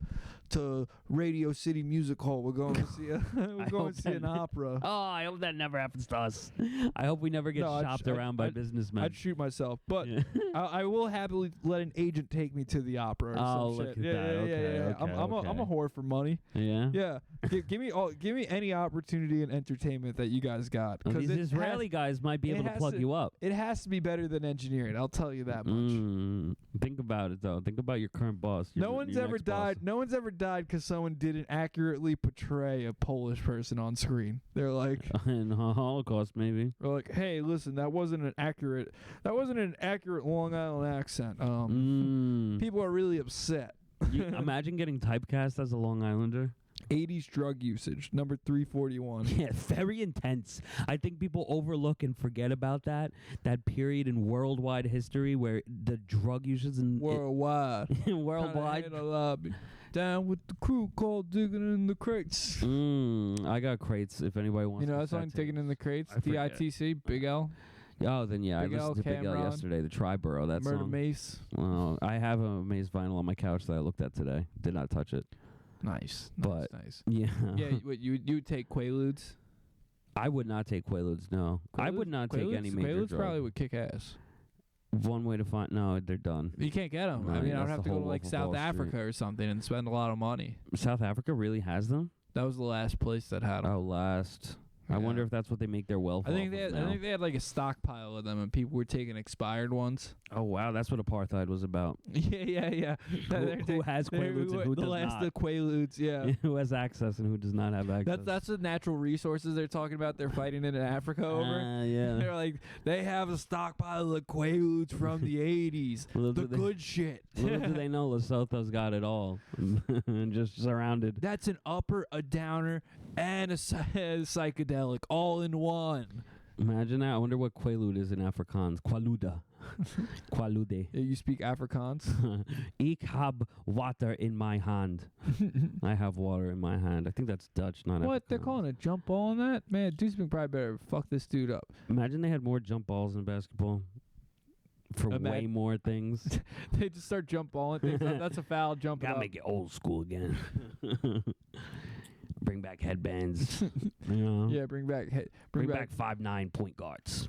Radio City Music Hall. We're going to see an opera. Oh, I hope that never happens to us. I hope we never get shopped around by businessmen. I'd shoot myself, but I will happily let an agent take me to the opera. Or some look shit. at that. Yeah. I'm a whore for money. Yeah. Yeah. give me any opportunity and entertainment that you guys got. These Israeli guys might be able to plug you up. It has to be better than engineering. I'll tell you that much. Think about it though. Think about your current boss. No one's ever died because someone didn't accurately portray a Polish person on screen. They're like in the Holocaust, maybe. They're like, hey, listen, that wasn't an accurate Long Island accent. People are really upset. Imagine getting typecast as a Long Islander. 80s drug usage, number 341. Yeah, very intense. I think people overlook and forget about that period in worldwide history where the drug usage in worldwide. Down with the crew called Digging in the Crates. I got crates if anybody wants. You know that song, Digging in the Crates? DITC, Big L. Oh, then yeah, Big I listened to Big L yesterday, the Triborough, that Murder song. Mace. Well, I have a Mace vinyl on my couch that I looked at today. Did not touch it. Nice. Yeah. Yeah, you would take Quaaludes? I would not take Quaaludes, no. I would not take any major Quaaludes drug. probably would kick ass. One way to find... No, they're done. You can't get them. No, I mean, I would that's have the to go to whole like Wolf of South Wall Africa Street. or something and spend a lot of money. South Africa really has them? That was the last place that had them. Oh, last. I wonder if that's what they make their wealth I think off of they had like a stockpile of them, and people were taking expired ones. Oh wow, that's what apartheid was about. Yeah. Who has Quaaludes and who does not? The last not? of Quaaludes, yeah. Who has access and who does not have access? That's the natural resources they're talking about. They're fighting in Africa over. Yeah. They're like, they have a stockpile of Quaaludes from the 80s. The good shit. Little do they know Lesotho's got it all. And just surrounded. That's an upper, a downer, and a psychedelic all in one. Imagine that. I wonder what Quaalude is in Afrikaans. Qualuda. Qualude. You speak Afrikaans? Ik heb water in my hand. I have water in my hand. I think that's Dutch, not What? They're Afrikaans. calling a jump ball on that? Man, Duisburg probably better fuck this dude up. Imagine they had more jump balls in basketball. For way more things. They just start jump balling things. That's a foul. Jump it Gotta up. make it old school again. Bring back headbands. You know? Yeah, bring back 5'9" point guards.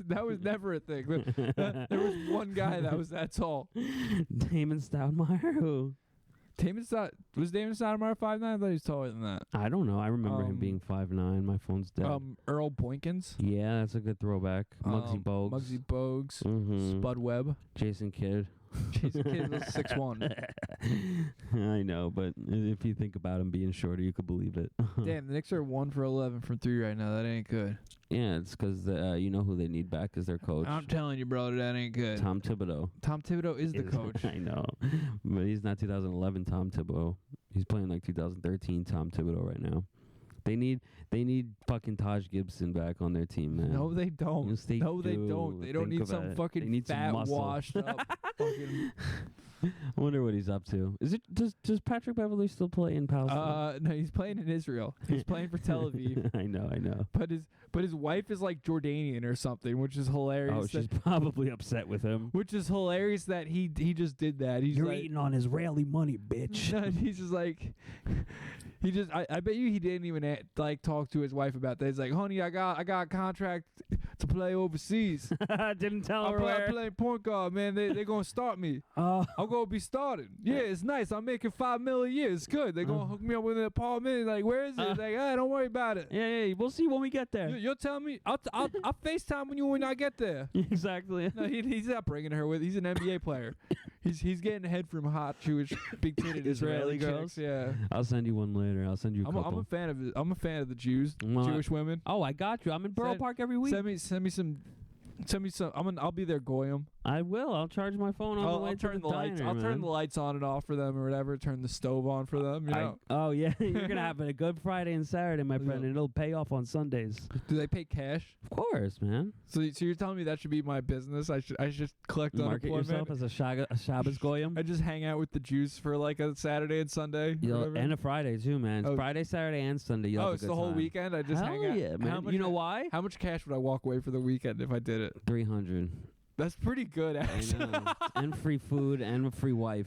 That was never a thing. There was one guy that was that tall. Damon Stoudemire, who? Was Damon Stoudemire 5'9"? I thought he was taller than that. I don't know. I remember him being 5'9". My phone's dead. Earl Boykins. Yeah, that's a good throwback. Muggsy Bogues. Muggsy Bogues. Mhm. Spud Webb. Jason Kidd. Jason Kidd was 6'1". I know, but if you think about him being shorter, you could believe it. Damn, the Knicks are 1 for 11 from 3 right now. That ain't good. Yeah, it's because you know who they need back as their coach. I'm telling you, brother, that ain't good. Tom Thibodeau. Tom Thibodeau is the coach. I know, but he's not 2011 Tom Thibodeau. He's playing like 2013 Tom Thibodeau right now. They need fucking Taj Gibson back on their team, man. No, they don't. Yes, they no, they do. don't. They don't Think need some about it. fucking They need some fat, muscle. washed up. Fucking. I wonder what he's up to. Is it does Patrick Beverly still play in Palestine? No, he's playing in Israel. He's playing for Tel Aviv. I know. But his wife is like Jordanian or something, which is hilarious. Oh, she's probably upset with him. Which is hilarious that he just did that. He's You're like, eating on Israeli money, bitch. No, he's just like, I bet you he didn't even like talk to his wife about that. He's like, honey, I got a contract to play overseas. Didn't tell her I where. play point guard, man. They're gonna start me. Oh. I'm gonna be starting. Yeah, it's nice. I'm making $5 million a year. It's good. They're gonna hook me up with an apartment. Like, where is it? Like, don't worry about it. Yeah, we'll see when we get there. You'll tell me. I'll FaceTime when I get there. Exactly. No, he's not bringing her with. He's an NBA player. He's getting head from hot Jewish big titted Israeli girls? chicks. Yeah. I'll send you one later. I'll send you a couple. I'm a fan of it. I'm a fan of the Jews, Well, Jewish women. Oh, I got you. I'm in Borough Park every week. Send me some. I'll be their goyim. I will. I'll charge my phone on the way I'll to turn the the lights. diner, I'll turn man. the lights on and off for them or whatever. Turn the stove on for them. You know. Oh yeah, you're gonna have a good Friday and Saturday, my friend, Yeah. and it'll pay off on Sundays. Do they pay cash? Of course, man. So you're telling me that should be my business? I should collect Market unemployment. yourself as a Shabbos goyim. I just hang out with the Jews for like a Saturday and Sunday. And a Friday too, man. Oh. Friday, Saturday, and Sunday. You'll have a It's good the whole time. weekend. I just Hell hang out. yeah, man. How You know why? How much cash would I walk away for the weekend if I did it? 300. That's pretty good, I actually. know. And free food and a free wife.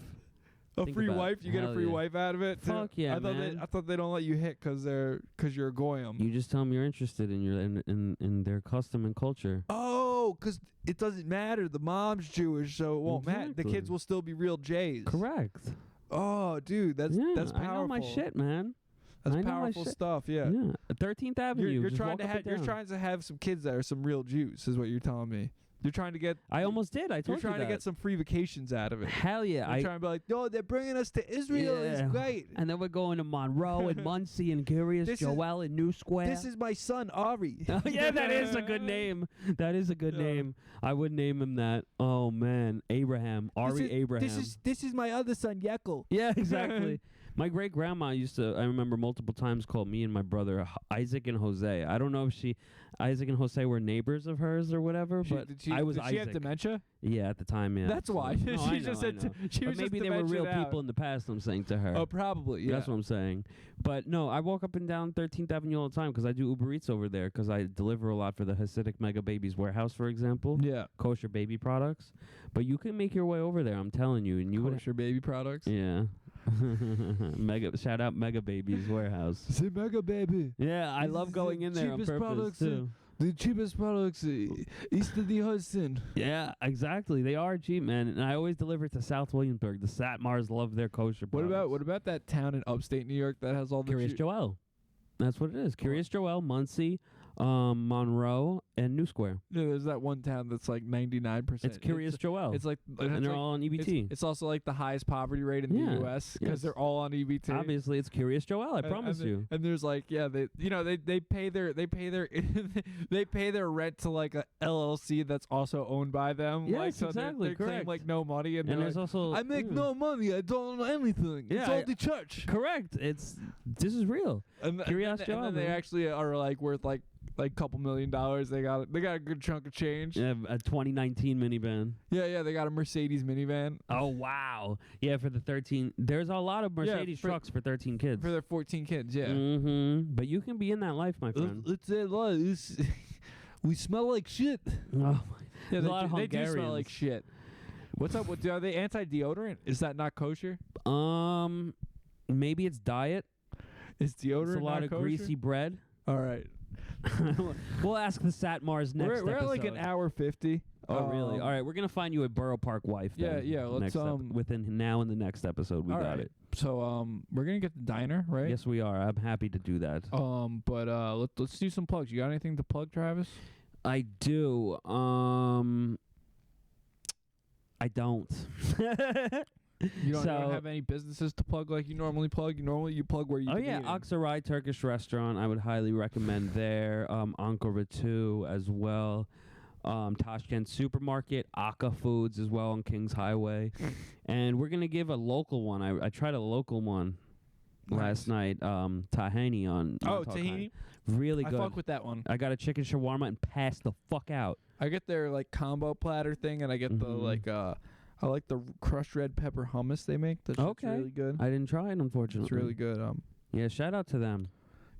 A Think free about it. wife? You get a Hell free yeah. wife out of it? too? Fuck yeah, I thought man. I thought they don't let you hit because you're a goyim. You just tell them you're interested in their custom and culture. Oh, because it doesn't matter. The mom's Jewish, so it won't matter. The Exactly. kids will still be real Jays. Correct. Oh, dude, that's powerful. I know my shit, man. That's I know my powerful shit. stuff. Yeah. 13th Avenue. You're just trying walk to up have and you're down. trying to have some kids that are some real Jews, is what you're telling me. You're trying to get. I almost did. I You're told you trying to that. get some free vacations out of it. Hell yeah. You're trying to be like, no, they're bringing us to Israel. Yeah. It's great. And then we're going to Monroe and Muncie and Curious This is- Joel and New Square. This is my son Ari. Oh, yeah, that is a good name. That is a good name. I would name him that. Oh man, Abraham, Ari Abraham. This is my other son Yekel. Yeah, exactly. My great grandma used to, I remember multiple times, called me and my brother Isaac and Jose. I don't know if Isaac and Jose were neighbors of hers or whatever, but I was did Isaac. she have dementia? Yeah, at the time, yeah. That's why. No, She I just know, said I know. she was But maybe just they were real dementiaed people out. in the past, I'm saying to her. Oh, probably. Yeah. That's what I'm saying. But no, I walk up and down 13th Avenue all the time because I do Uber Eats over there because I deliver a lot for the Hasidic Mega Babies warehouse, for example. Yeah. Kosher baby products. But you can make your way over there, I'm telling you. And you would. Kosher baby products. Yeah. Shout out Mega Babies warehouse. Say Mega Baby. Yeah, I This love is going the in there on cheapest purpose products too. The cheapest products east of the Hudson. Yeah, exactly. They are cheap, man. And I always deliver to South Williamsburg. The Satmars love their kosher products. What about that town in upstate New York that has all the Curious Joel? That's what it is. Curious Joel, Muncie, Monroe, and New Square. Yeah, there's that one town that's like 99%. It's Curious Joel. It's like and they're all on EBT. It's also like the highest poverty rate in the U.S. because yes. they're all on EBT. Obviously, it's Curious Joel. I promise you. And there's like, yeah, they pay their they pay their rent to like a LLC that's also owned by them. Yes, like, so exactly, They claim correct. like no money, and And they're there's like, also I make no money. I don't know anything. Yeah, it's all the church. Correct. This is real. And Curious and Joel, then they man. actually are like worth like like a couple $1 million. They got a good chunk of change. Yeah, a 2019 minivan. Yeah, they got a Mercedes minivan. Oh, wow. Yeah, for the 13. There's a lot of Mercedes trucks for 13 kids. For their 14 kids, yeah. Mm-hmm. But you can be in that life, my friend. We smell like shit. Oh, Yeah, a lot of they do smell Hungarians. like shit. What's up? Are they anti-deodorant? Is that not kosher? Maybe it's diet. Is deodorant It's a lot not of kosher? greasy bread. All right. We'll ask the Satmars next We're at episode. like an hour 50. Oh, really? All right, we're gonna find you a Borough Park wife. Yeah, then, yeah. Let's within now and the next episode, we all got right. it. So we're gonna get the diner, right? Yes, we are. I'm happy to do that. But let's do some plugs. You got anything to plug, Travis? I do. I don't. You don't have any businesses to plug like you normally plug. You plug where you. Oh can yeah, eat. Aksaray Turkish restaurant. I would highly recommend there. Ankara too as well. Tashkent Supermarket, Aka Foods as well on Kings Highway, and we're gonna give a local one. I tried a local one last night. Tahini on. Tahini. Really good. I fuck with that one. I got a chicken shawarma and passed the fuck out. I get their like combo platter thing, and I get the like I like the crushed red pepper hummus they make. That's really good. I didn't try it, unfortunately. It's really good. Yeah, shout out to them.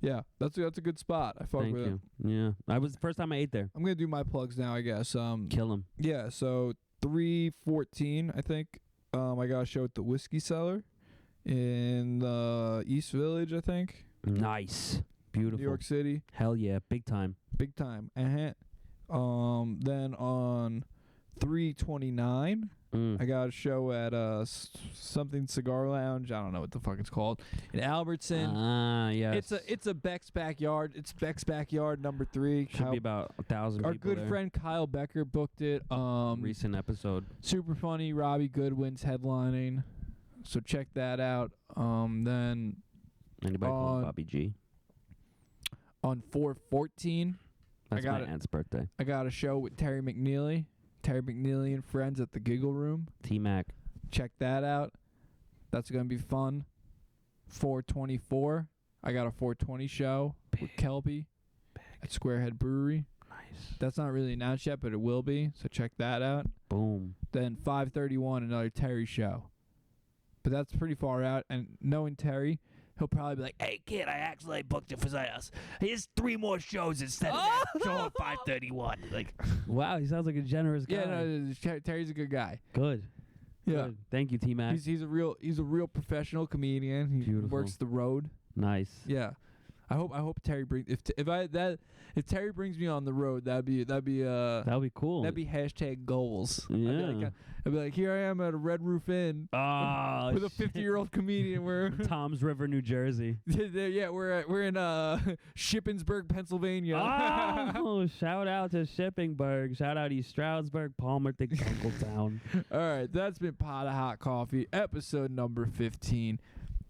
Yeah, that's a good spot. I fuck Thank with you. it. Yeah, I was the first time I ate there. I'm gonna do my plugs now, I guess. Kill them. Yeah, so 3/14, I think. I got a show at the Whiskey Cellar in East Village, I think. Nice, beautiful. New York City. Hell yeah, big time. Big time. Then on 3/29. I got a show at something cigar lounge. I don't know what the fuck it's called in Albertson. Ah, yes. It's a Beck's backyard. It's Beck's backyard number 3. Should be about 1,000 people. Our good there. friend Kyle Becker booked it. Recent episode. Super funny. Robbie Goodwin's headlining, so check that out. Then Anybody call Bobby G? On 4/14, That's my aunt's birthday. I got a show with Terry McNeely. Terry McNeely and friends at the Giggle Room. T-Mac. Check that out. That's going to be fun. 4/24, I got a 420 show with Kelpie at Squarehead Brewery. Nice. That's not really announced yet, but it will be, so check that out. Boom. Then 5/31, another Terry show. But that's pretty far out, and knowing Terry, he'll probably be like, "Hey, kid, I actually booked it for us. Here's 3 more shows instead of that show at 5/31. Like, wow, he sounds like a generous guy. yeah, no, Terry's a good guy. Good. Yeah. Good. Thank you, T-Mac. He's a real professional comedian. He Beautiful. works the road. Nice. Yeah. I hope Terry brings if Terry brings me on the road, that'd be cool. that'd be #goals. Yeah. I'd be like, here I am at a Red Roof Inn with a 50-year-old comedian. We're Tom's River, New Jersey. yeah, we're in Shippensburg, Pennsylvania. Oh, shout out to Shippingburg. Shout out East Stroudsburg, Palmer, Tinkletown. All right, that's been Pot of Hot Coffee, episode number 15.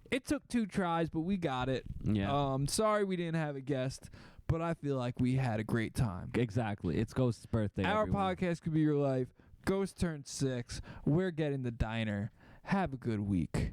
It took 2 tries, but we got it. Yeah. Sorry we didn't have a guest, but I feel like we had a great time. Exactly. It's Ghost's birthday. Our everyone. podcast could be your life. Ghost turned 6. We're getting the diner. Have a good week.